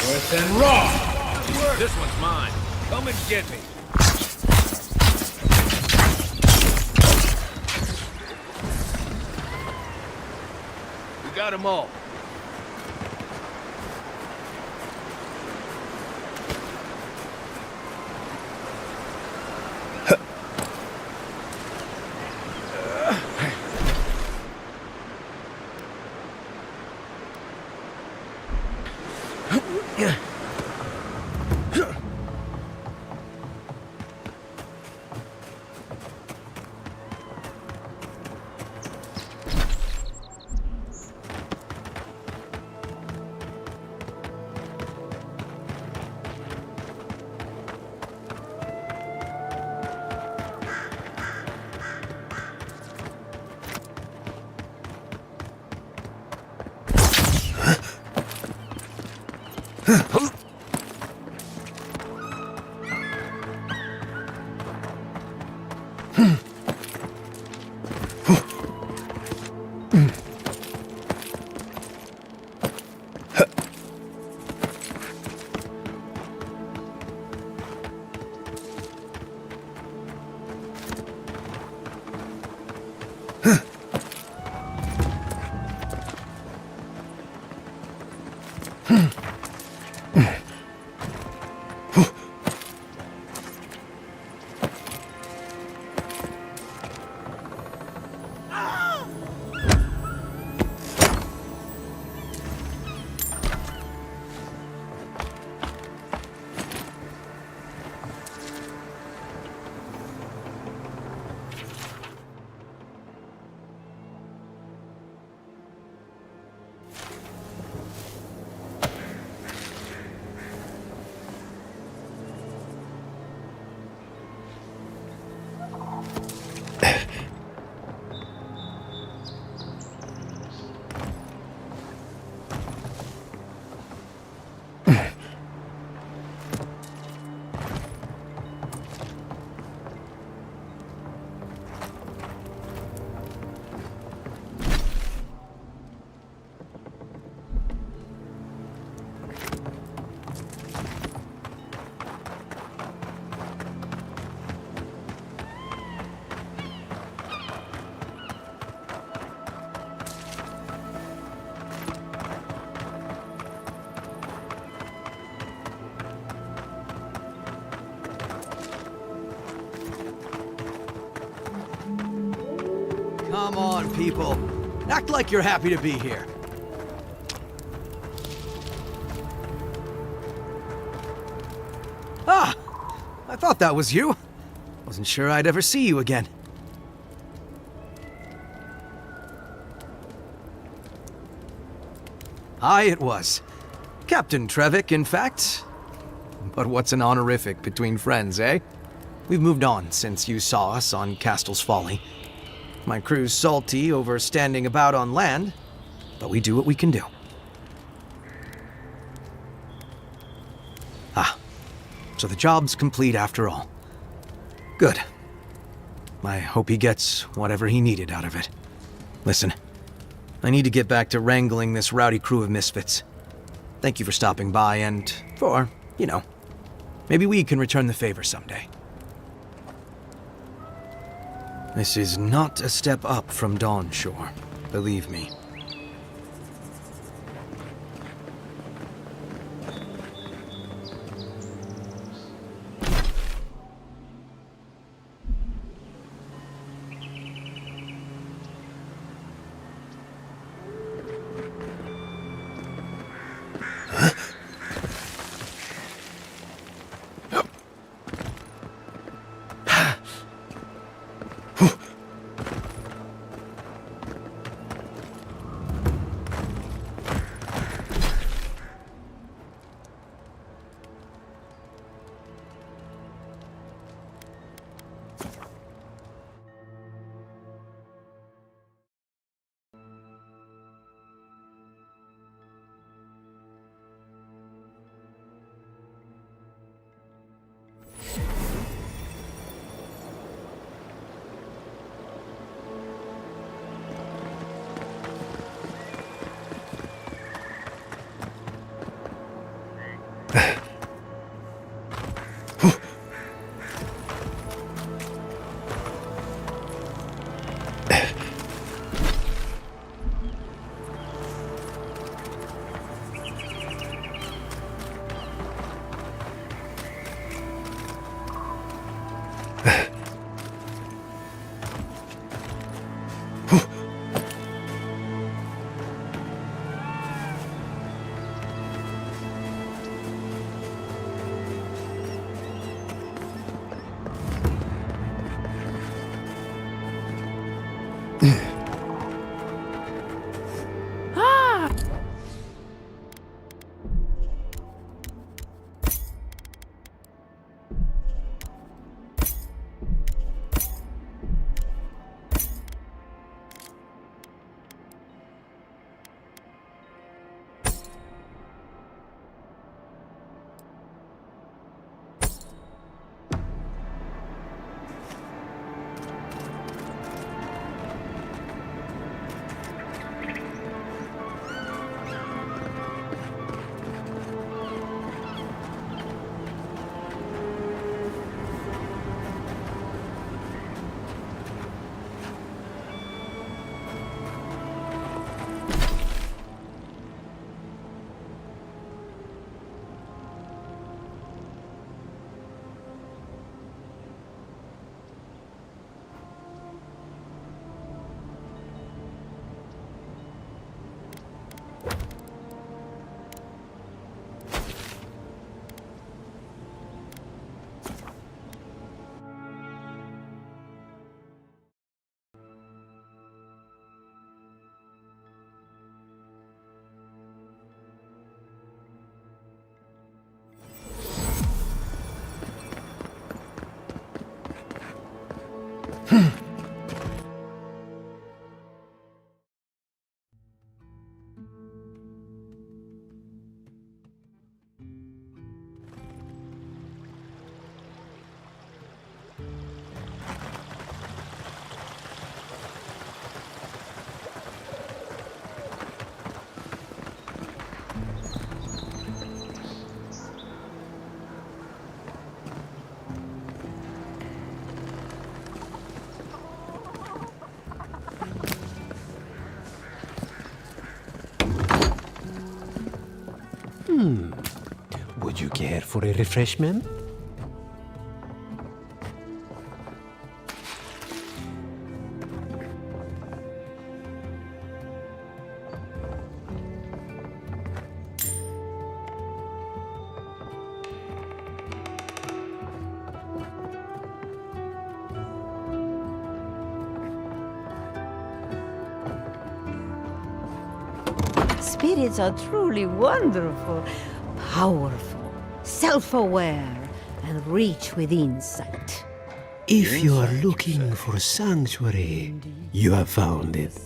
Worse than raw! This one's mine. Come and get me. We got them all. Come on, people. Act like you're happy to be here. Ah! I thought that was you. Wasn't sure I'd ever see you again. Aye, it was. Captain Trevick, in fact. But what's an honorific between friends, eh? We've moved on since you saw us on Castle's Folly. My crew's salty over standing about on land, but we do what we can do. Ah, so the job's complete after all. Good. I hope he gets whatever he needed out of it. Listen, I need to get back to wrangling this rowdy crew of misfits. Thank you for stopping by and for, you know, maybe we can return the favor someday. This is not a step up from Dawnshore, believe me. Would you care for a refreshment? Spirits are truly wonderful, powerful, self-aware, and rich with insight. If you are looking for sanctuary, you have found it.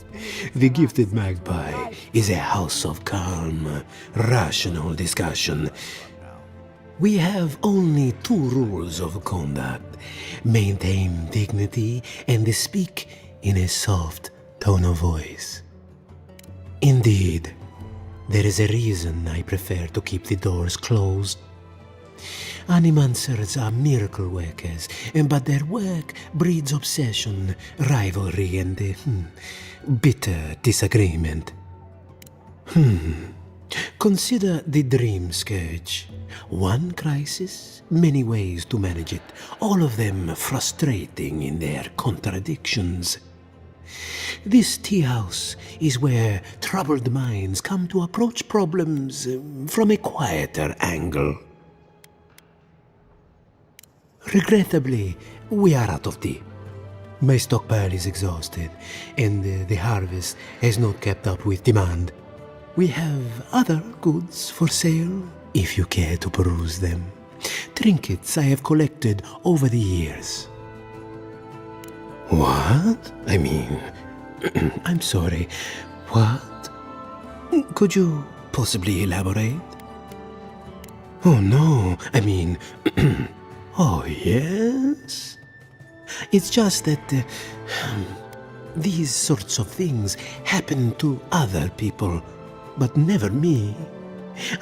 The Gifted Magpie is a house of calm, rational discussion. We have only 2 rules of conduct. Maintain dignity and speak in a soft tone of voice. Indeed, there is a reason I prefer to keep the doors closed. Animancers are miracle workers, but their work breeds obsession, rivalry, and bitter disagreement. Consider the Dream Scourge. One crisis, many ways to manage it, all of them frustrating in their contradictions. This tea house is where troubled minds come to approach problems from a quieter angle. Regrettably, we are out of tea. My stockpile is exhausted, and the harvest has not kept up with demand. We have other goods for sale, if you care to peruse them. Trinkets I have collected over the years. What? I mean, I'm sorry. What? Could you possibly elaborate? Oh no, I mean... Oh, yes? It's just that these sorts of things happen to other people, but never me.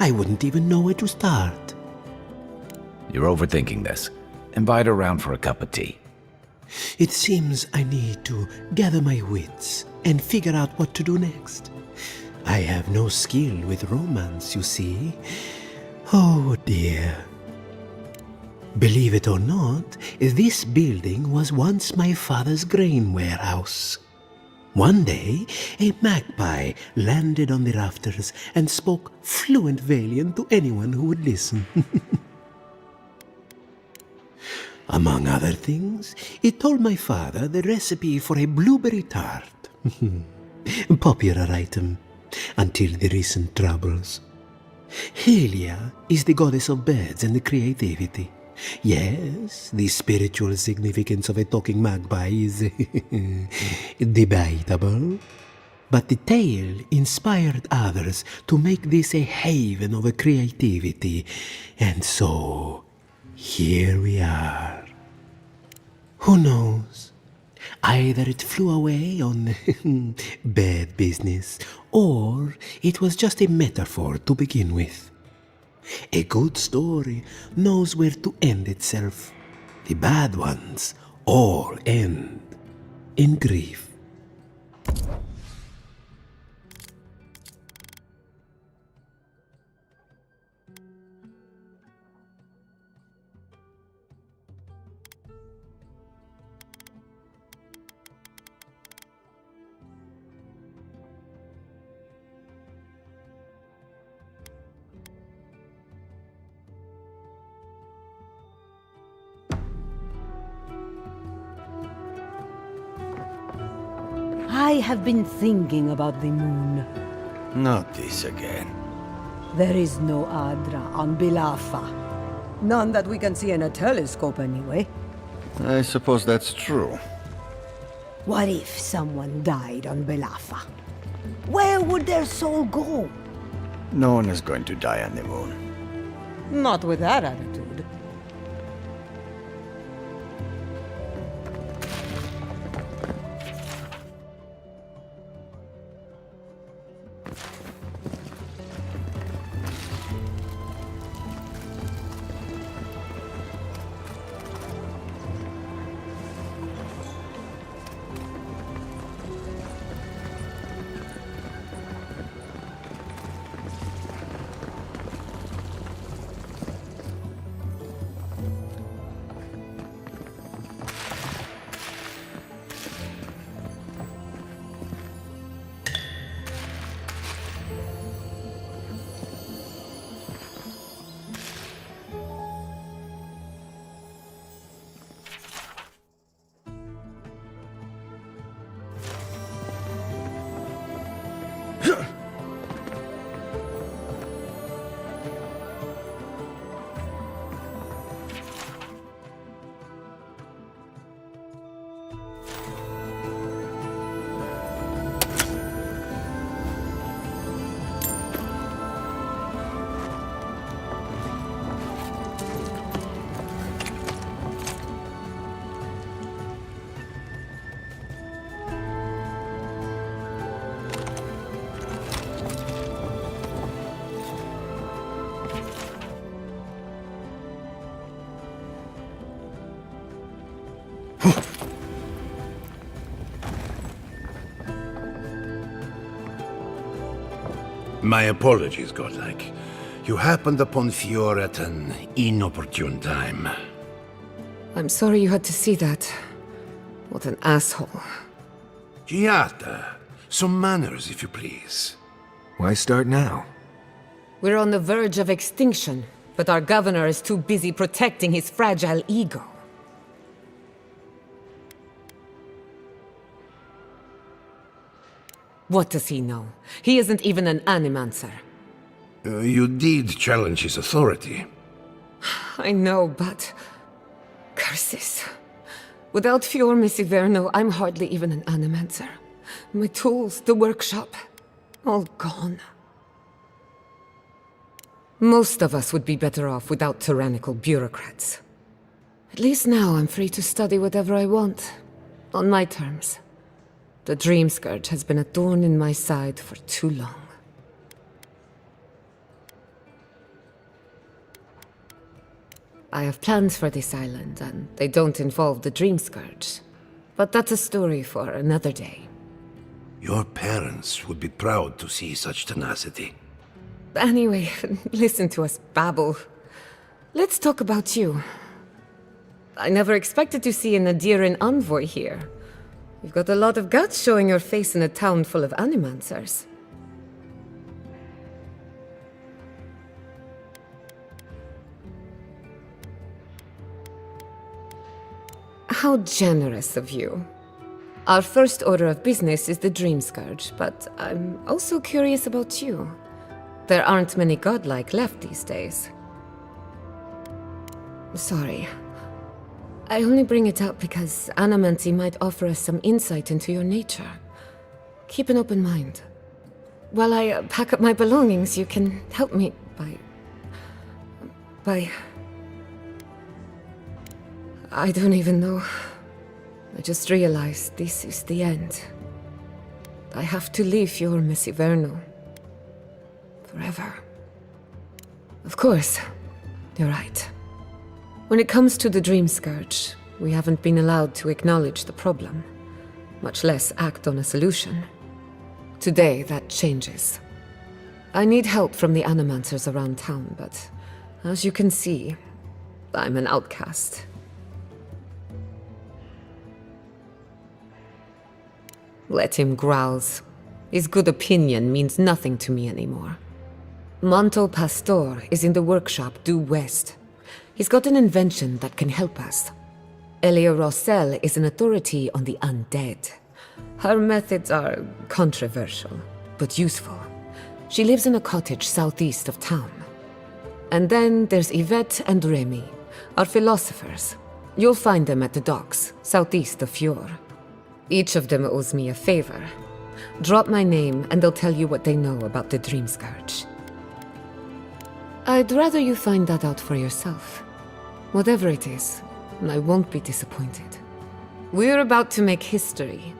I wouldn't even know where to start. You're overthinking this. Invite her around for a cup of tea. It seems I need to gather my wits and figure out what to do next. I have no skill with romance, you see. Oh dear. Believe it or not, this building was once my father's grain warehouse. One day, a magpie landed on the rafters and spoke fluent Valian to anyone who would listen. Among other things, it told my father the recipe for a blueberry tart. Popular item until the recent troubles. Helia is the goddess of birds and creativity. Yes, the spiritual significance of a talking magpie is debatable. But the tale inspired others to make this a haven of creativity. And so, here we are. Who knows? Either it flew away on bad business, or it was just a metaphor to begin with. A good story knows where to end itself. The bad ones all end in grief. I have been thinking about the moon. Not this again. There is no Adra on Bilafa. None that we can see in a telescope, anyway. I suppose that's true. What if someone died on Bilafa? Where would their soul go? No one is going to die on the moon. Not with that attitude. My apologies, Godlike. You happened upon Fior at an inopportune time. I'm sorry you had to see that. What an asshole. Giata, some manners, if you please. Why start now? We're on the verge of extinction, but our governor is too busy protecting his fragile ego. What does he know? He isn't even an animancer. You did challenge his authority. I know, but... curses. Without Fior Misiverno, I'm hardly even an animancer. My tools, the workshop, all gone. Most of us would be better off without tyrannical bureaucrats. At least now I'm free to study whatever I want, on my terms. The Dream Scourge has been a thorn in my side for too long. I have plans for this island, and they don't involve the Dream Scourge. But that's a story for another day. Your parents would be proud to see such tenacity. Anyway, listen to us babble. Let's talk about you. I never expected to see an Adiran envoy here. You've got a lot of guts showing your face in a town full of animancers. How generous of you. Our first order of business is the Dream Scourge, but I'm also curious about you. There aren't many godlike left these days. Sorry. I only bring it up because Anamanti might offer us some insight into your nature. Keep an open mind. While I pack up my belongings, you can help me by... I don't even know. I just realized this is the end. I have to leave Fior Messiverno. Forever. Of course, you're right. When it comes to the Dream Scourge, we haven't been allowed to acknowledge the problem, much less act on a solution. Today, that changes. I need help from the animancers around town, but as you can see, I'm an outcast. Let him growls. His good opinion means nothing to me anymore. Manto Pastor is in the workshop due west. He's got an invention that can help us. Elia Rossell is an authority on the undead. Her methods are controversial, but useful. She lives in a cottage southeast of town. And then there's Yvette and Remy, our philosophers. You'll find them at the docks, southeast of Fior. Each of them owes me a favor. Drop my name and they'll tell you what they know about the Dream Scourge. I'd rather you find that out for yourself. Whatever it is, I won't be disappointed. We're about to make history.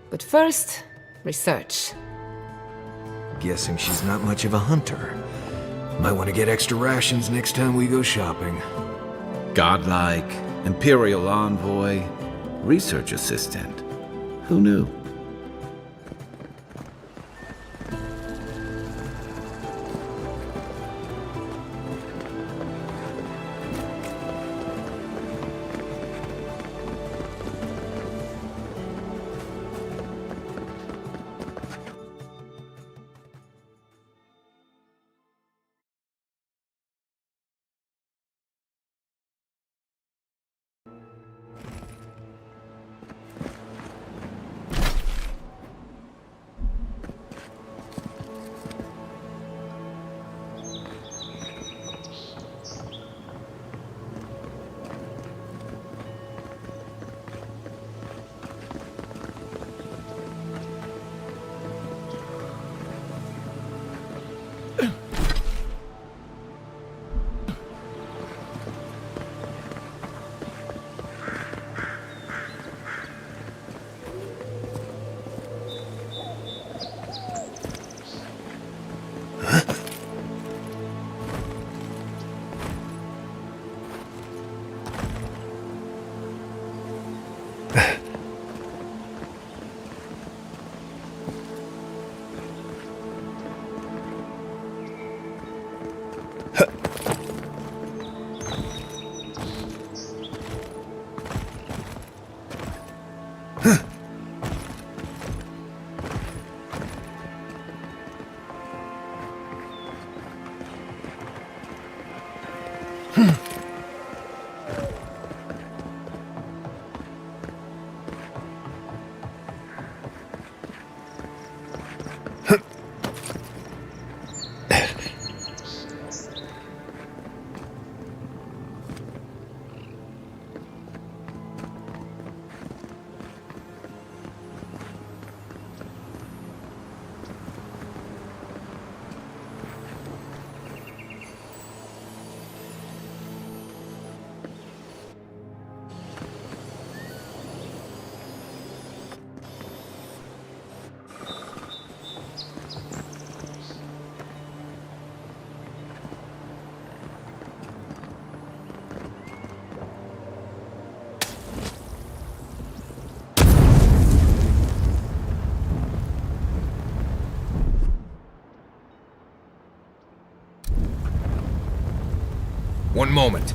But first, research. Guessing she's not much of a hunter. Might want to get extra rations next time we go shopping. Godlike, Imperial Envoy, Research Assistant. Who knew? One moment.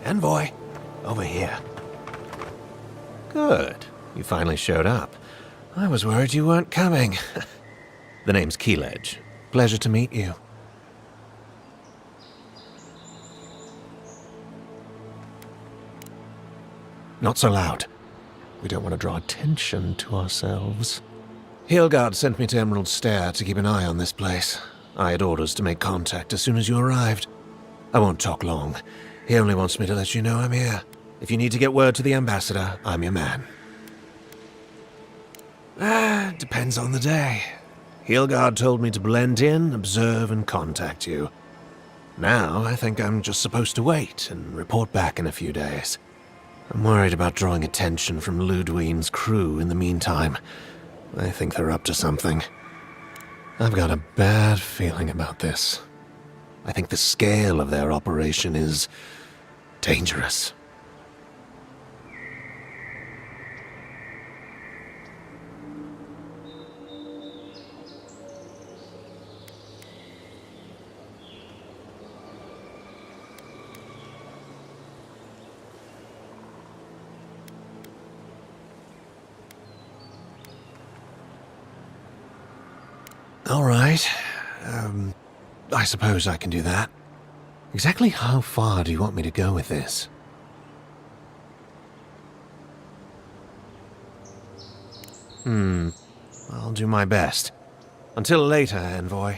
Envoy, over here. Good. You finally showed up. I was worried you weren't coming. The name's Keeledge. Pleasure to meet you. Not so loud. We don't want to draw attention to ourselves. Hilgard sent me to Emerald Stair to keep an eye on this place. I had orders to make contact as soon as you arrived. I won't talk long. He only wants me to let you know I'm here. If you need to get word to the ambassador, I'm your man. Depends on the day. Hilgard told me to blend in, observe, and contact you. Now, I think I'm just supposed to wait and report back in a few days. I'm worried about drawing attention from Ludwine's crew in the meantime. I think they're up to something. I've got a bad feeling about this. I think the scale of their operation is dangerous. All right. I suppose I can do that. Exactly how far do you want me to go with this? I'll do my best. Until later, Envoy.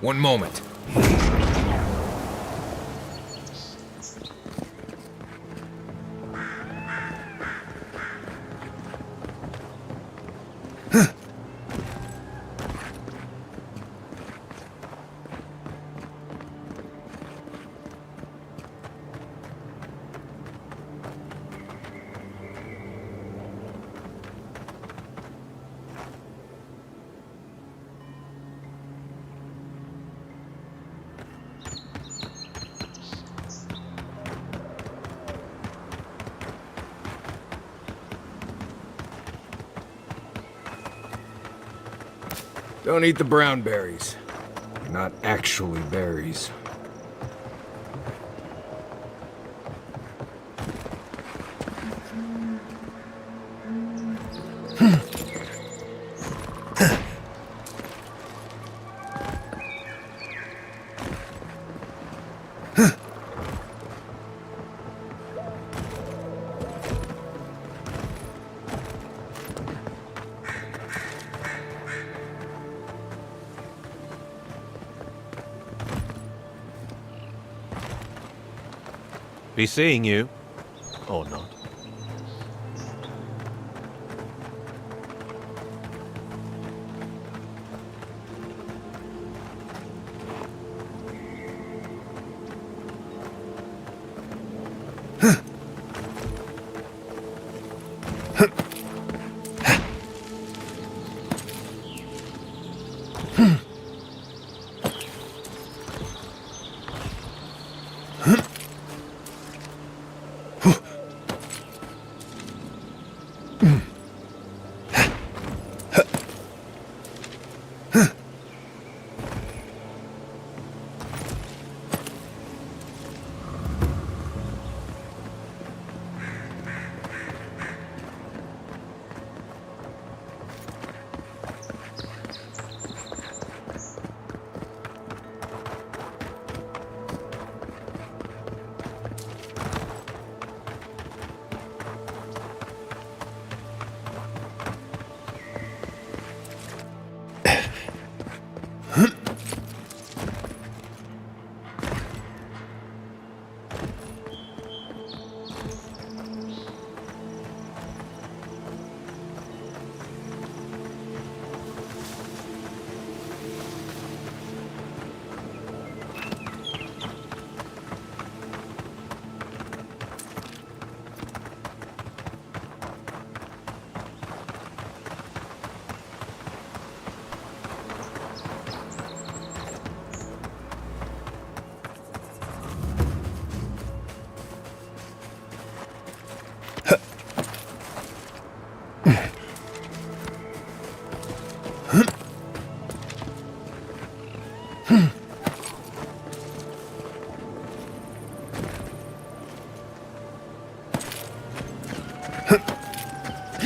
One moment. Don't eat the brown berries. They're not actually berries. Be seeing you. Or not.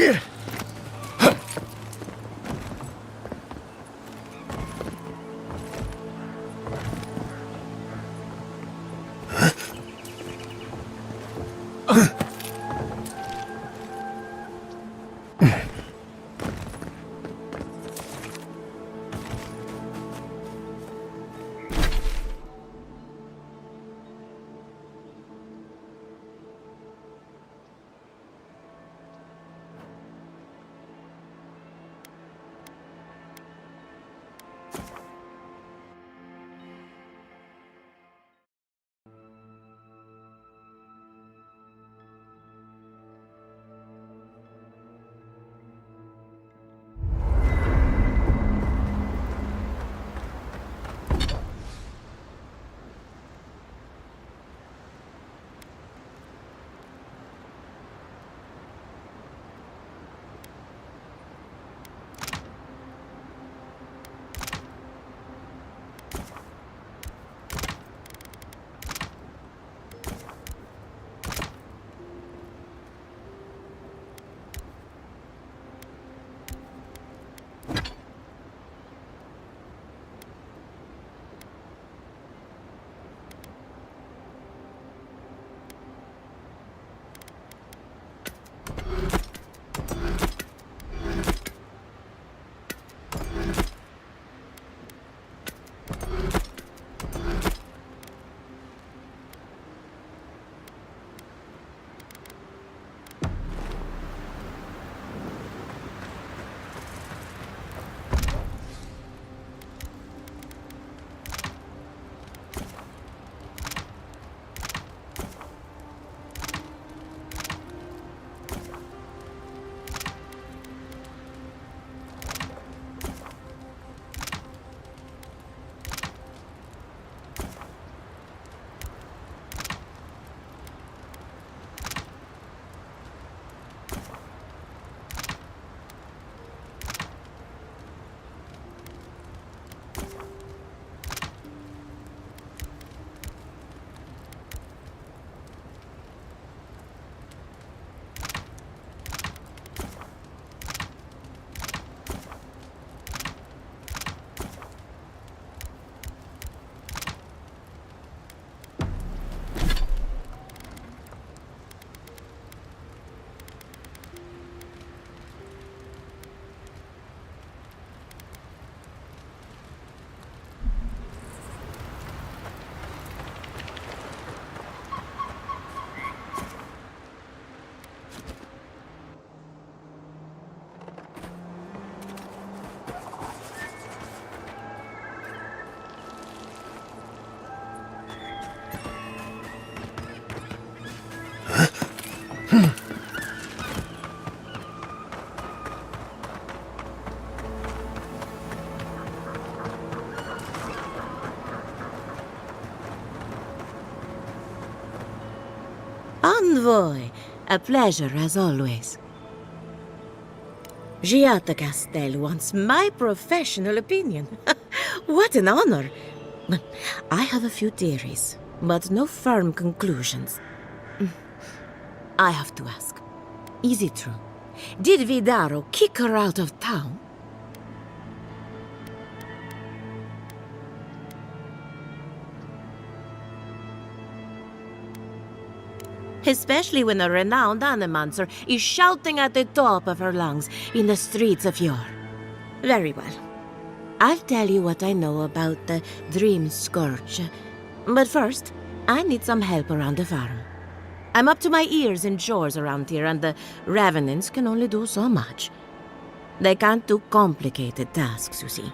Here! Envoy, a pleasure as always. Giata Castel wants my professional opinion. What an honor! I have a few theories, but no firm conclusions. I have to ask, is it true? Did Vidaro kick her out of town? Especially when a renowned animancer is shouting at the top of her lungs in the streets of Yor. Very well. I'll tell you what I know about the Dream Scourge. But first, I need some help around the farm. I'm up to my ears in chores around here, and the Revenants can only do so much. They can't do complicated tasks, you see.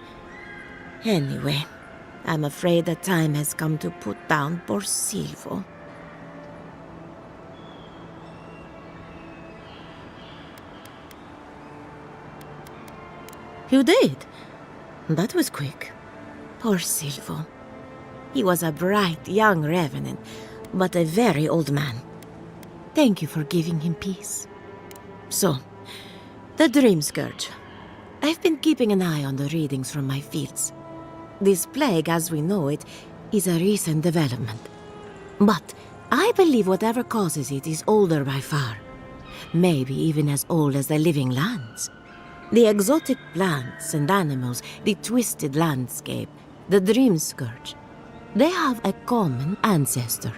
Anyway, I'm afraid the time has come to put down poor Silvo. You did? That was quick. Poor Silvo. He was a bright young revenant, but a very old man. Thank you for giving him peace. So, the Dream Scourge. I've been keeping an eye on the readings from my fields. This plague, as we know it, is a recent development. But I believe whatever causes it is older by far. maybe even as old as the living lands. The exotic plants and animals, the twisted landscape, the dream scourge, they have a common ancestor.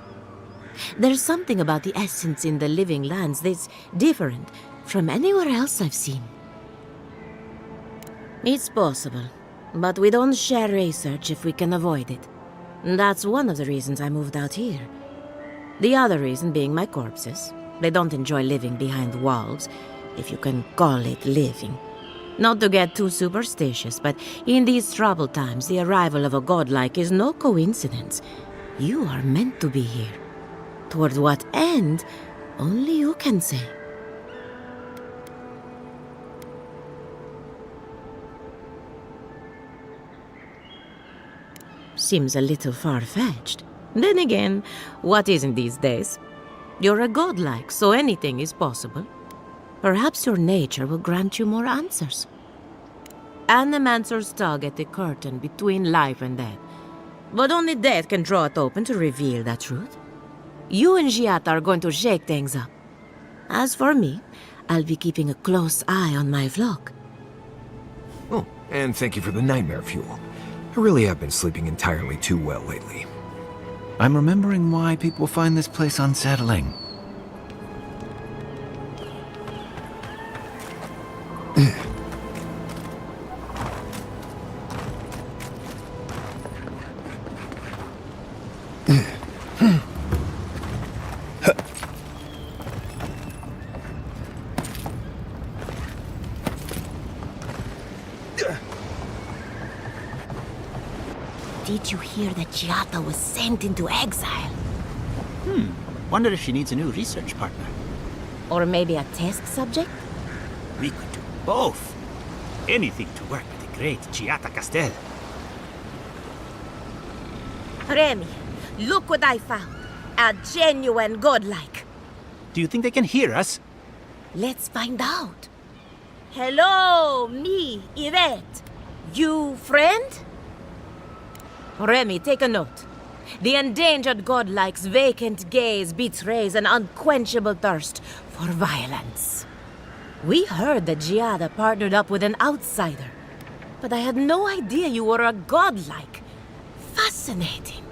There's something about the essence in the living lands that's different from anywhere else I've seen. It's possible, but we don't share research if we can avoid it. That's one of the reasons I moved out here. The other reason being my corpses. They don't enjoy living behind walls, if you can call it living. Not to get too superstitious, but in these troubled times, the arrival of a godlike is no coincidence. You are meant to be here. Toward what end, only you can say. Seems a little far-fetched. Then again, what isn't these days? You're a godlike, so anything is possible. Perhaps your nature will grant you more answers. Animancers tug at the curtain between life and death, but only death can draw it open to reveal that truth. You and Giata are going to shake things up. As for me, I'll be keeping a close eye on my flock. Oh, and thank you for the nightmare fuel. I really have been sleeping entirely too well lately. I'm remembering why people find this place unsettling. Did you hear that Giata was sent into exile? Wonder if she needs a new research partner. Or maybe a test subject? We could do both. Anything to work with the great Giata Castel. Remy, look what I found. A genuine godlike. Do you think they can hear us? Let's find out. Hello, me, Yvette. You friend? Remy, take a note. The endangered godlike's vacant gaze betrays an unquenchable thirst for violence. We heard that Giada partnered up with an outsider, but I had no idea you were a godlike. Fascinating.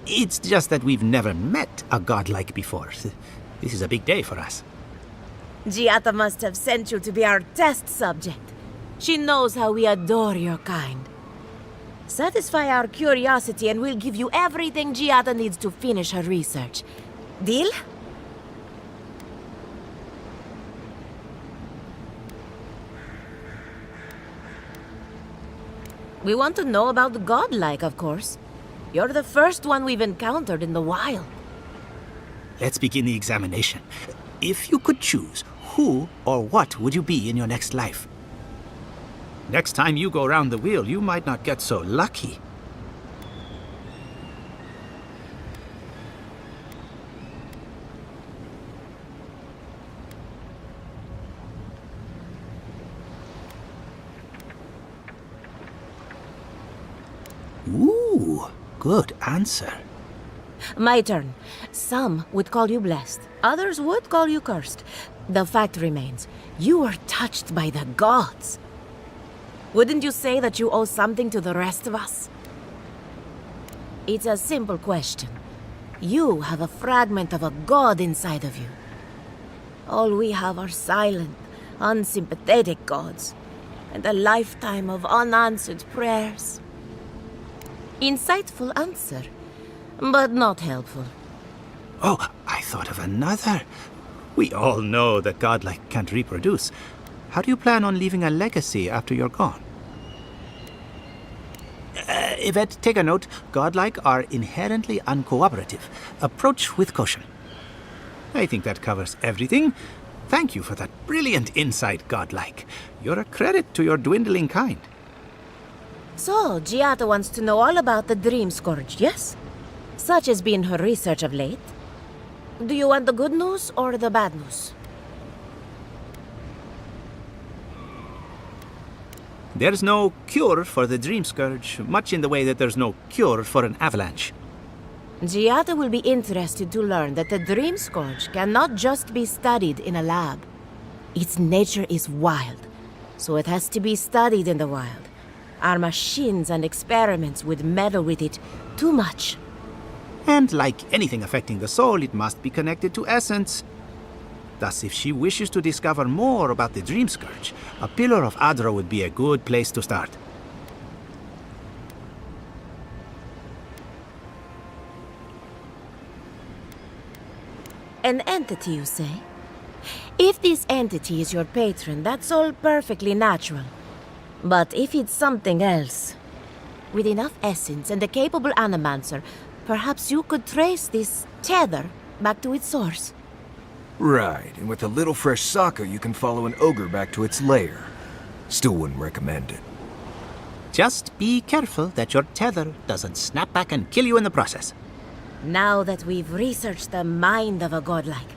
It's just that we've never met a godlike before. This is a big day for us. Giata must have sent you to be our test subject. She knows how we adore your kind. Satisfy our curiosity and we'll give you everything Giata needs to finish her research. Deal? We want to know about the godlike, of course. You're the first one we've encountered in the wild. Let's begin the examination. If you could choose, who or what would you be in your next life? Next time you go around the wheel, you might not get so lucky. Ooh, good answer. My turn. Some would call you blessed. Others would call you cursed. The fact remains, you were touched by the gods. Wouldn't you say that you owe something to the rest of us? It's a simple question. You have a fragment of a god inside of you. All we have are silent, unsympathetic gods, and a lifetime of unanswered prayers. Insightful answer, but not helpful. Oh, I thought of another. We all know that godlike can't reproduce. How do you plan on leaving a legacy after you're gone? Yvette, take a note. Godlike are inherently uncooperative. Approach with caution. I think that covers everything. Thank you for that brilliant insight, godlike. You're a credit to your dwindling kind. So, Giata wants to know all about the Dream Scourge, yes? Such has been her research of late. Do you want the good news or the bad news? There's no cure for the Dream Scourge, much in the way that there's no cure for an avalanche. Giada will be interested to learn that the Dream Scourge cannot just be studied in a lab. Its nature is wild, so it has to be studied in the wild. Our machines and experiments would meddle with it too much. And like anything affecting the soul, it must be connected to essence. Thus, if she wishes to discover more about the Dream Scourge, a Pillar of Adra would be a good place to start. An entity, you say? If this entity is your patron, that's all perfectly natural. But if it's something else, with enough essence and a capable animancer, perhaps you could trace this tether back to its source. Right, and with a little fresh sake, you can follow an ogre back to its lair. Still wouldn't recommend it. Just be careful that your tether doesn't snap back and kill you in the process. Now that we've researched the mind of a godlike,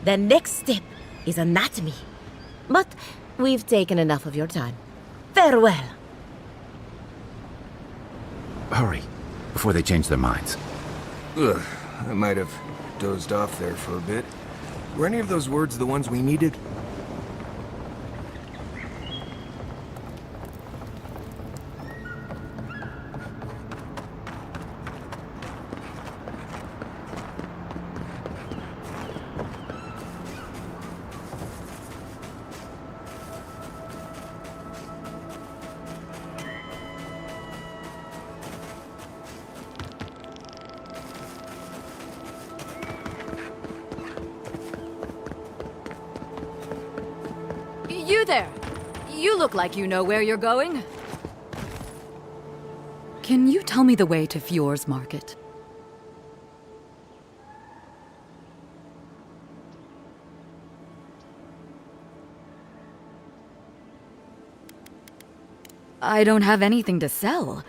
the next step is anatomy. But we've taken enough of your time. Farewell. Hurry, before they change their minds. Ugh, I might have dozed off there for a bit. Were any of those words the ones we needed? You there! You look like you know where you're going. Can you tell me the way to Fior's market? I don't have anything to sell.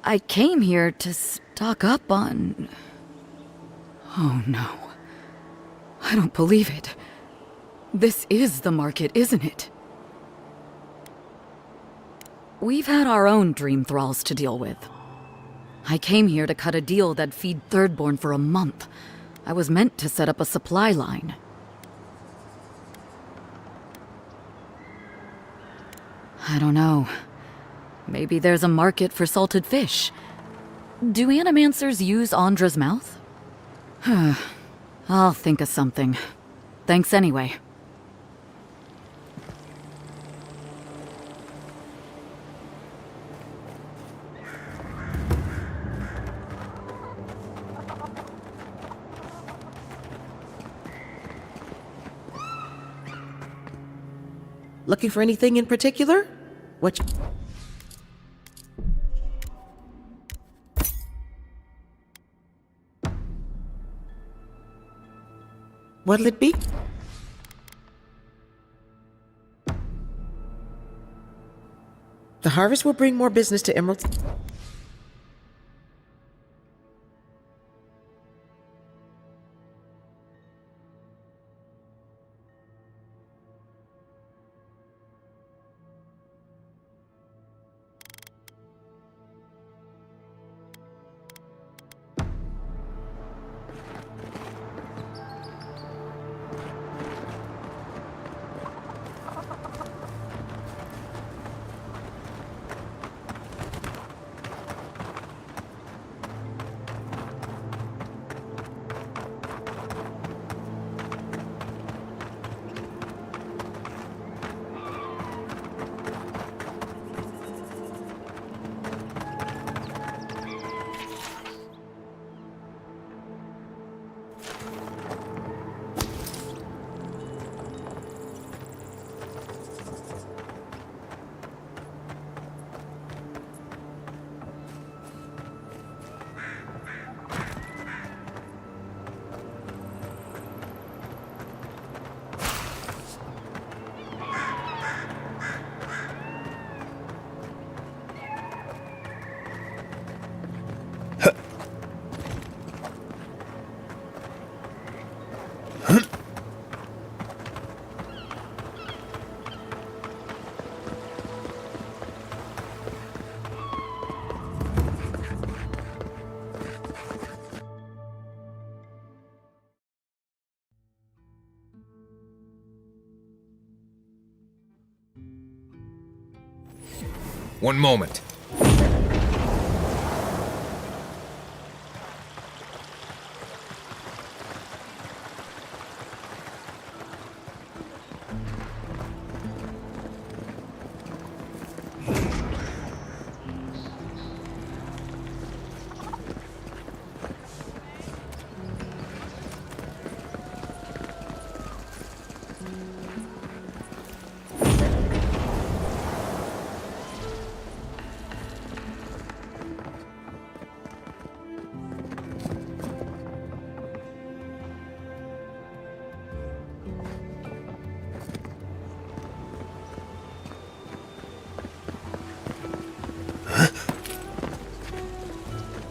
I came here to stock up on... Oh no. I don't believe it. This is the market, isn't it? We've had our own dream thralls to deal with. I came here to cut a deal that'd feed Thirdborn for a month. I was meant to set up a supply line. I don't know. Maybe there's a market for salted fish. Do animancers use Andra's mouth? I'll think of something. Thanks anyway. Looking for anything in particular? What'll it be? The harvest will bring more business to Emerald. One moment.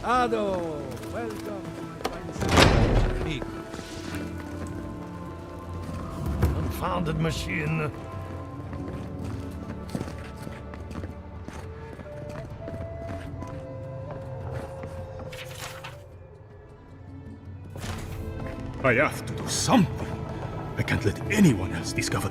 Ado, welcome, my fine confounded machine. I have to do something. I can't let anyone else discover.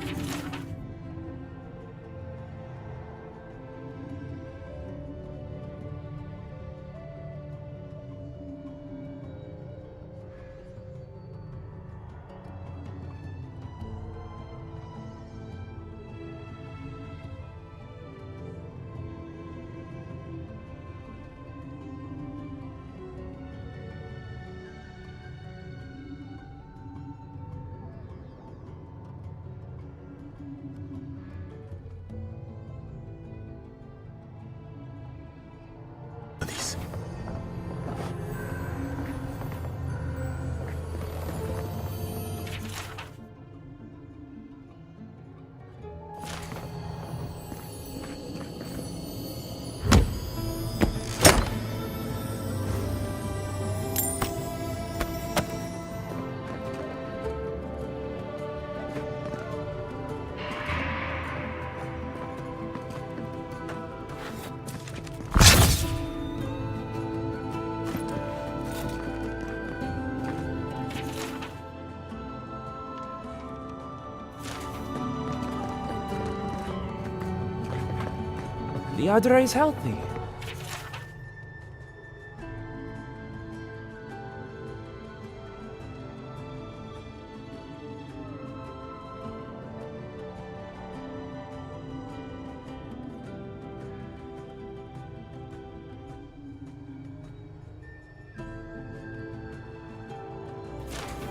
The other is healthy.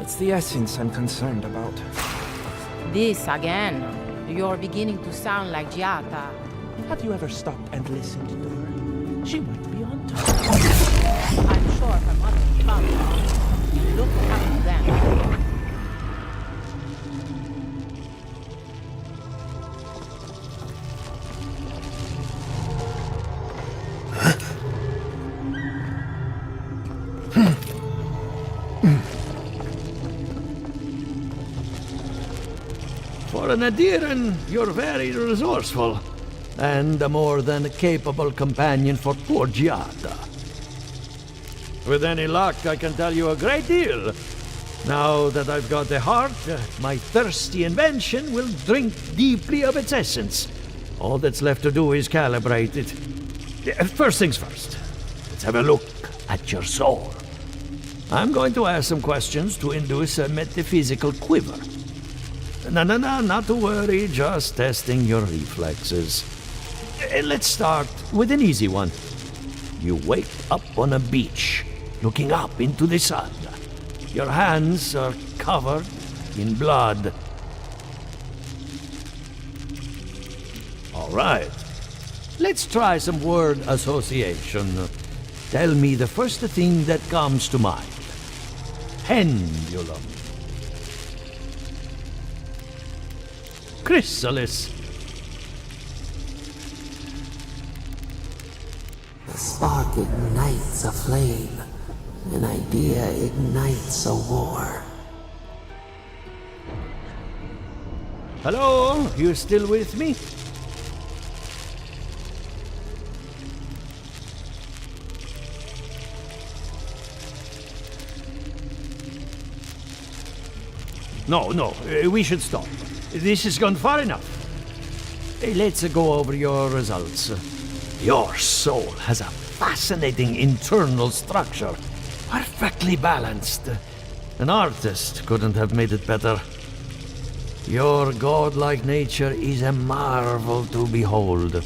It's the essence I'm concerned about. This again. You're beginning to sound like Giata. Have you ever stopped and listened to her? She might be on top. I'm sure her mother and father. You look up to them. For an Adiran, you're very resourceful, and a more than capable companion for poor Giada. With any luck, I can tell you a great deal. Now that I've got the heart, my thirsty invention will drink deeply of its essence. All that's left to do is calibrate it. First things first, let's have a look at your soul. I'm going to ask some questions to induce a metaphysical quiver. No, not to worry, just testing your reflexes. Let's start with an easy one. You wake up on a beach, looking up into the sun. Your hands are covered in blood. All right. Let's try some word association. Tell me the first thing that comes to mind. Pendulum. Chrysalis. A spark ignites a flame. An idea ignites a war. Hello? You still with me? No, we should stop. This has gone far enough. Let's go over your results. Your soul has a fascinating internal structure, perfectly balanced. An artist couldn't have made it better. Your godlike nature is a marvel to behold.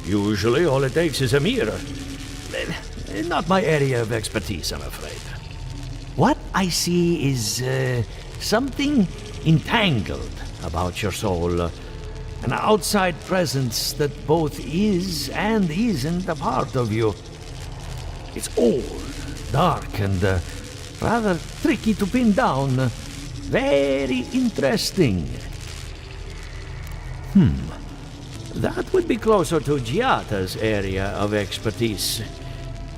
Usually all it takes is a mirror. Not my area of expertise, I'm afraid. What I see is something entangled about your soul. An outside presence that both is and isn't a part of you. It's old, dark, and rather tricky to pin down. Very interesting. That would be closer to Giata's area of expertise.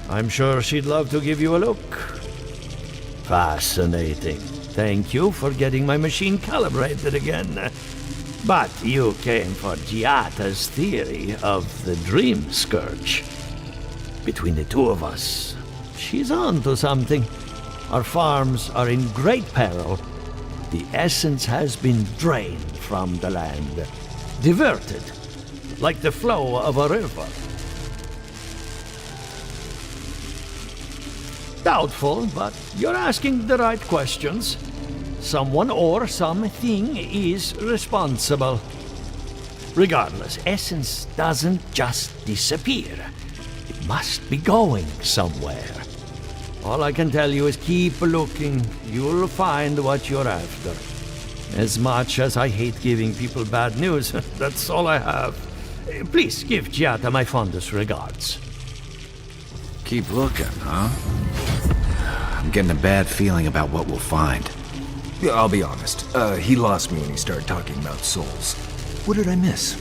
I'm sure she'd love to give you a look. Fascinating. Thank you for getting my machine calibrated again. But you came for Giata's theory of the Dream Scourge. Between the two of us, she's on to something. Our farms are in great peril. The essence has been drained from the land, diverted, like the flow of a river. Doubtful, but you're asking the right questions. Someone or something is responsible. Regardless, essence doesn't just disappear. It must be going somewhere. All I can tell you is keep looking. You'll find what you're after. As much as I hate giving people bad news, that's all I have. Please give Giata my fondest regards. Keep looking, huh? I'm getting a bad feeling about what we'll find. Yeah, I'll be honest. He lost me when he started talking about souls. What did I miss?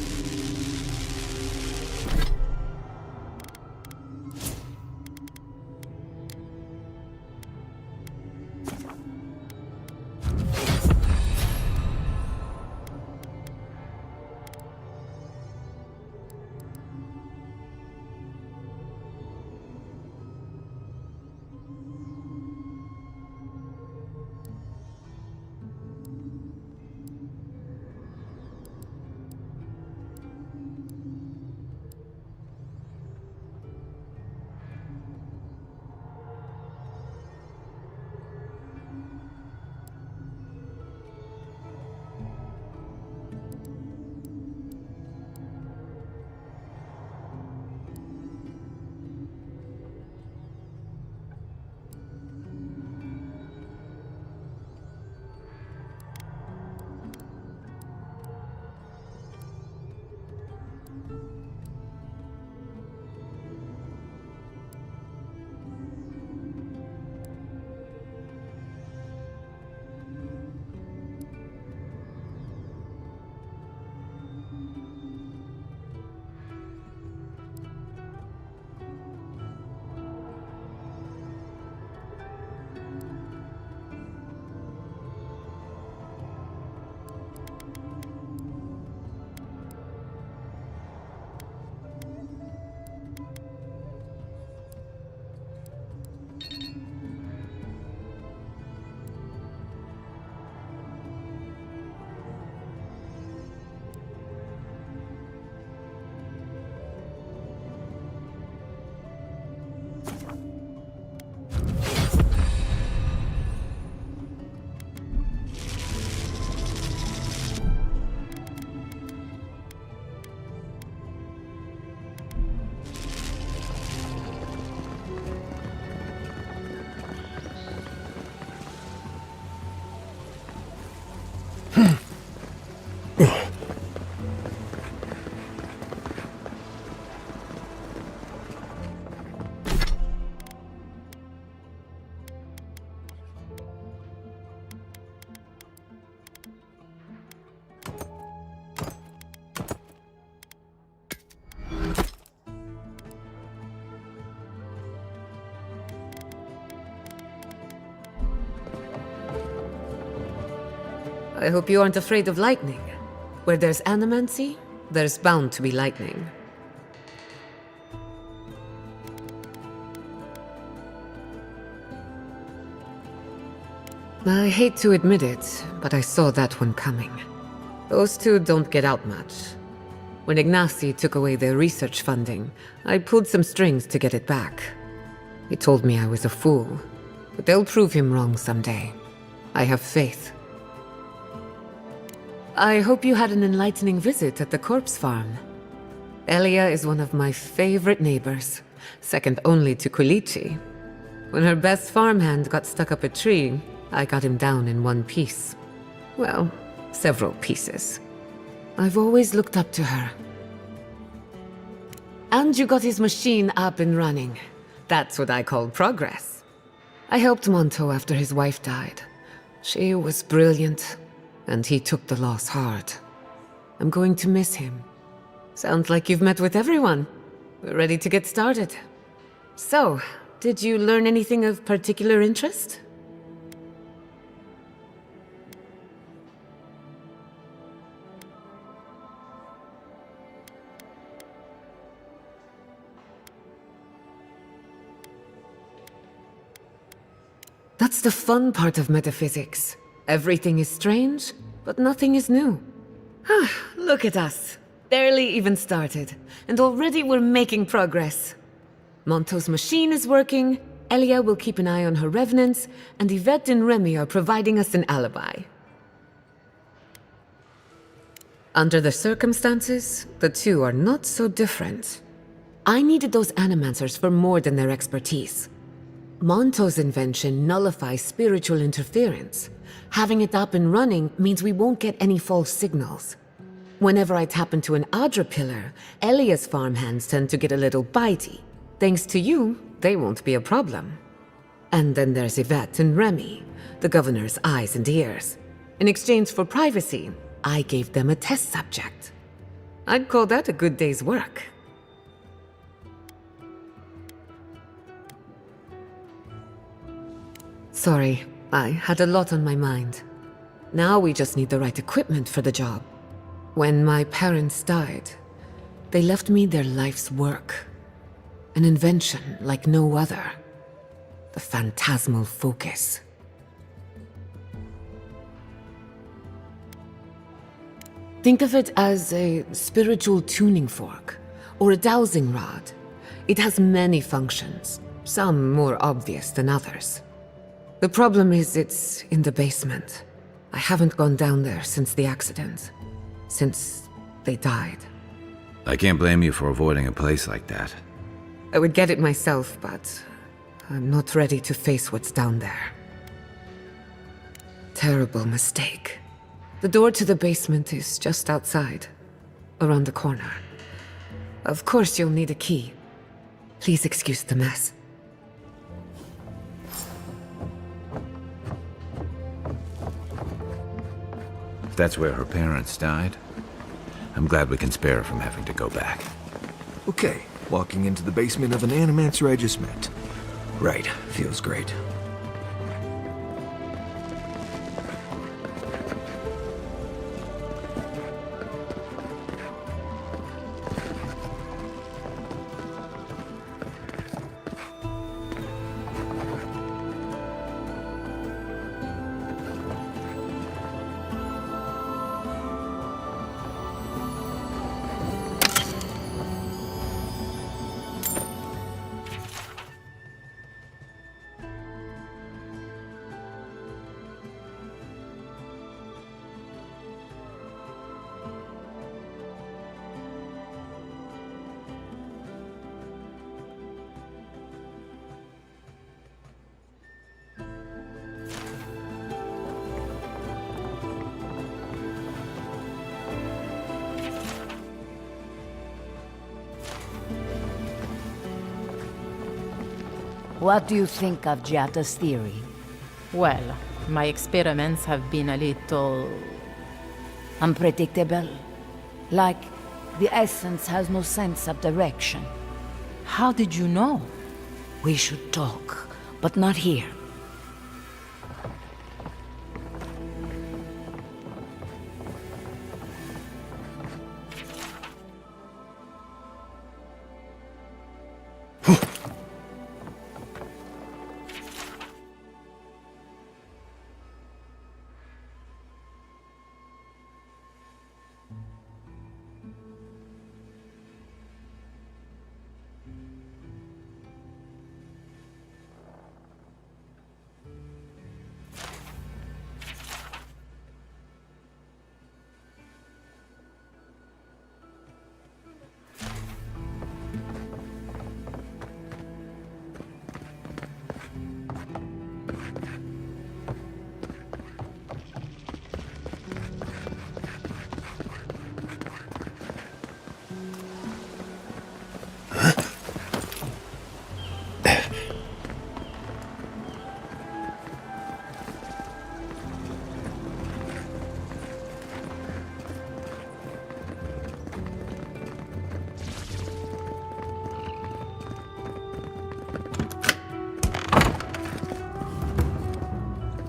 I hope you aren't afraid of lightning. Where there's animancy, there's bound to be lightning. I hate to admit it, but I saw that one coming. Those two don't get out much. When Ignacy took away their research funding, I pulled some strings to get it back. He told me I was a fool, but they'll prove him wrong someday. I have faith. I hope you had an enlightening visit at the corpse farm. Elia is one of my favorite neighbors, second only to Quilici. When her best farmhand got stuck up a tree, I got him down in one piece. Well, several pieces. I've always looked up to her. And you got his machine up and running. That's what I call progress. I helped Monto after his wife died. She was brilliant, and he took the loss hard. I'm going to miss him. Sounds like you've met with everyone. We're ready to get started. So, did you learn anything of particular interest? That's the fun part of metaphysics. Everything is strange, but nothing is new. Look at us. Barely even started, and already we're making progress. Monto's machine is working, Elia will keep an eye on her revenants, and Yvette and Remy are providing us an alibi. Under the circumstances, the two are not so different. I needed those animancers for more than their expertise. Monto's invention nullifies spiritual interference. Having it up and running means we won't get any false signals. Whenever I tap into an Adra pillar, Elia's farmhands tend to get a little bitey. Thanks to you, they won't be a problem. And then there's Yvette and Remy, the governor's eyes and ears. In exchange for privacy, I gave them a test subject. I'd call that a good day's work. Sorry, I had a lot on my mind. Now we just need the right equipment for the job. When my parents died, they left me their life's work. An invention like no other. The phantasmal focus. Think of it as a spiritual tuning fork, or a dowsing rod. It has many functions, some more obvious than others. The problem is it's in the basement. I haven't gone down there since the accident. Since they died. I can't blame you for avoiding a place like that. I would get it myself, but I'm not ready to face what's down there. Terrible mistake. The door to the basement is just outside, around the corner. Of course you'll need a key. Please excuse the mess. If that's where her parents died, I'm glad we can spare her from having to go back. Okay, walking into the basement of an animancer I just met. Right, feels great. What do you think of Giada's theory? Well, my experiments have been a little... unpredictable. Like, the essence has no sense of direction. How did you know? We should talk, but not here.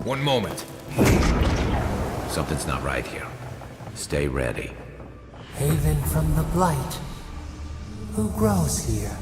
One moment. Something's not right here. Stay ready. Haven from the blight. Who grows here?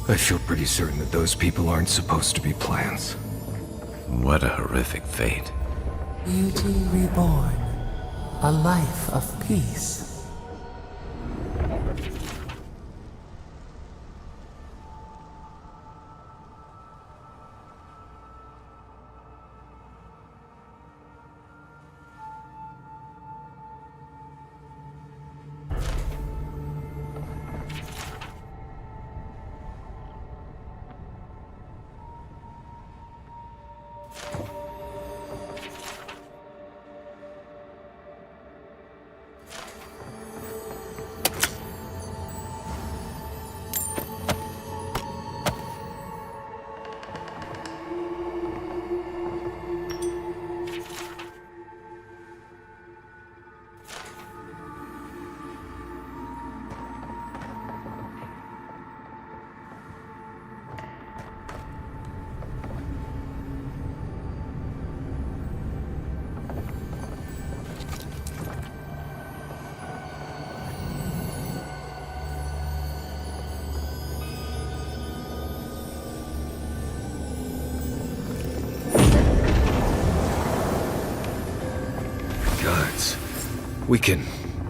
I feel pretty certain that those people aren't supposed to be plants. What a horrific fate. Beauty reborn. A life of peace.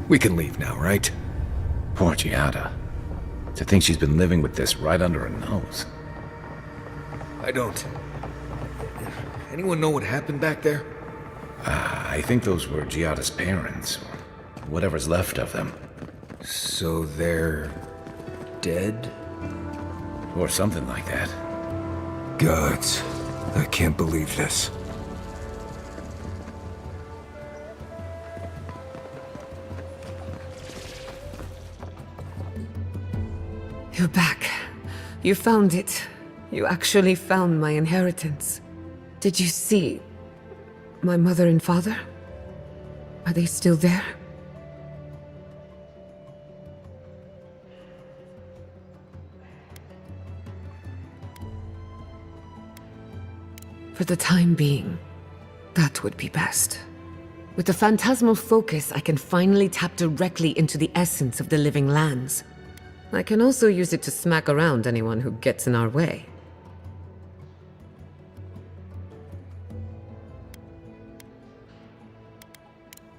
We can leave now, right? Poor Giada. To think she's been living with this right under her nose. I don't. Anyone know what happened back there? I think those were Giada's parents, or whatever's left of them. So they're dead? Or something like that. Gods, I can't believe this. You're back. You found it. You actually found my inheritance. Did you see my mother and father? Are they still there? For the time being, that would be best. With the phantasmal focus, I can finally tap directly into the essence of the living lands. I can also use it to smack around anyone who gets in our way.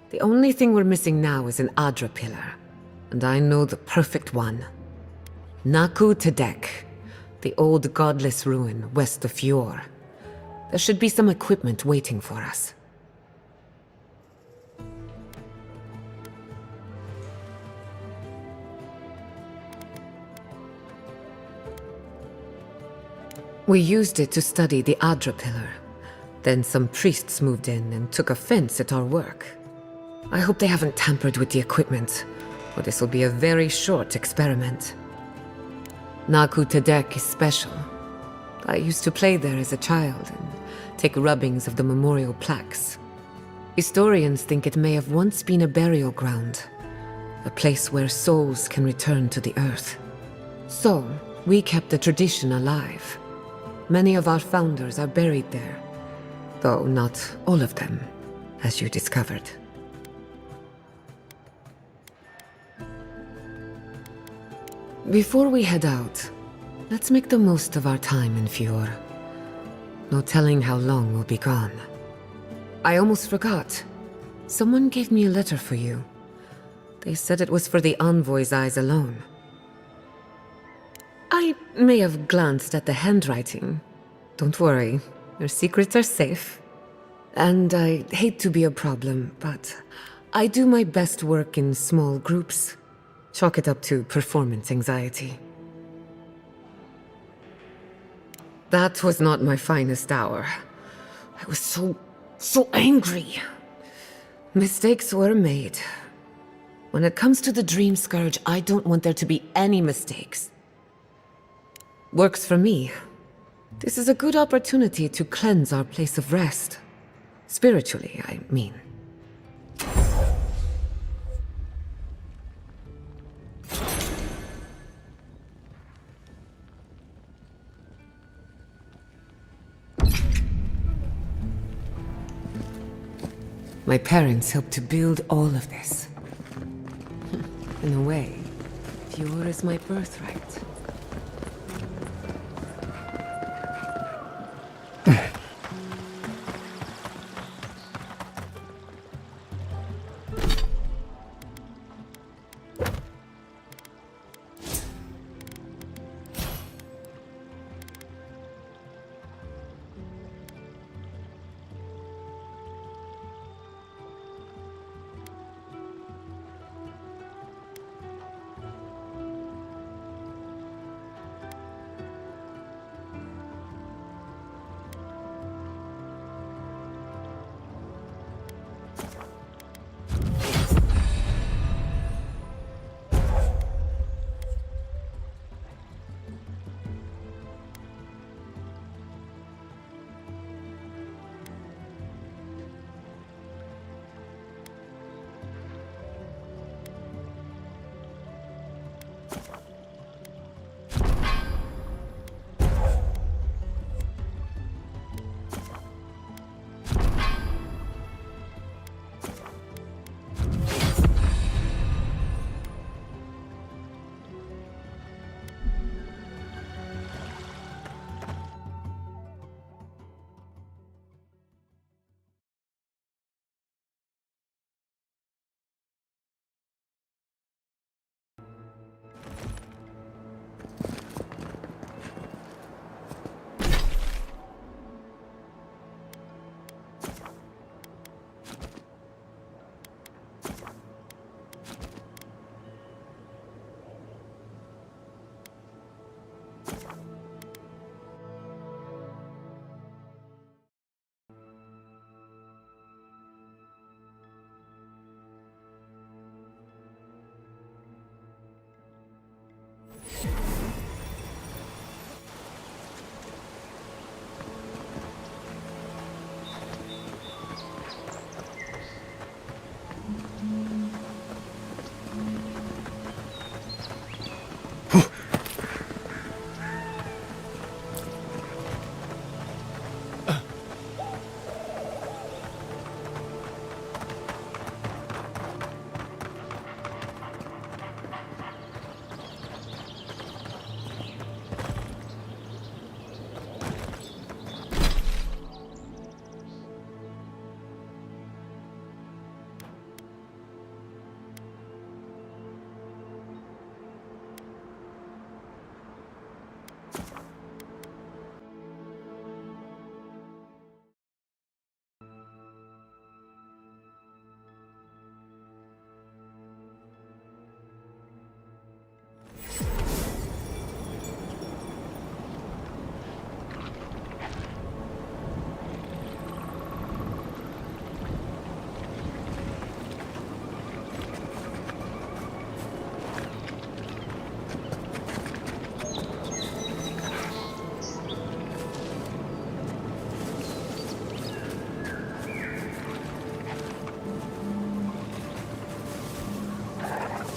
The only thing we're missing now is an Adra pillar, and I know the perfect one. Naku Tedek, the old godless ruin west of Fior. There should be some equipment waiting for us. We used it to study the Adra pillar. Then some priests moved in and took offense at our work. I hope they haven't tampered with the equipment, or this will be a very short experiment. Naku Tedek is special. I used to play there as a child and take rubbings of the memorial plaques. Historians think it may have once been a burial ground, a place where souls can return to the earth. So, we kept the tradition alive. Many of our founders are buried there, though not all of them, as you discovered. Before we head out, let's make the most of our time in Fior. No telling how long we'll be gone. I almost forgot. Someone gave me a letter for you. They said it was for the envoy's eyes alone. I may have glanced at the handwriting. Don't worry, your secrets are safe. And I hate to be a problem, but I do my best work in small groups. Chalk it up to performance anxiety. That was not my finest hour. I was so angry. Mistakes were made. When it comes to the Dream Scourge, I don't want there to be any mistakes. Works for me. This is a good opportunity to cleanse our place of rest. Spiritually, I mean. My parents helped to build all of this. In a way, Fior is my birthright.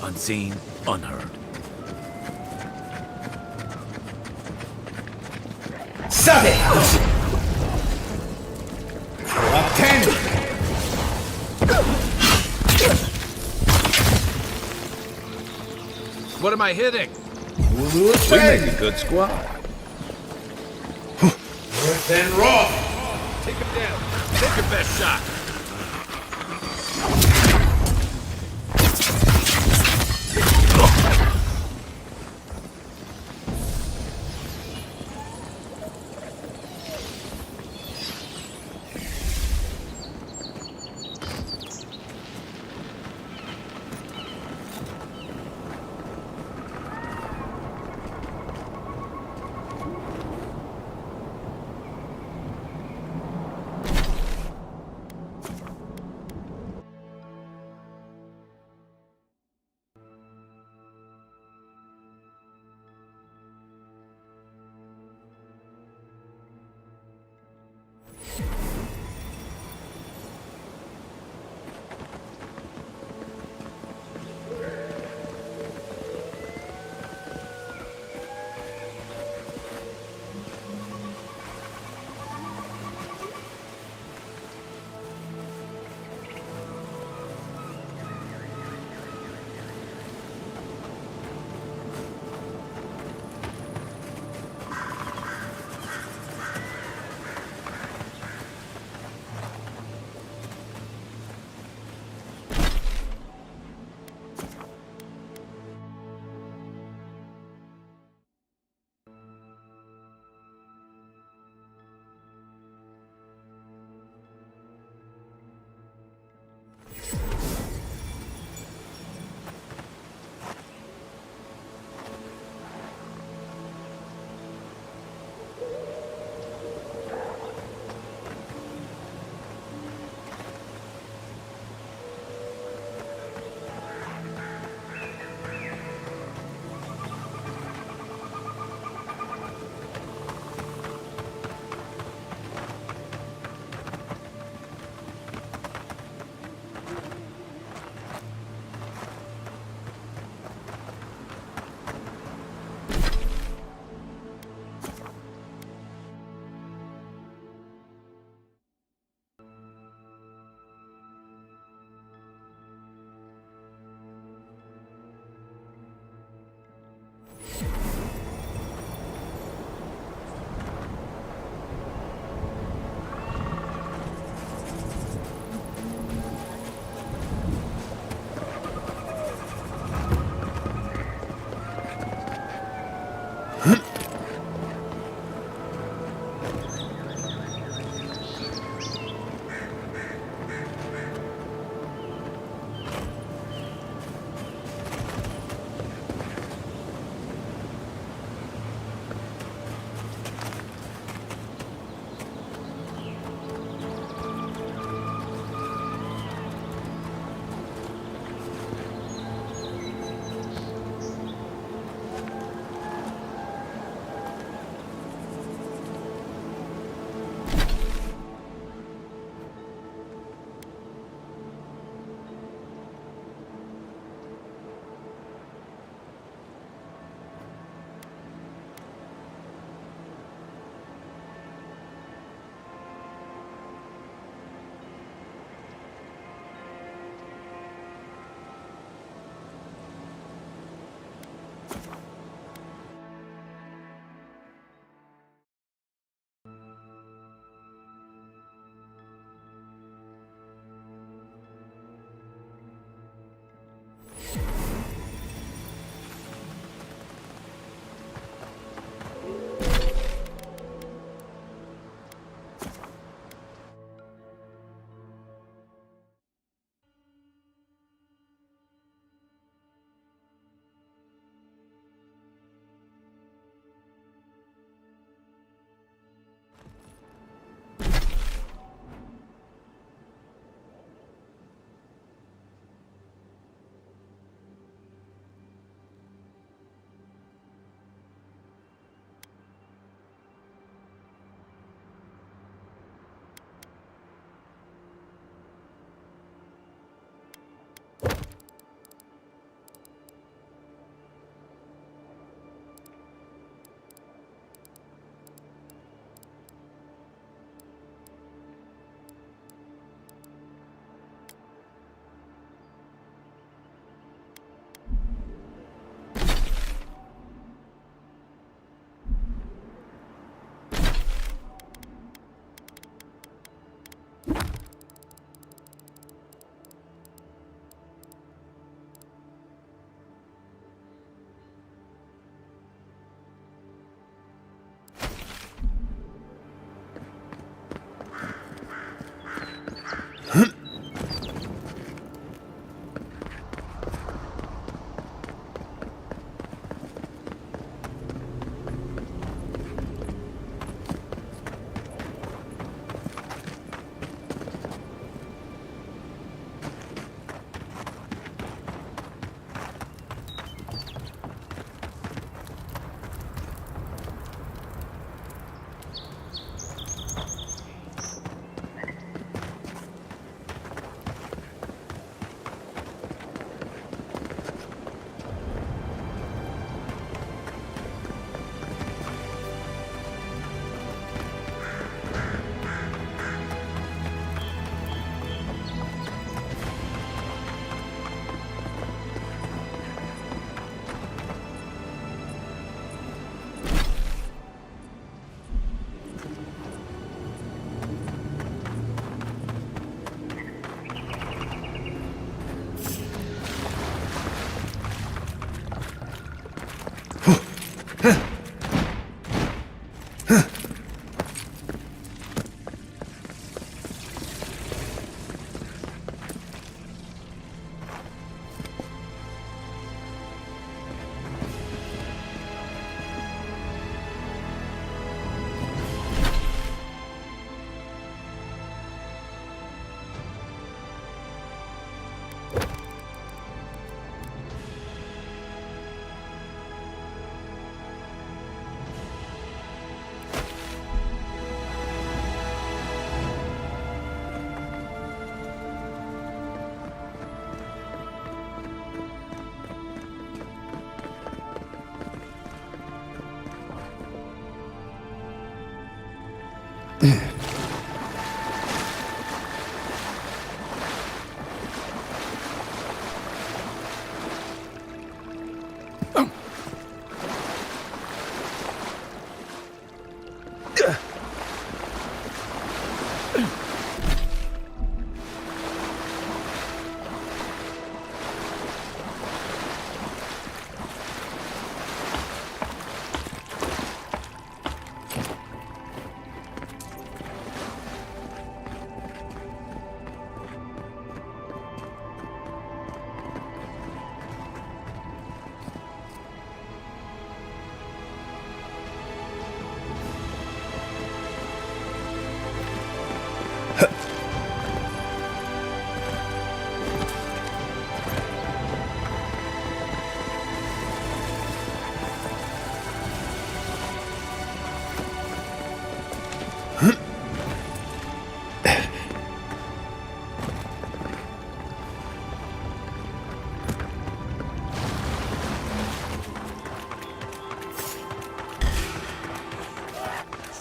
Unseen, unheard. Sabe! Attend! What am I hitting? We make a good squad. Earth and raw! Take him down. Take your best shot.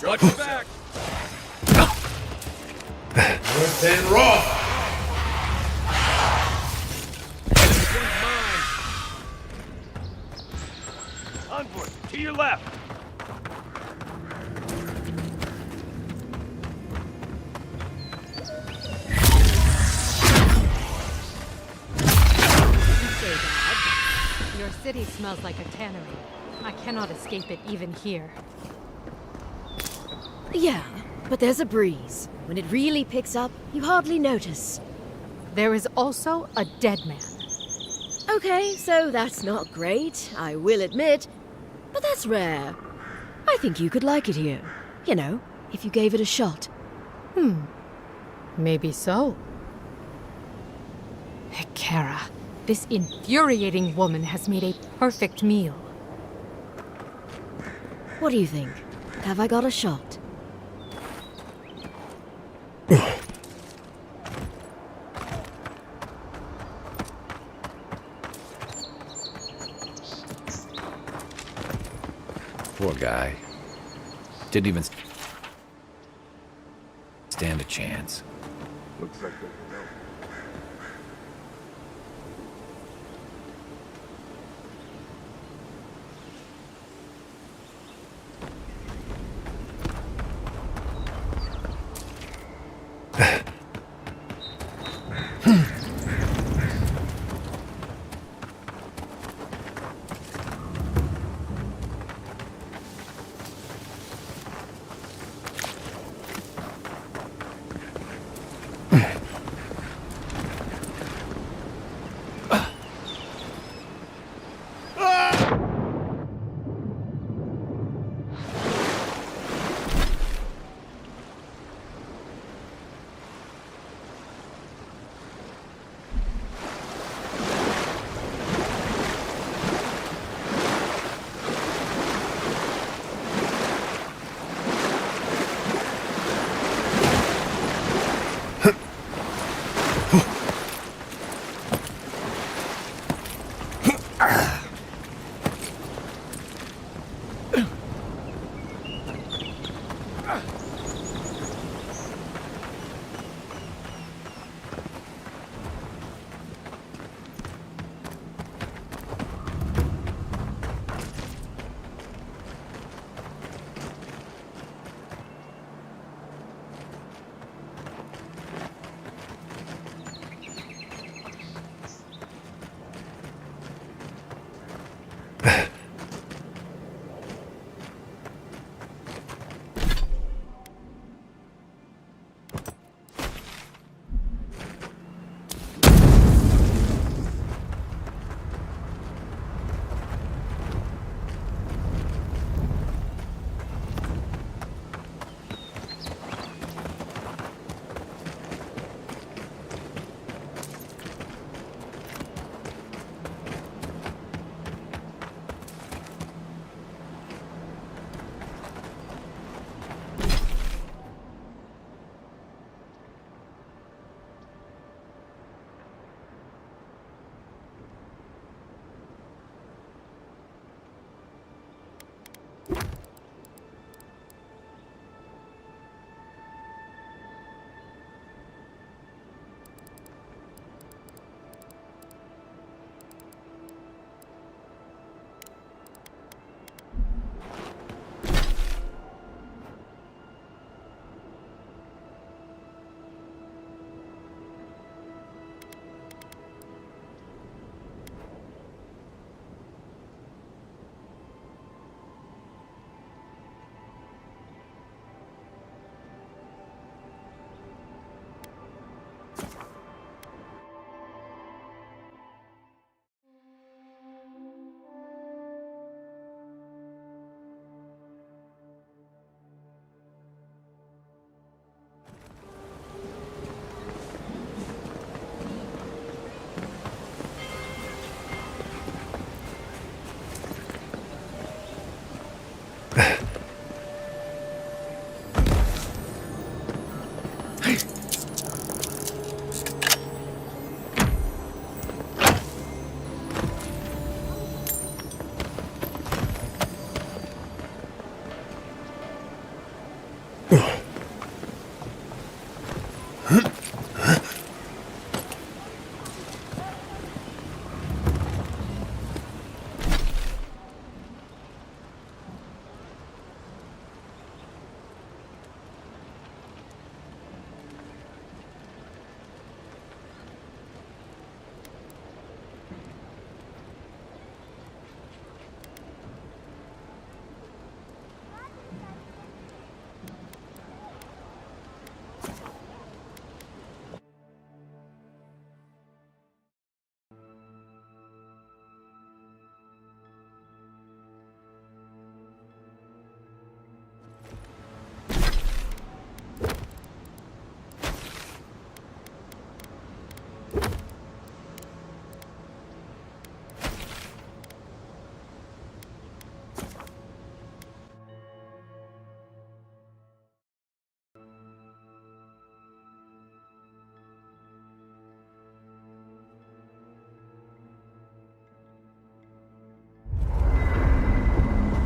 Watch your back! North and raw! Onward, to your left! Your city smells like a tannery. I cannot escape it even here. Yeah, but there's a breeze. When it really picks up, you hardly notice. There is also a dead man. Okay, so that's not great, I will admit. But that's rare. I think you could like it here. You know, if you gave it a shot. Maybe so. Hekara, this infuriating woman has made a perfect meal. What do you think? Have I got a shot? Poor guy. Didn't even stand a chance. Looks like they know.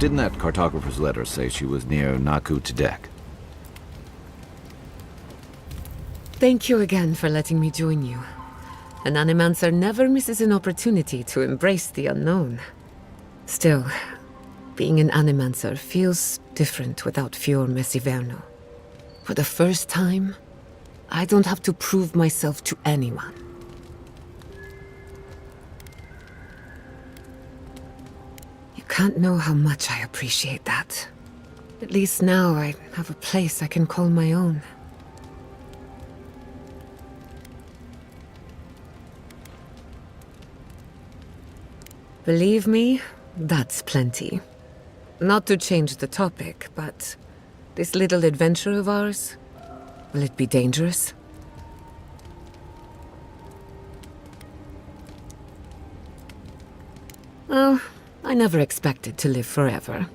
Didn't that cartographer's letter say she was near Naku Tedek? Thank you again for letting me join you. An Animancer never misses an opportunity to embrace the unknown. Still, being an Animancer feels different without fieriMalum. For the first time, I don't have to prove myself to anyone. You can't know how much I appreciate that. At least now I have a place I can call my own. Believe me, that's plenty. Not to change the topic, but this little adventure of ours, will it be dangerous? Well, I never expected to live forever.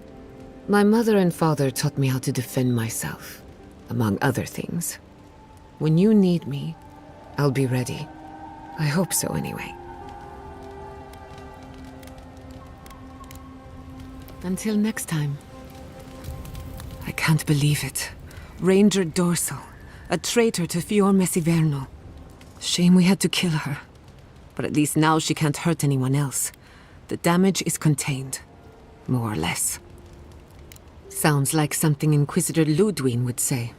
My mother and father taught me how to defend myself, among other things. When you need me, I'll be ready. I hope so anyway. Until next time. I can't believe it. Ranger Dorsal, a traitor to fieriMalum. Shame we had to kill her. But at least now she can't hurt anyone else. The damage is contained. More or less. Sounds like something Inquisitor Ludwig would say.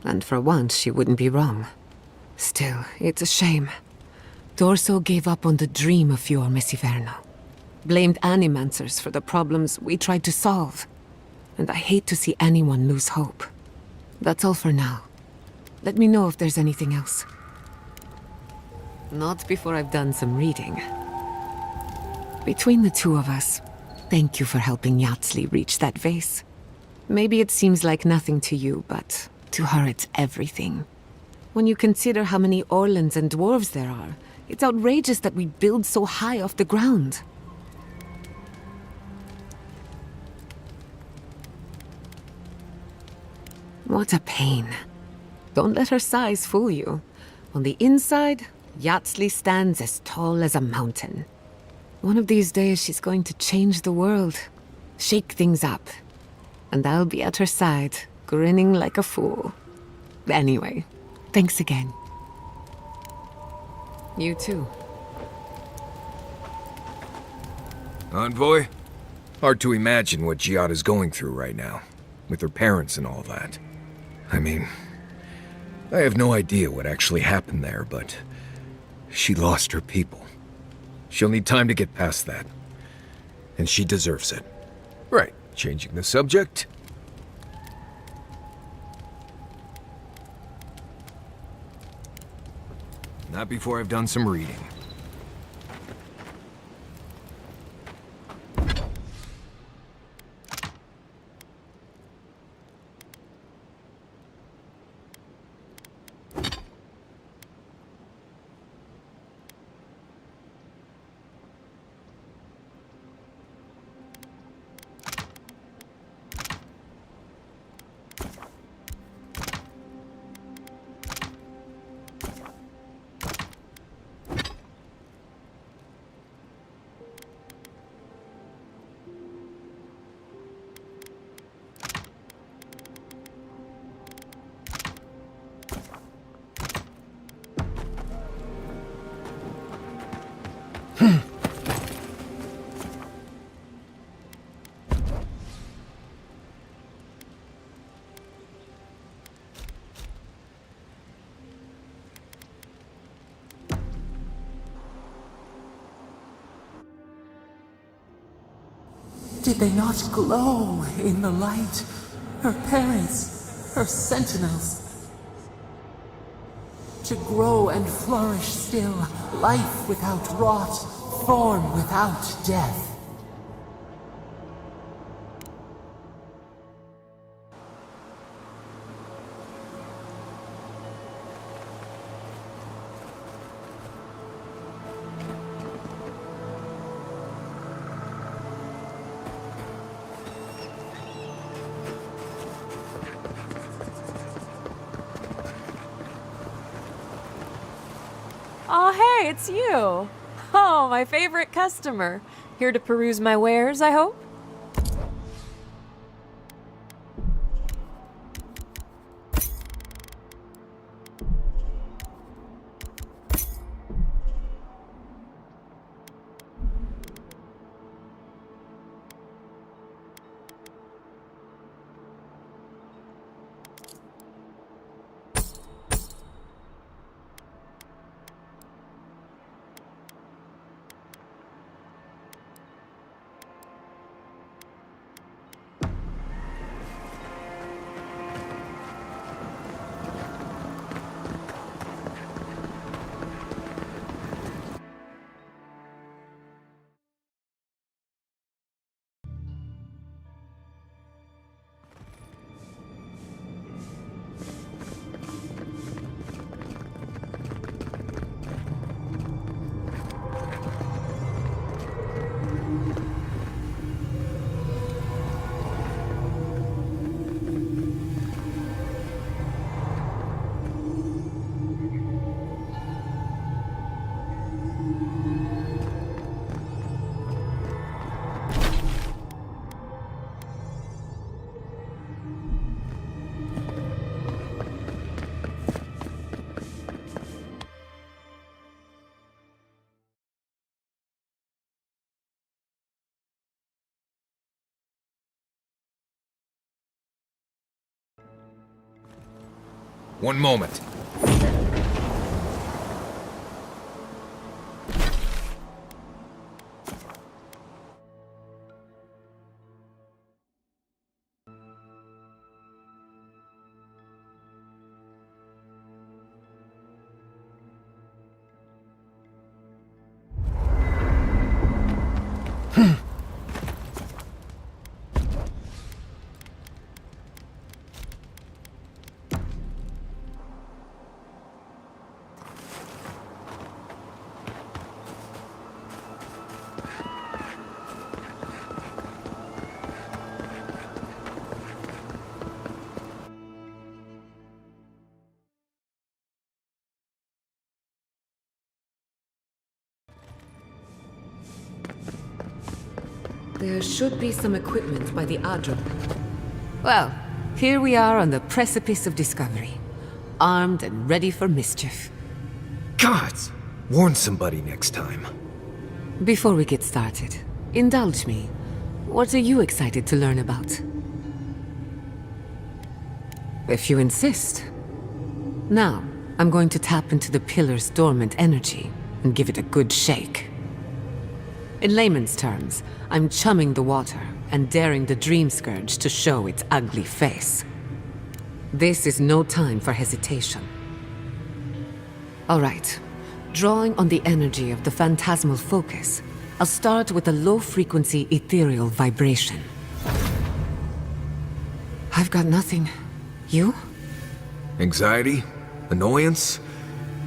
And for once, she wouldn't be wrong. Still, it's a shame. Dorsal gave up on the dream of fieriMalum. Blamed Animancers for the problems we tried to solve. And I hate to see anyone lose hope. That's all for now. Let me know if there's anything else. Not before I've done some reading. Between the two of us, thank you for helping Yatsli reach that vase. Maybe it seems like nothing to you, but to her it's everything. When you consider how many Orlans and dwarves there are, it's outrageous that we build so high off the ground. What a pain. Don't let her size fool you. On the inside, Yatsli stands as tall as a mountain. One of these days she's going to change the world, shake things up. And I'll be at her side, grinning like a fool. Anyway, thanks again. You too. Envoy? Hard to imagine what Giada's going through right now, with her parents and all that. I mean, I have no idea what actually happened there, but she lost her people. She'll need time to get past that. And she deserves it. Right, changing the subject. Not before I've done some reading. Did they not glow in the light? Her parents, her sentinels. To grow and flourish still, life without rot, form without death. Oh, hey, it's you. Oh, my favorite customer. Here to peruse my wares, I hope? One moment. There should be some equipment by the Adra. Well, here we are on the precipice of discovery. Armed and ready for mischief. Gods! Warn somebody next time. Before we get started, indulge me. What are you excited to learn about? If you insist. Now, I'm going to tap into the pillar's dormant energy and give it a good shake. In layman's terms, I'm chumming the water and daring the Dream Scourge to show its ugly face. This is no time for hesitation. All right. Drawing on the energy of the phantasmal focus, I'll start with a low-frequency ethereal vibration. I've got nothing. You? Anxiety? Annoyance?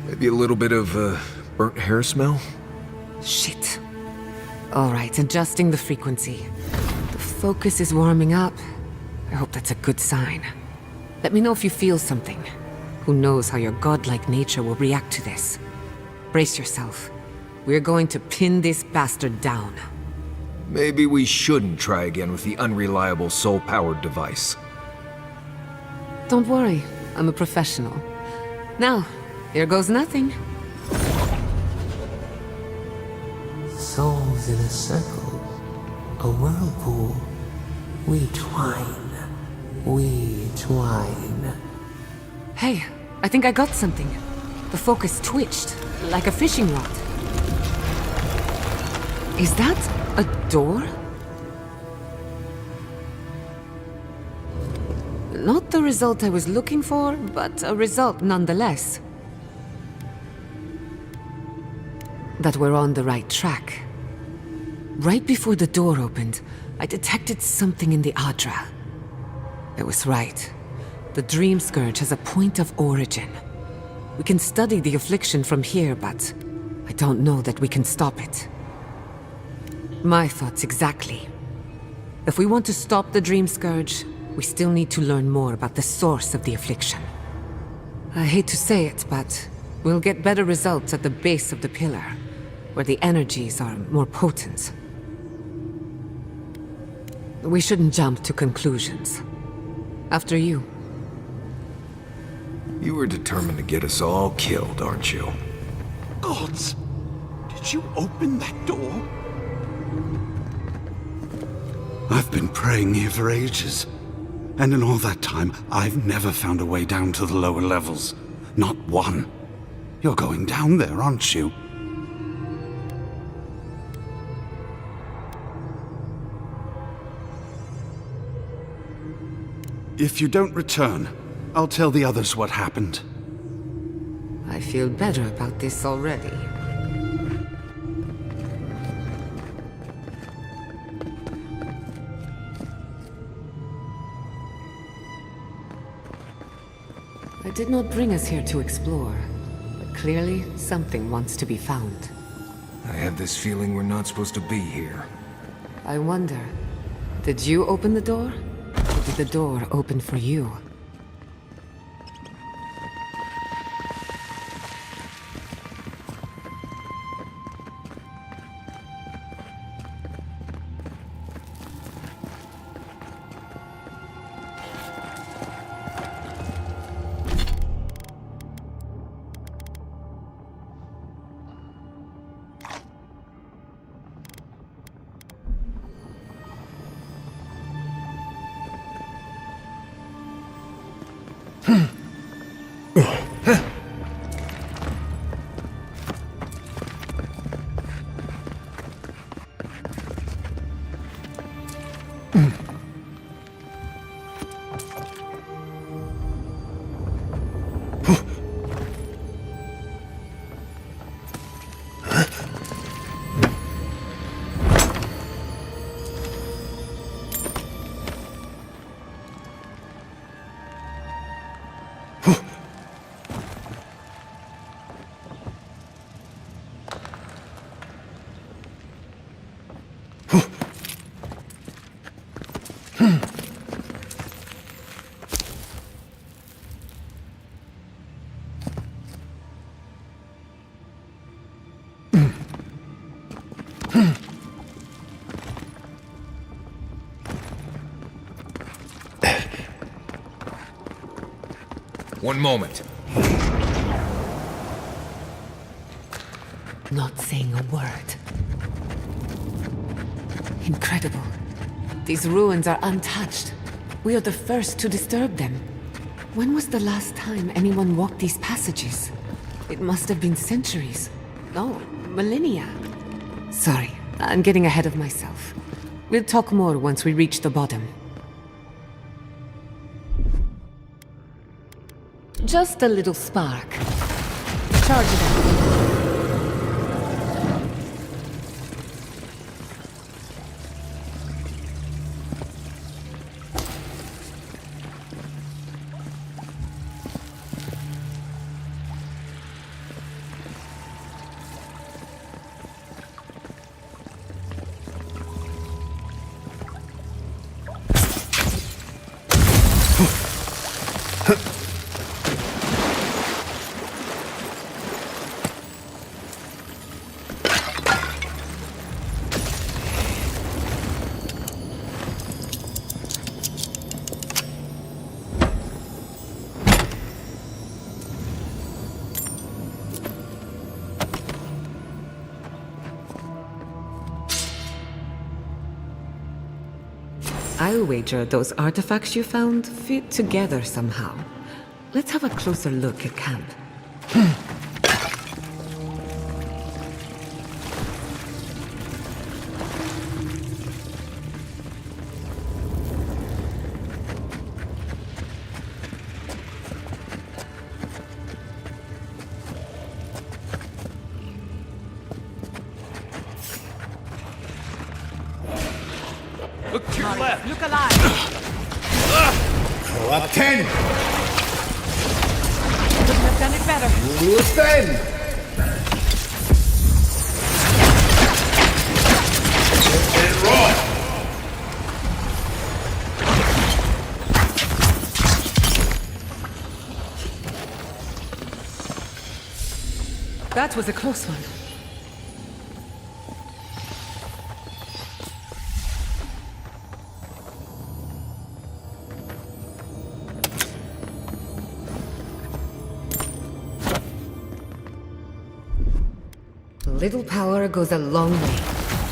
Maybe a little bit of, burnt hair smell? Shit. All right, adjusting the frequency. The focus is warming up. I hope that's a good sign. Let me know if you feel something. Who knows how your godlike nature will react to this. Brace yourself. We're going to pin this bastard down. Maybe we shouldn't try again with the unreliable soul-powered device. Don't worry, I'm a professional. Now, here goes nothing. Souls in a circle, a whirlpool. We twine, we twine. Hey, I think I got something. The focus twitched, like a fishing rod. Is that a door? Not the result I was looking for, but a result nonetheless. That we're on the right track. Right before the door opened, I detected something in the Adra. It was right. The Dream Scourge has a point of origin. We can study the affliction from here, but I don't know that we can stop it. My thoughts exactly. If we want to stop the Dream Scourge, we still need to learn more about the source of the affliction. I hate to say it, but we'll get better results at the base of the pillar, where the energies are more potent. We shouldn't jump to conclusions. After you. You were determined to get us all killed, aren't you? Gods! Did you open that door? I've been praying here for ages. And in all that time, I've never found a way down to the lower levels. Not one. You're going down there, aren't you? If you don't return, I'll tell the others what happened. I feel better about this already. I did not bring us here to explore, but clearly something wants to be found. I have this feeling we're not supposed to be here. I wonder, did you open the door? Or did the door open for you? One moment. Not saying a word. Incredible. These ruins are untouched. We are the first to disturb them. When was the last time anyone walked these passages? It must have been centuries. No, millennia. Sorry, I'm getting ahead of myself. We'll talk more once we reach the bottom. Just a little spark. Charge it up. I'll wager those artifacts you found fit together somehow. Let's have a closer look at camp. Look to your left. Look alive. Up 10. Couldn't have done it better. Rule 10. And raw. That was a close one. A little power goes a long way.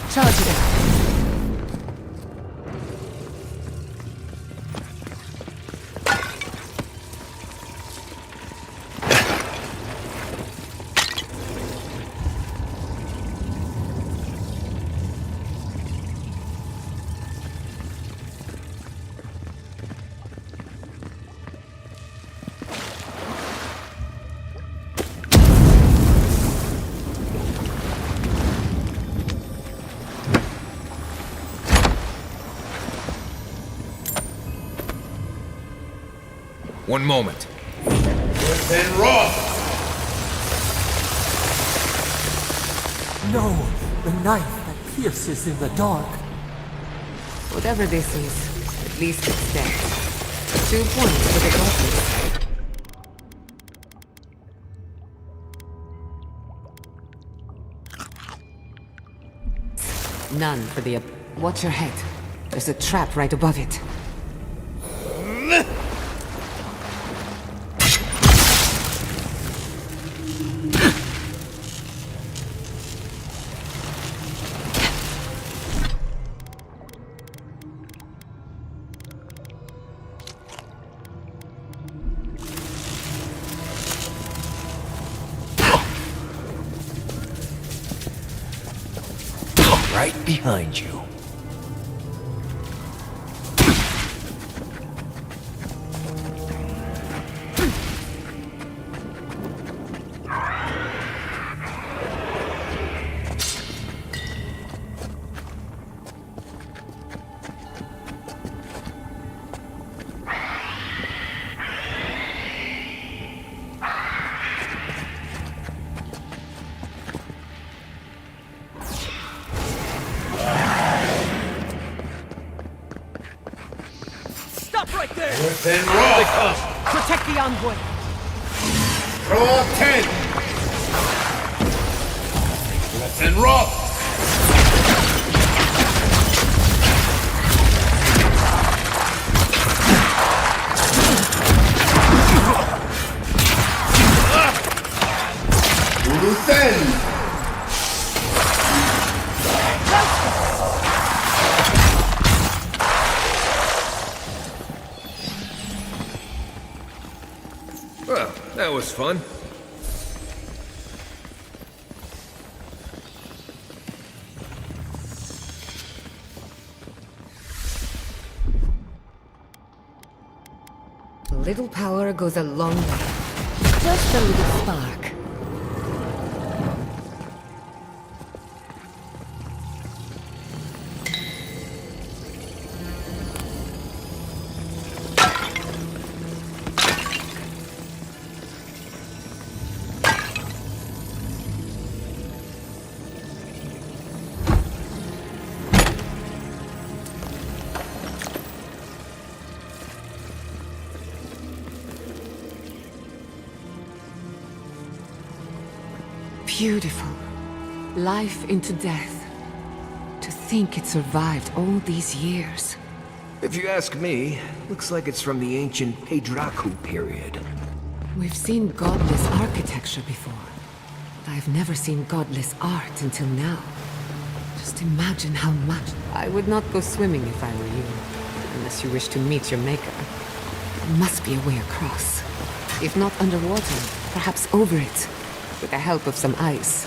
Charge it up. One moment. And raw. No, the knife that pierces in the dark. Whatever this is, at least it's dead. 2 points for the darkness. None for the... Watch your head. There's a trap right above it. Right behind you. Right there. And raw. Protect the envoy. Raw 10. And raw. Defend! Well, that was fun. A little power goes a long way. Just a little spark. Beautiful. Life into death. To think it survived all these years. If you ask me, looks like it's from the ancient Peidraku period. We've seen godless architecture before. But I've never seen godless art until now. Just imagine how much. I would not go swimming if I were you. Unless you wish to meet your maker. There must be a way across. If not underwater, perhaps over it. With the help of some ice.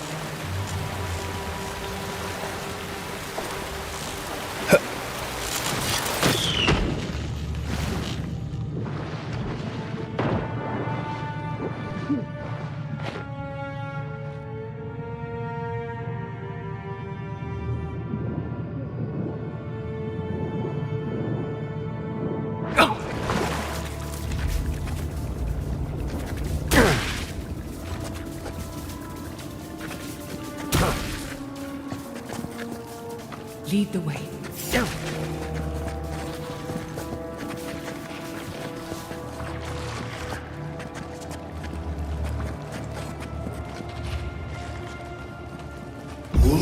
Lead the way.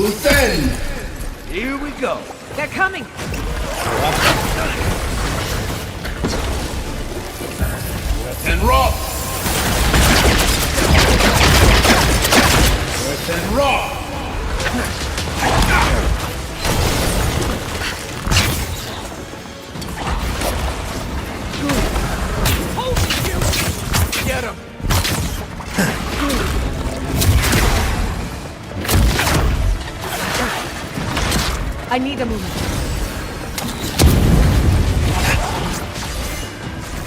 Defend! Here we go. They're coming! Earth and rock! Earth and rock! Get him! I need a moment.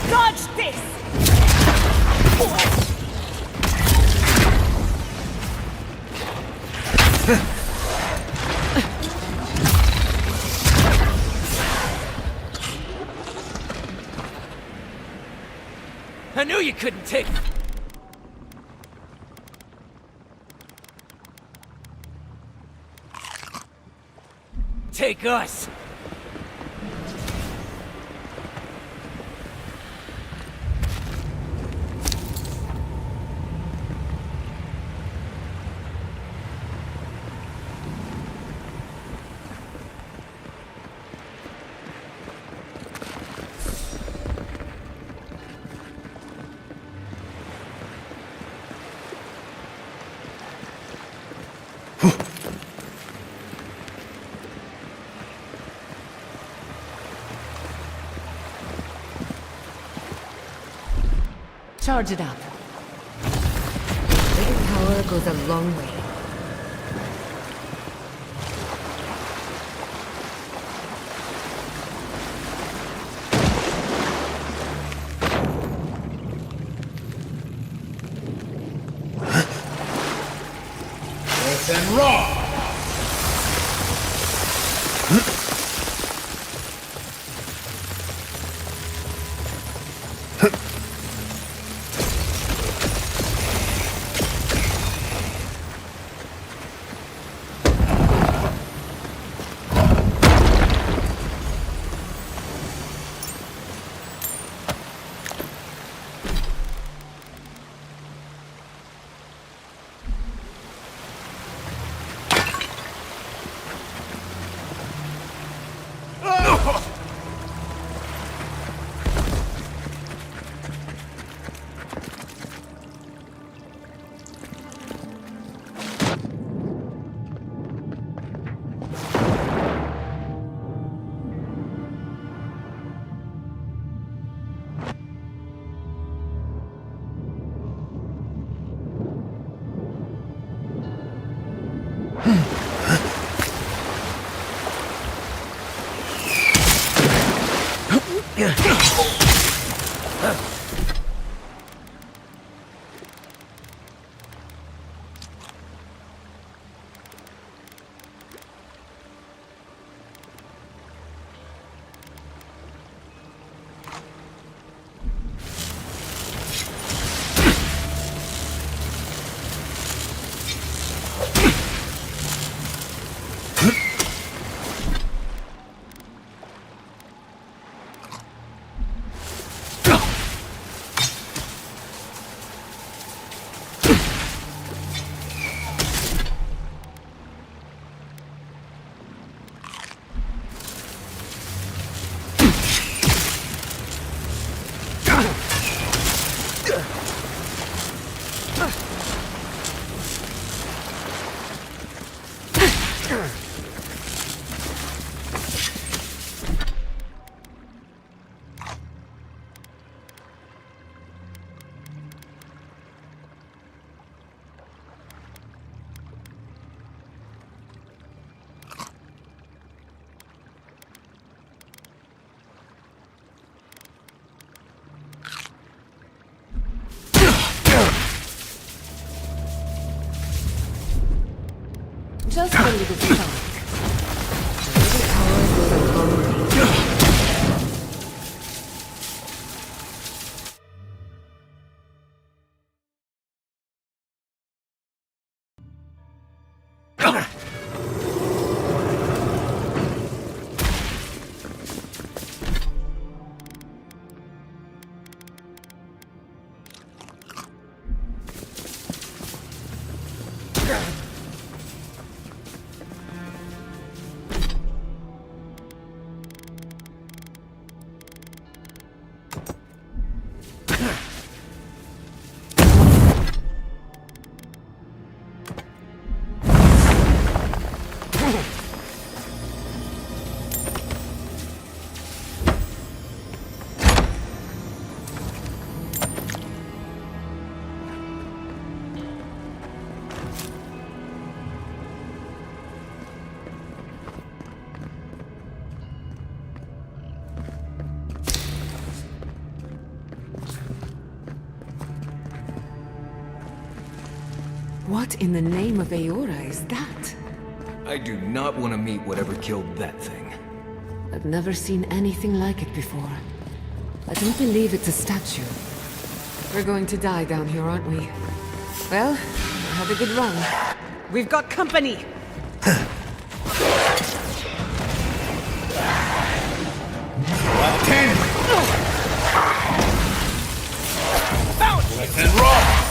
Dodge this! I knew you couldn't take... Take us! Charge it up. Little power goes a long way. Earth and rock! Just a little spark. A little toy goes a long way. What in the name of Aora is that? I do not want to meet whatever killed that thing. I've never seen anything like it before. I don't believe it's a statue. We're going to die down here, aren't we? Well, have a good run. We've got company! Within rock!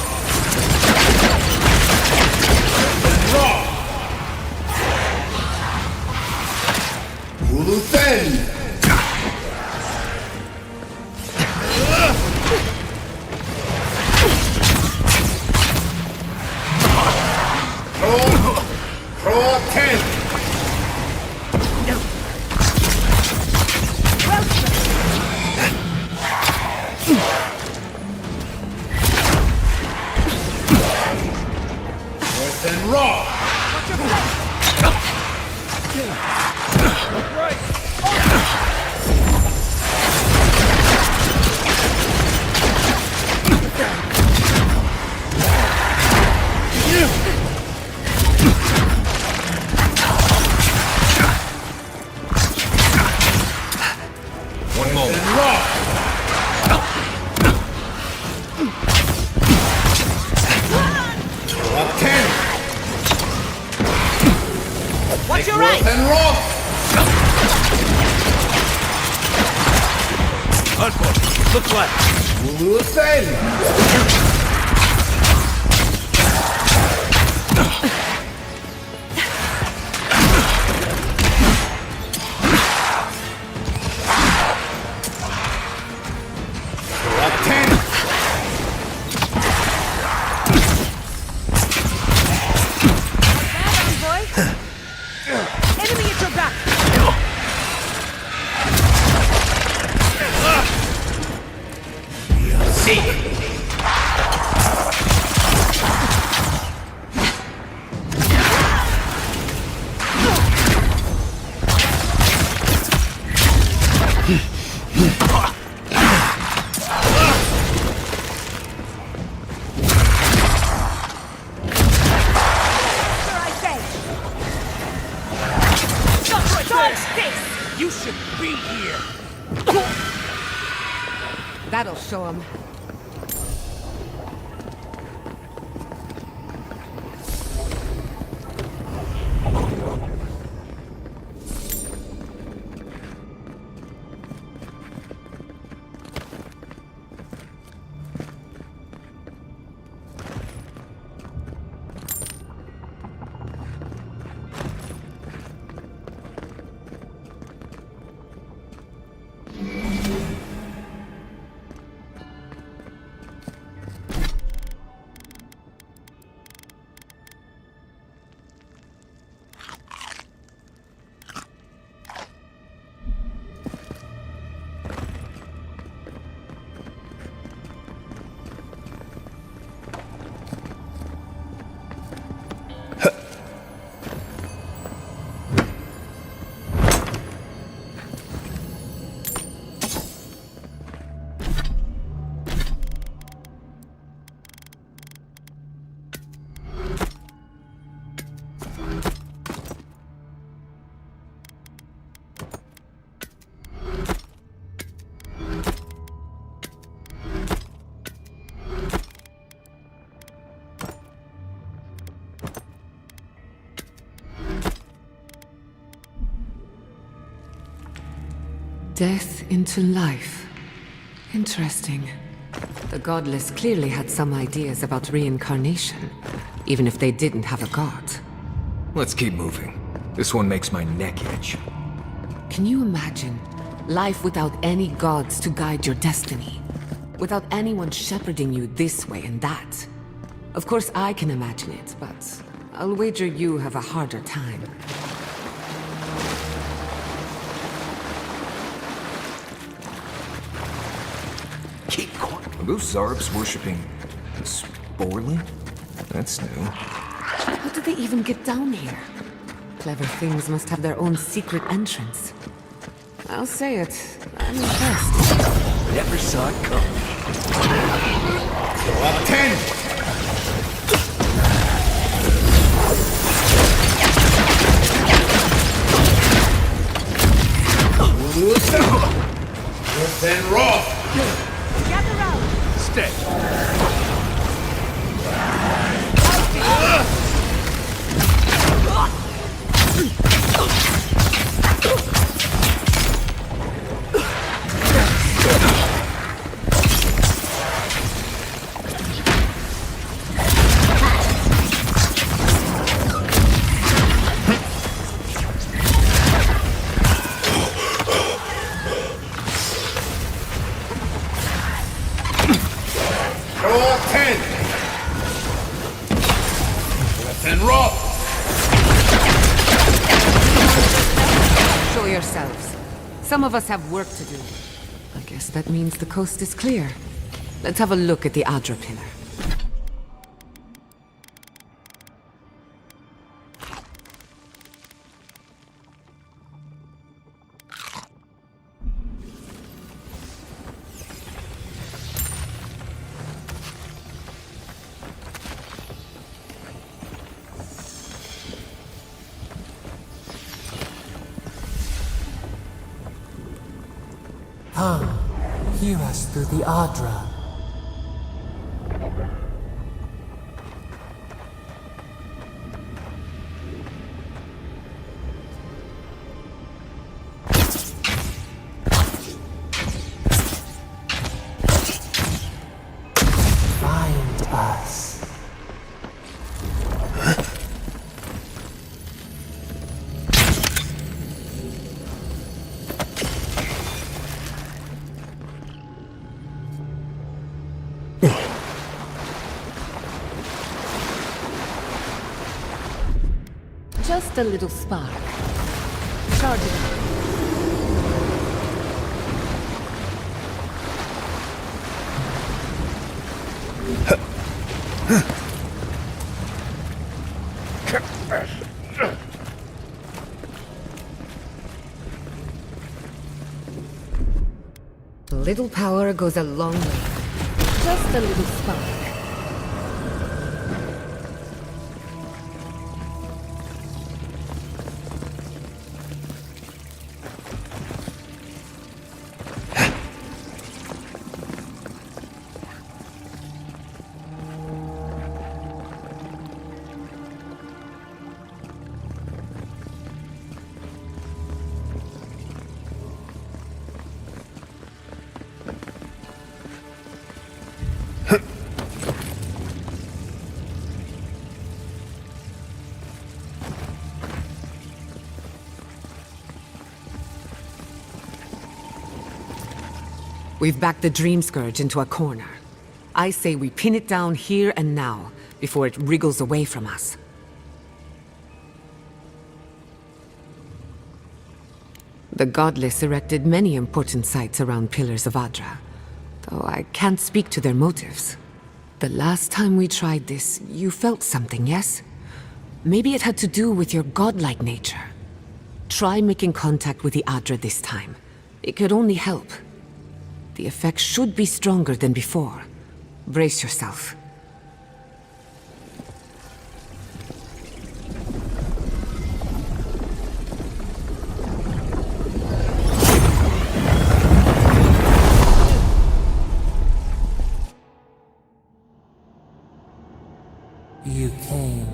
Uluthen! Pro 10! Within rock! One moment. Rock 10! Watch your right! And rock! Hardcore, look left. Uluthen! Watch this! You should be here! That'll show him. Death into life. Interesting. The godless clearly had some ideas about reincarnation, even if they didn't have a god. Let's keep moving. This one makes my neck itch. Can you imagine life without any gods to guide your destiny? Without anyone shepherding you this way and that? Of course I can imagine it, but I'll wager you have a harder time. Are those Zarbs worshipping Sporlin? That's new. How did they even get down here? Clever things must have their own secret entrance. I'll say it, I'm impressed. Never saw it coming. Throw up 10! Then raw! Gather round! Stay. Show yourselves. Some of us have work to do. I guess that means the coast is clear. Let's have a look at the Adra pillar. Come, hear us through the Adra. Find us. Just a little spark. Charge it up. A little power goes a long way. Just a little spark. We've backed the Dream Scourge into a corner. I say we pin it down here and now, before it wriggles away from us. The Godless erected many important sites around Pillars of Adra, though I can't speak to their motives. The last time we tried this, you felt something, yes? Maybe it had to do with your godlike nature. Try making contact with the Adra this time. It could only help. The effect should be stronger than before. Brace yourself. You came.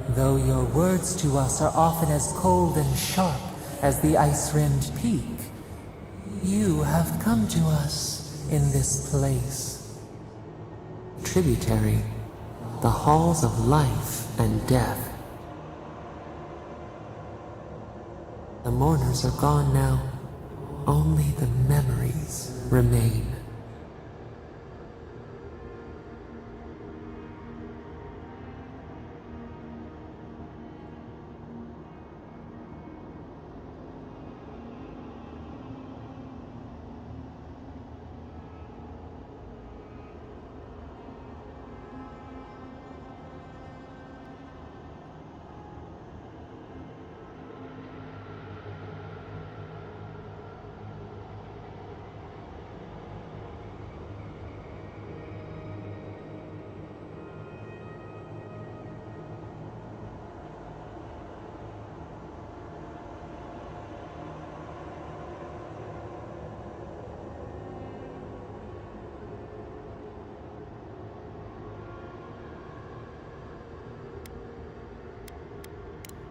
Though your words to us are often as cold and sharp as the ice-rimmed peak, you have come to us in this place. Tributary, the halls of life and death. The mourners are gone now. Only the memories remain.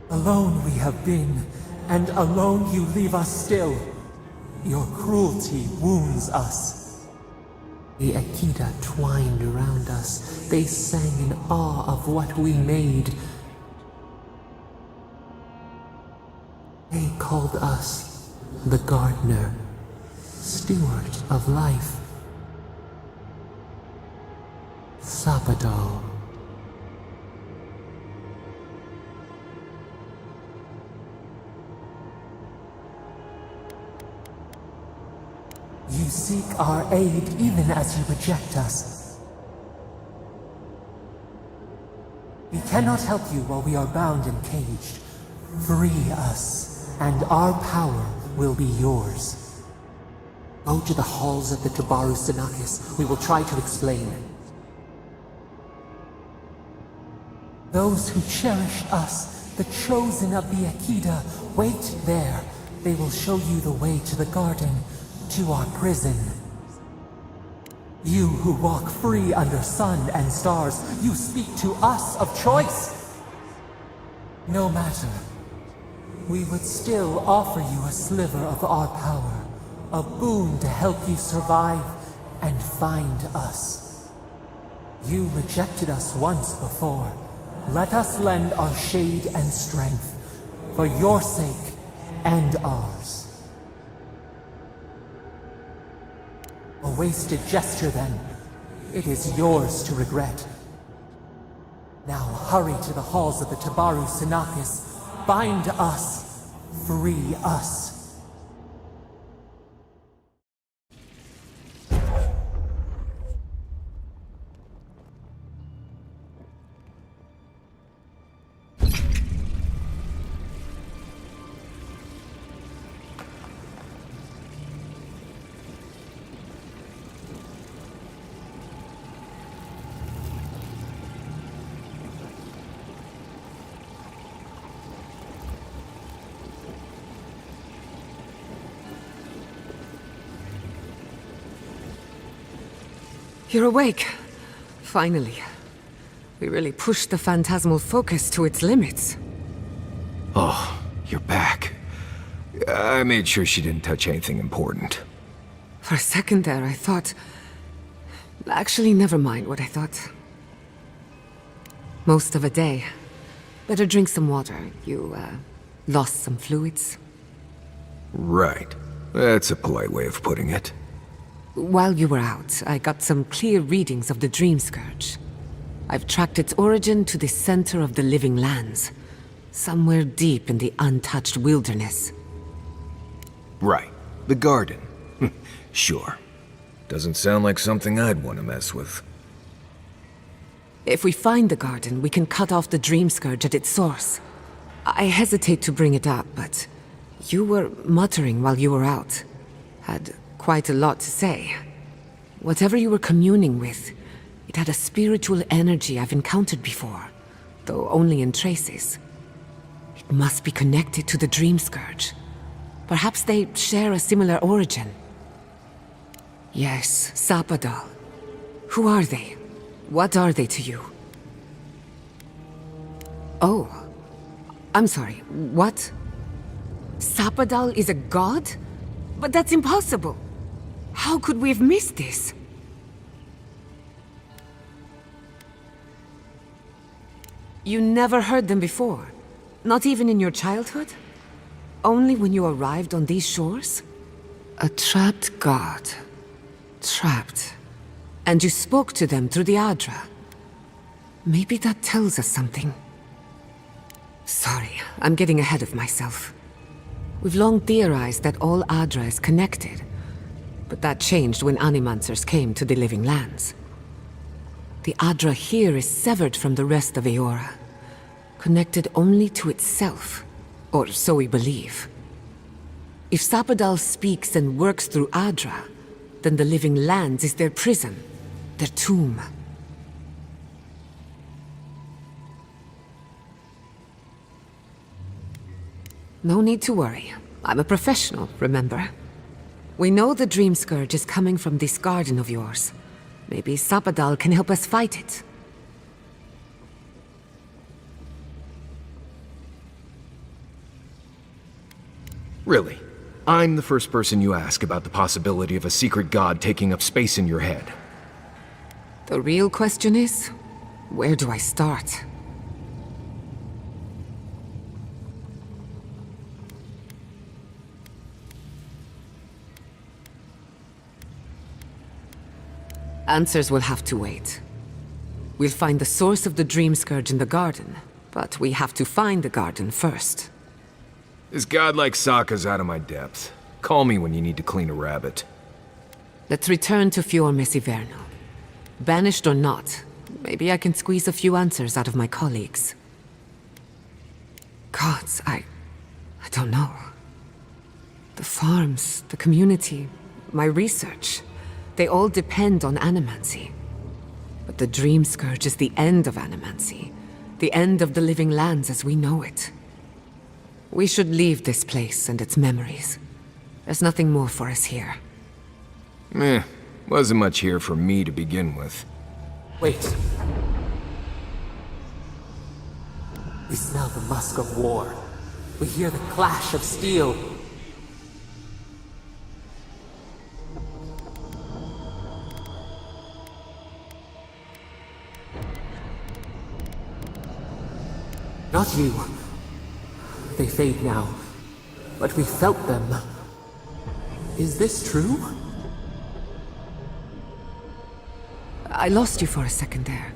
Alone we have been, and alone you leave us still. Your cruelty wounds us. The Akita twined around us. They sang in awe of what we made. They called us the Gardener, Steward of Life. Sapadal. You seek our aid even as you reject us. We cannot help you while we are bound and caged. Free us, and our power will be yours. Go to the halls of the Tabaru Sinakis. We will try to explain. Those who cherish us, the chosen of the Akita, wait there. They will show you the way to the garden. To our prison. You who walk free under sun and stars, you speak to us of choice. No matter. We would still offer you a sliver of our power, a boon to help you survive and find us. You rejected us once before. Let us lend our shade and strength, for your sake and ours. A wasted gesture, then. It is yours to regret. Now hurry to the halls of the Tabaru Sinakis. Bind us. Free us. You're awake. Finally. We really pushed the phantasmal focus to its limits. Oh, you're back. I made sure she didn't touch anything important. For a second there, I thought... Actually, never mind what I thought. Most of a day. Better drink some water. You, lost some fluids? Right. That's a polite way of putting it. While you were out, I got some clear readings of the Dream Scourge. I've tracked its origin to the center of the living lands, somewhere deep in the untouched wilderness. Right. The garden. Sure. Doesn't sound like something I'd want to mess with. If we find the garden, we can cut off the Dream Scourge at its source. I hesitate to bring it up, but you were muttering while you were out. Had quite a lot to say. Whatever you were communing with, it had a spiritual energy I've encountered before, though only in traces. It must be connected to the Dream Scourge. Perhaps they share a similar origin. Yes, Sapadal. Who are they? What are they to you? Oh. I'm sorry, what? Sapadal is a god? But that's impossible. How could we have missed this? You never heard them before? Not even in your childhood? Only when you arrived on these shores? A trapped god. Trapped. And you spoke to them through the Adra. Maybe that tells us something. Sorry, I'm getting ahead of myself. We've long theorized that all Adra is connected, but that changed when Animancers came to the Living Lands. The Adra here is severed from the rest of Eora, connected only to itself, or so we believe. If Sapadal speaks and works through Adra, then the Living Lands is their prison, their tomb. No need to worry. I'm a professional, remember? We know the Dream Scourge is coming from this garden of yours. Maybe Sapadal can help us fight it. Really? I'm the first person you ask about the possibility of a secret god taking up space in your head. The real question is, where do I start? Answers will have to wait. We'll find the source of the Dream Scourge in the garden, but we have to find the garden first. This god like Sokka's out of my depth. Call me when you need to clean a rabbit. Let's return to Fior Mesiverno. Banished or not, maybe I can squeeze a few answers out of my colleagues. Gods, I don't know. The farms, the community, my research, they all depend on animancy. But the Dream Scourge is the end of animancy, the end of the Living Lands as we know it. We should leave this place and its memories. There's nothing more for us here. Wasn't much here for me to begin with. Wait. We smell the musk of war. We hear the clash of steel. Not you. They fade now, but we felt them. Is this true? I lost you for a second there.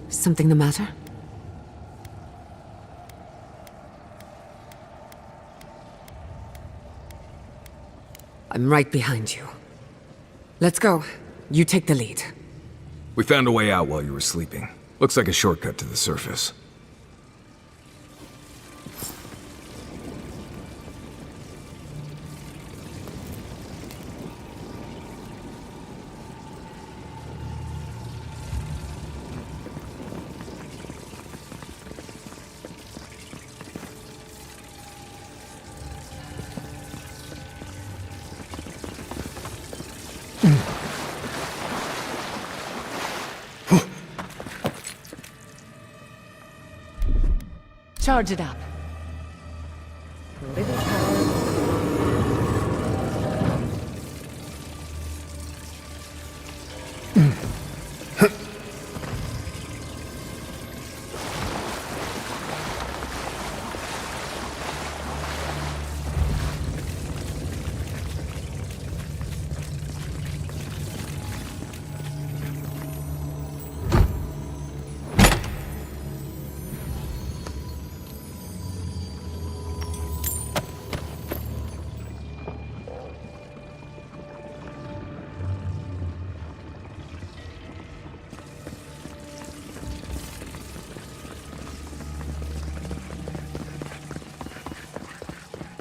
Something the matter? I'm right behind you. Let's go. You take the lead. We found a way out while you were sleeping. Looks like a shortcut to the surface. Charge it up.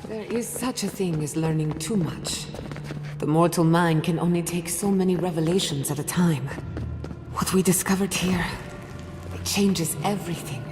There is such a thing as learning too much. The mortal mind can only take so many revelations at a time. What we discovered here, it changes everything.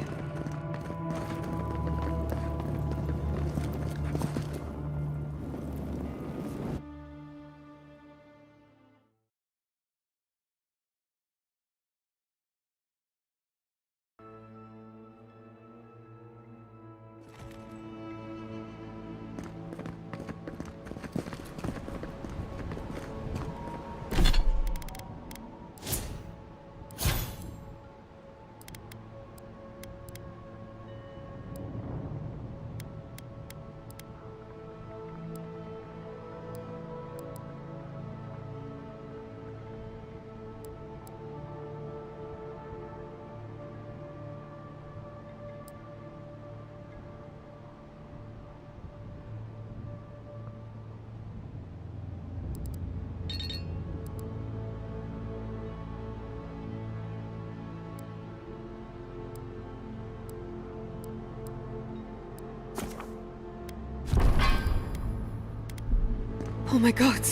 Oh my god.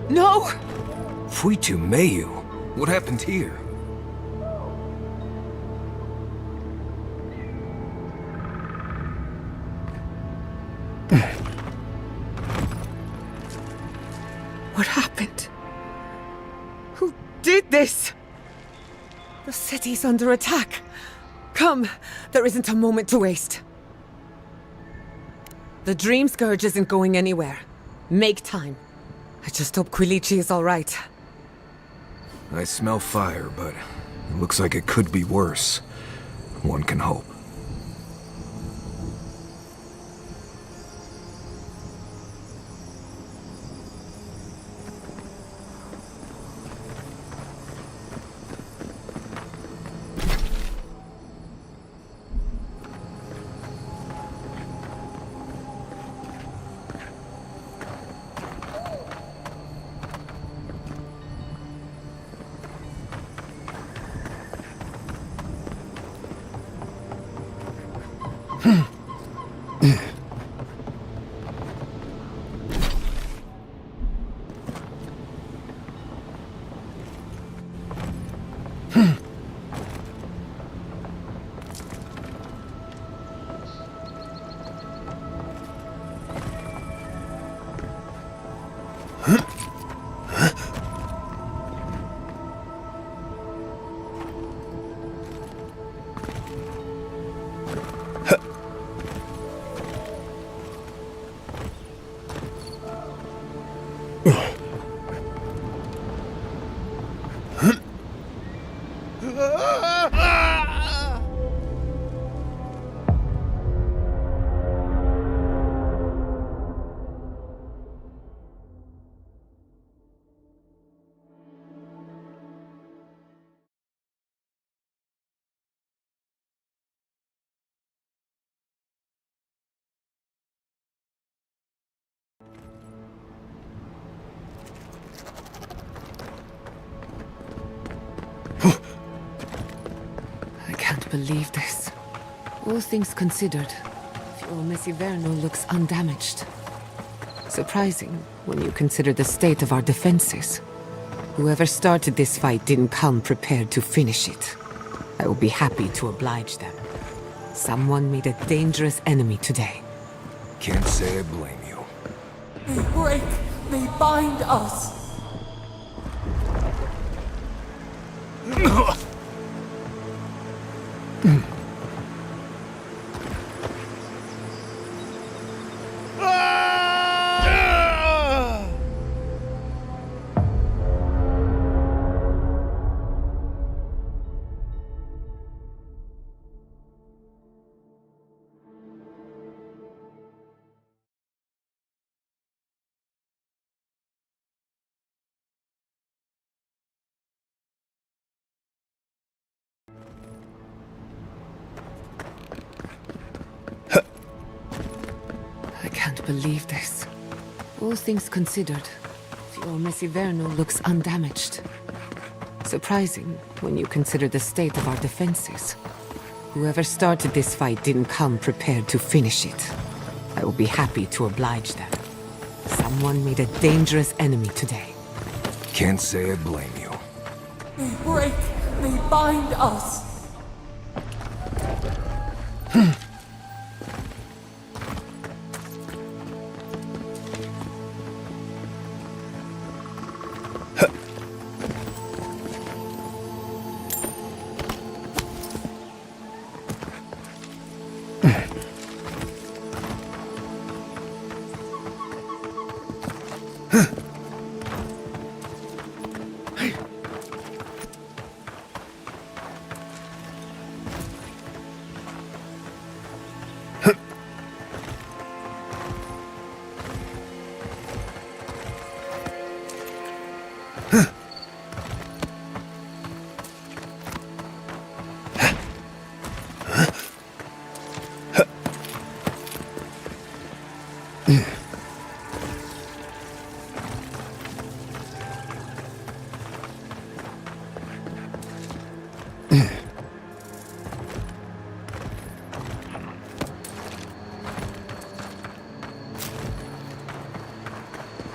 No! fieriMalum? What happened here? What happened? Who did this? The city's under attack. Come, there isn't a moment to waste. The Dream Scourge isn't going anywhere. Make time. I just hope Quilici is all right. I smell fire, but it looks like it could be worse. One can hope. I can't believe this. All things considered, fieriMalum looks undamaged. Surprising when you consider the state of our defenses. Whoever started this fight didn't come prepared to finish it. I will be happy to oblige them. Someone made a dangerous enemy today. Can't say I blame you. They break, they bind us. I can't believe this. All things considered, fieriMalum looks undamaged. Surprising when you consider the state of our defenses. Whoever started this fight didn't come prepared to finish it. I will be happy to oblige them. Someone made a dangerous enemy today. Can't say I blame you. They break, they bind us.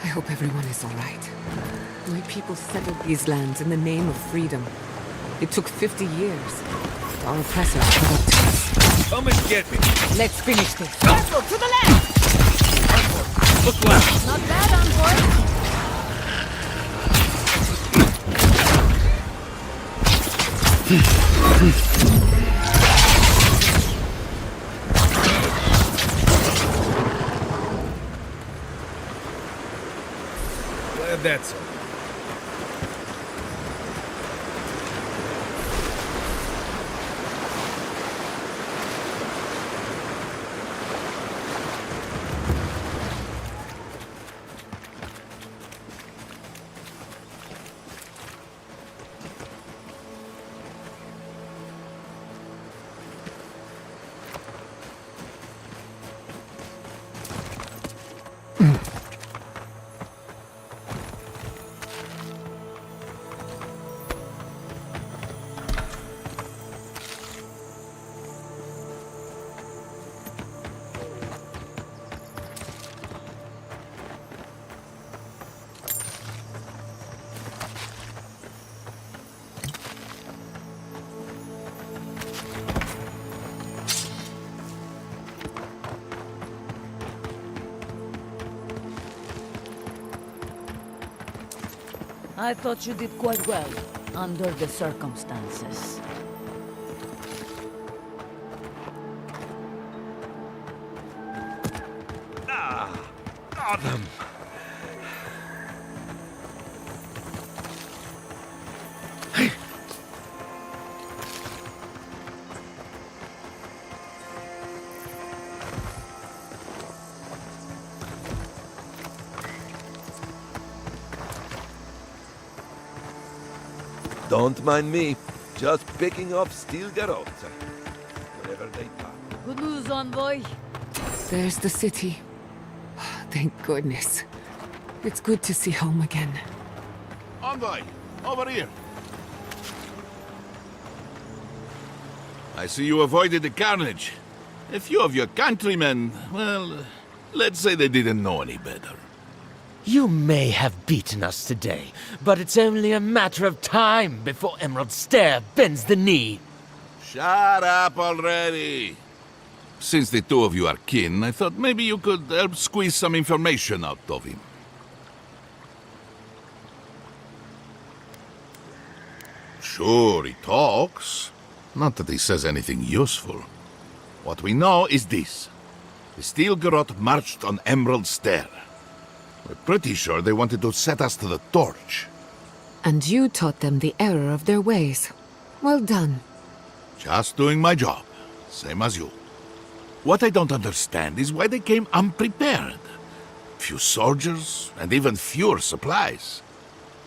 I hope everyone is all right. My people settled these lands in the name of freedom. It took 50 years. Our oppressors put up to us. Come and get me. Let's finish this. Careful, to the left! Look left. Not bad, envoy. Glad that's all. I thought you did quite well, under the circumstances. Got them. Don't mind me. Just picking up steel garrote. Whenever they come. Good news, envoy. There's the city. Thank goodness. It's good to see home again. Envoy, over here. I see you avoided the carnage. A few of your countrymen, well, let's say they didn't know any better. You may have beaten us today, but it's only a matter of time before Emerald Stair bends the knee. Shut up already. Since the two of you are kin, I thought maybe you could help squeeze some information out of him. Sure, he talks. Not that he says anything useful. What we know is this. The Steel Garrote marched on Emerald Stair. We're pretty sure they wanted to set us to the torch. And you taught them the error of their ways. Well done. Just doing my job, same as you. What I don't understand is why they came unprepared. Few soldiers, and even fewer supplies.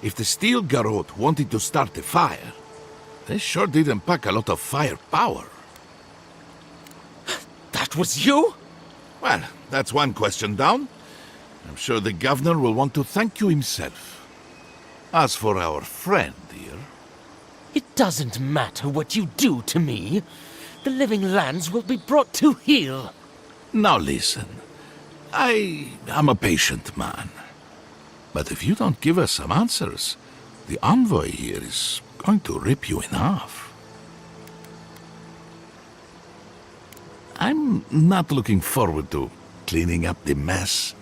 If the Steel Garrote wanted to start a fire, they sure didn't pack a lot of firepower. That was you? Well, that's one question down. I'm sure the governor will want to thank you himself. As for our friend here... It doesn't matter what you do to me. The living lands will be brought to heel. Now listen. I am a patient man. But if you don't give us some answers, the envoy here is going to rip you in half. I'm not looking forward to cleaning up the mess,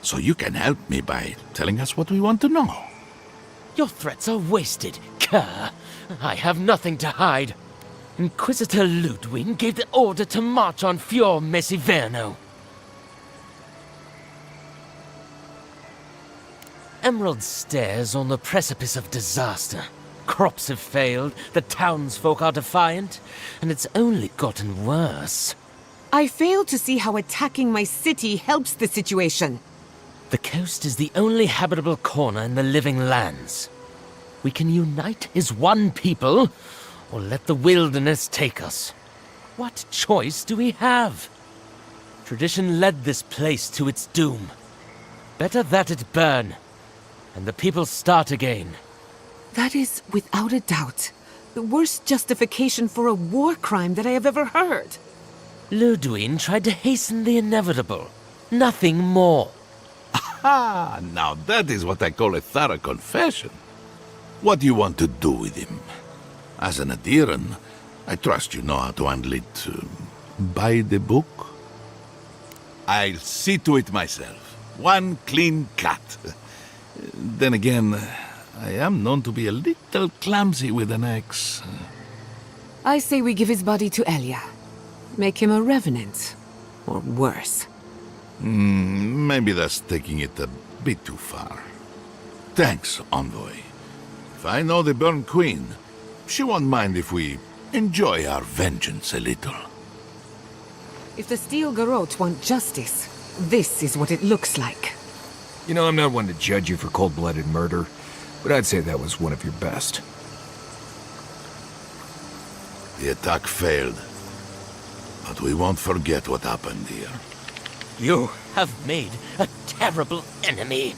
so you can help me by telling us what we want to know. Your threats are wasted, cur. I have nothing to hide. Inquisitor Ludwig gave the order to march on Fior Mesiverno. Emerald stares on the precipice of disaster. Crops have failed, the townsfolk are defiant, and it's only gotten worse. I fail to see how attacking my city helps the situation. The coast is the only habitable corner in the living lands. We can unite as one people, or let the wilderness take us. What choice do we have? Tradition led this place to its doom. Better that it burn, and the people start again. That is, without a doubt, the worst justification for a war crime that I have ever heard. Ludwig tried to hasten the inevitable. Nothing more. Ah, now that is what I call a thorough confession. What do you want to do with him? As an adherent, I trust you know how to handle it by the book. I'll see to it myself. One clean cut. Then again, I am known to be a little clumsy with an axe. I say we give his body to Elia. Make him a revenant. Or worse. Maybe that's taking it a bit too far. Thanks, Envoy. If I know the Burn Queen, she won't mind if we enjoy our vengeance a little. If the Steel Garrote want justice, this is what it looks like. You know, I'm not one to judge you for cold-blooded murder, but I'd say that was one of your best. The attack failed, but we won't forget what happened here. You have made a terrible enemy.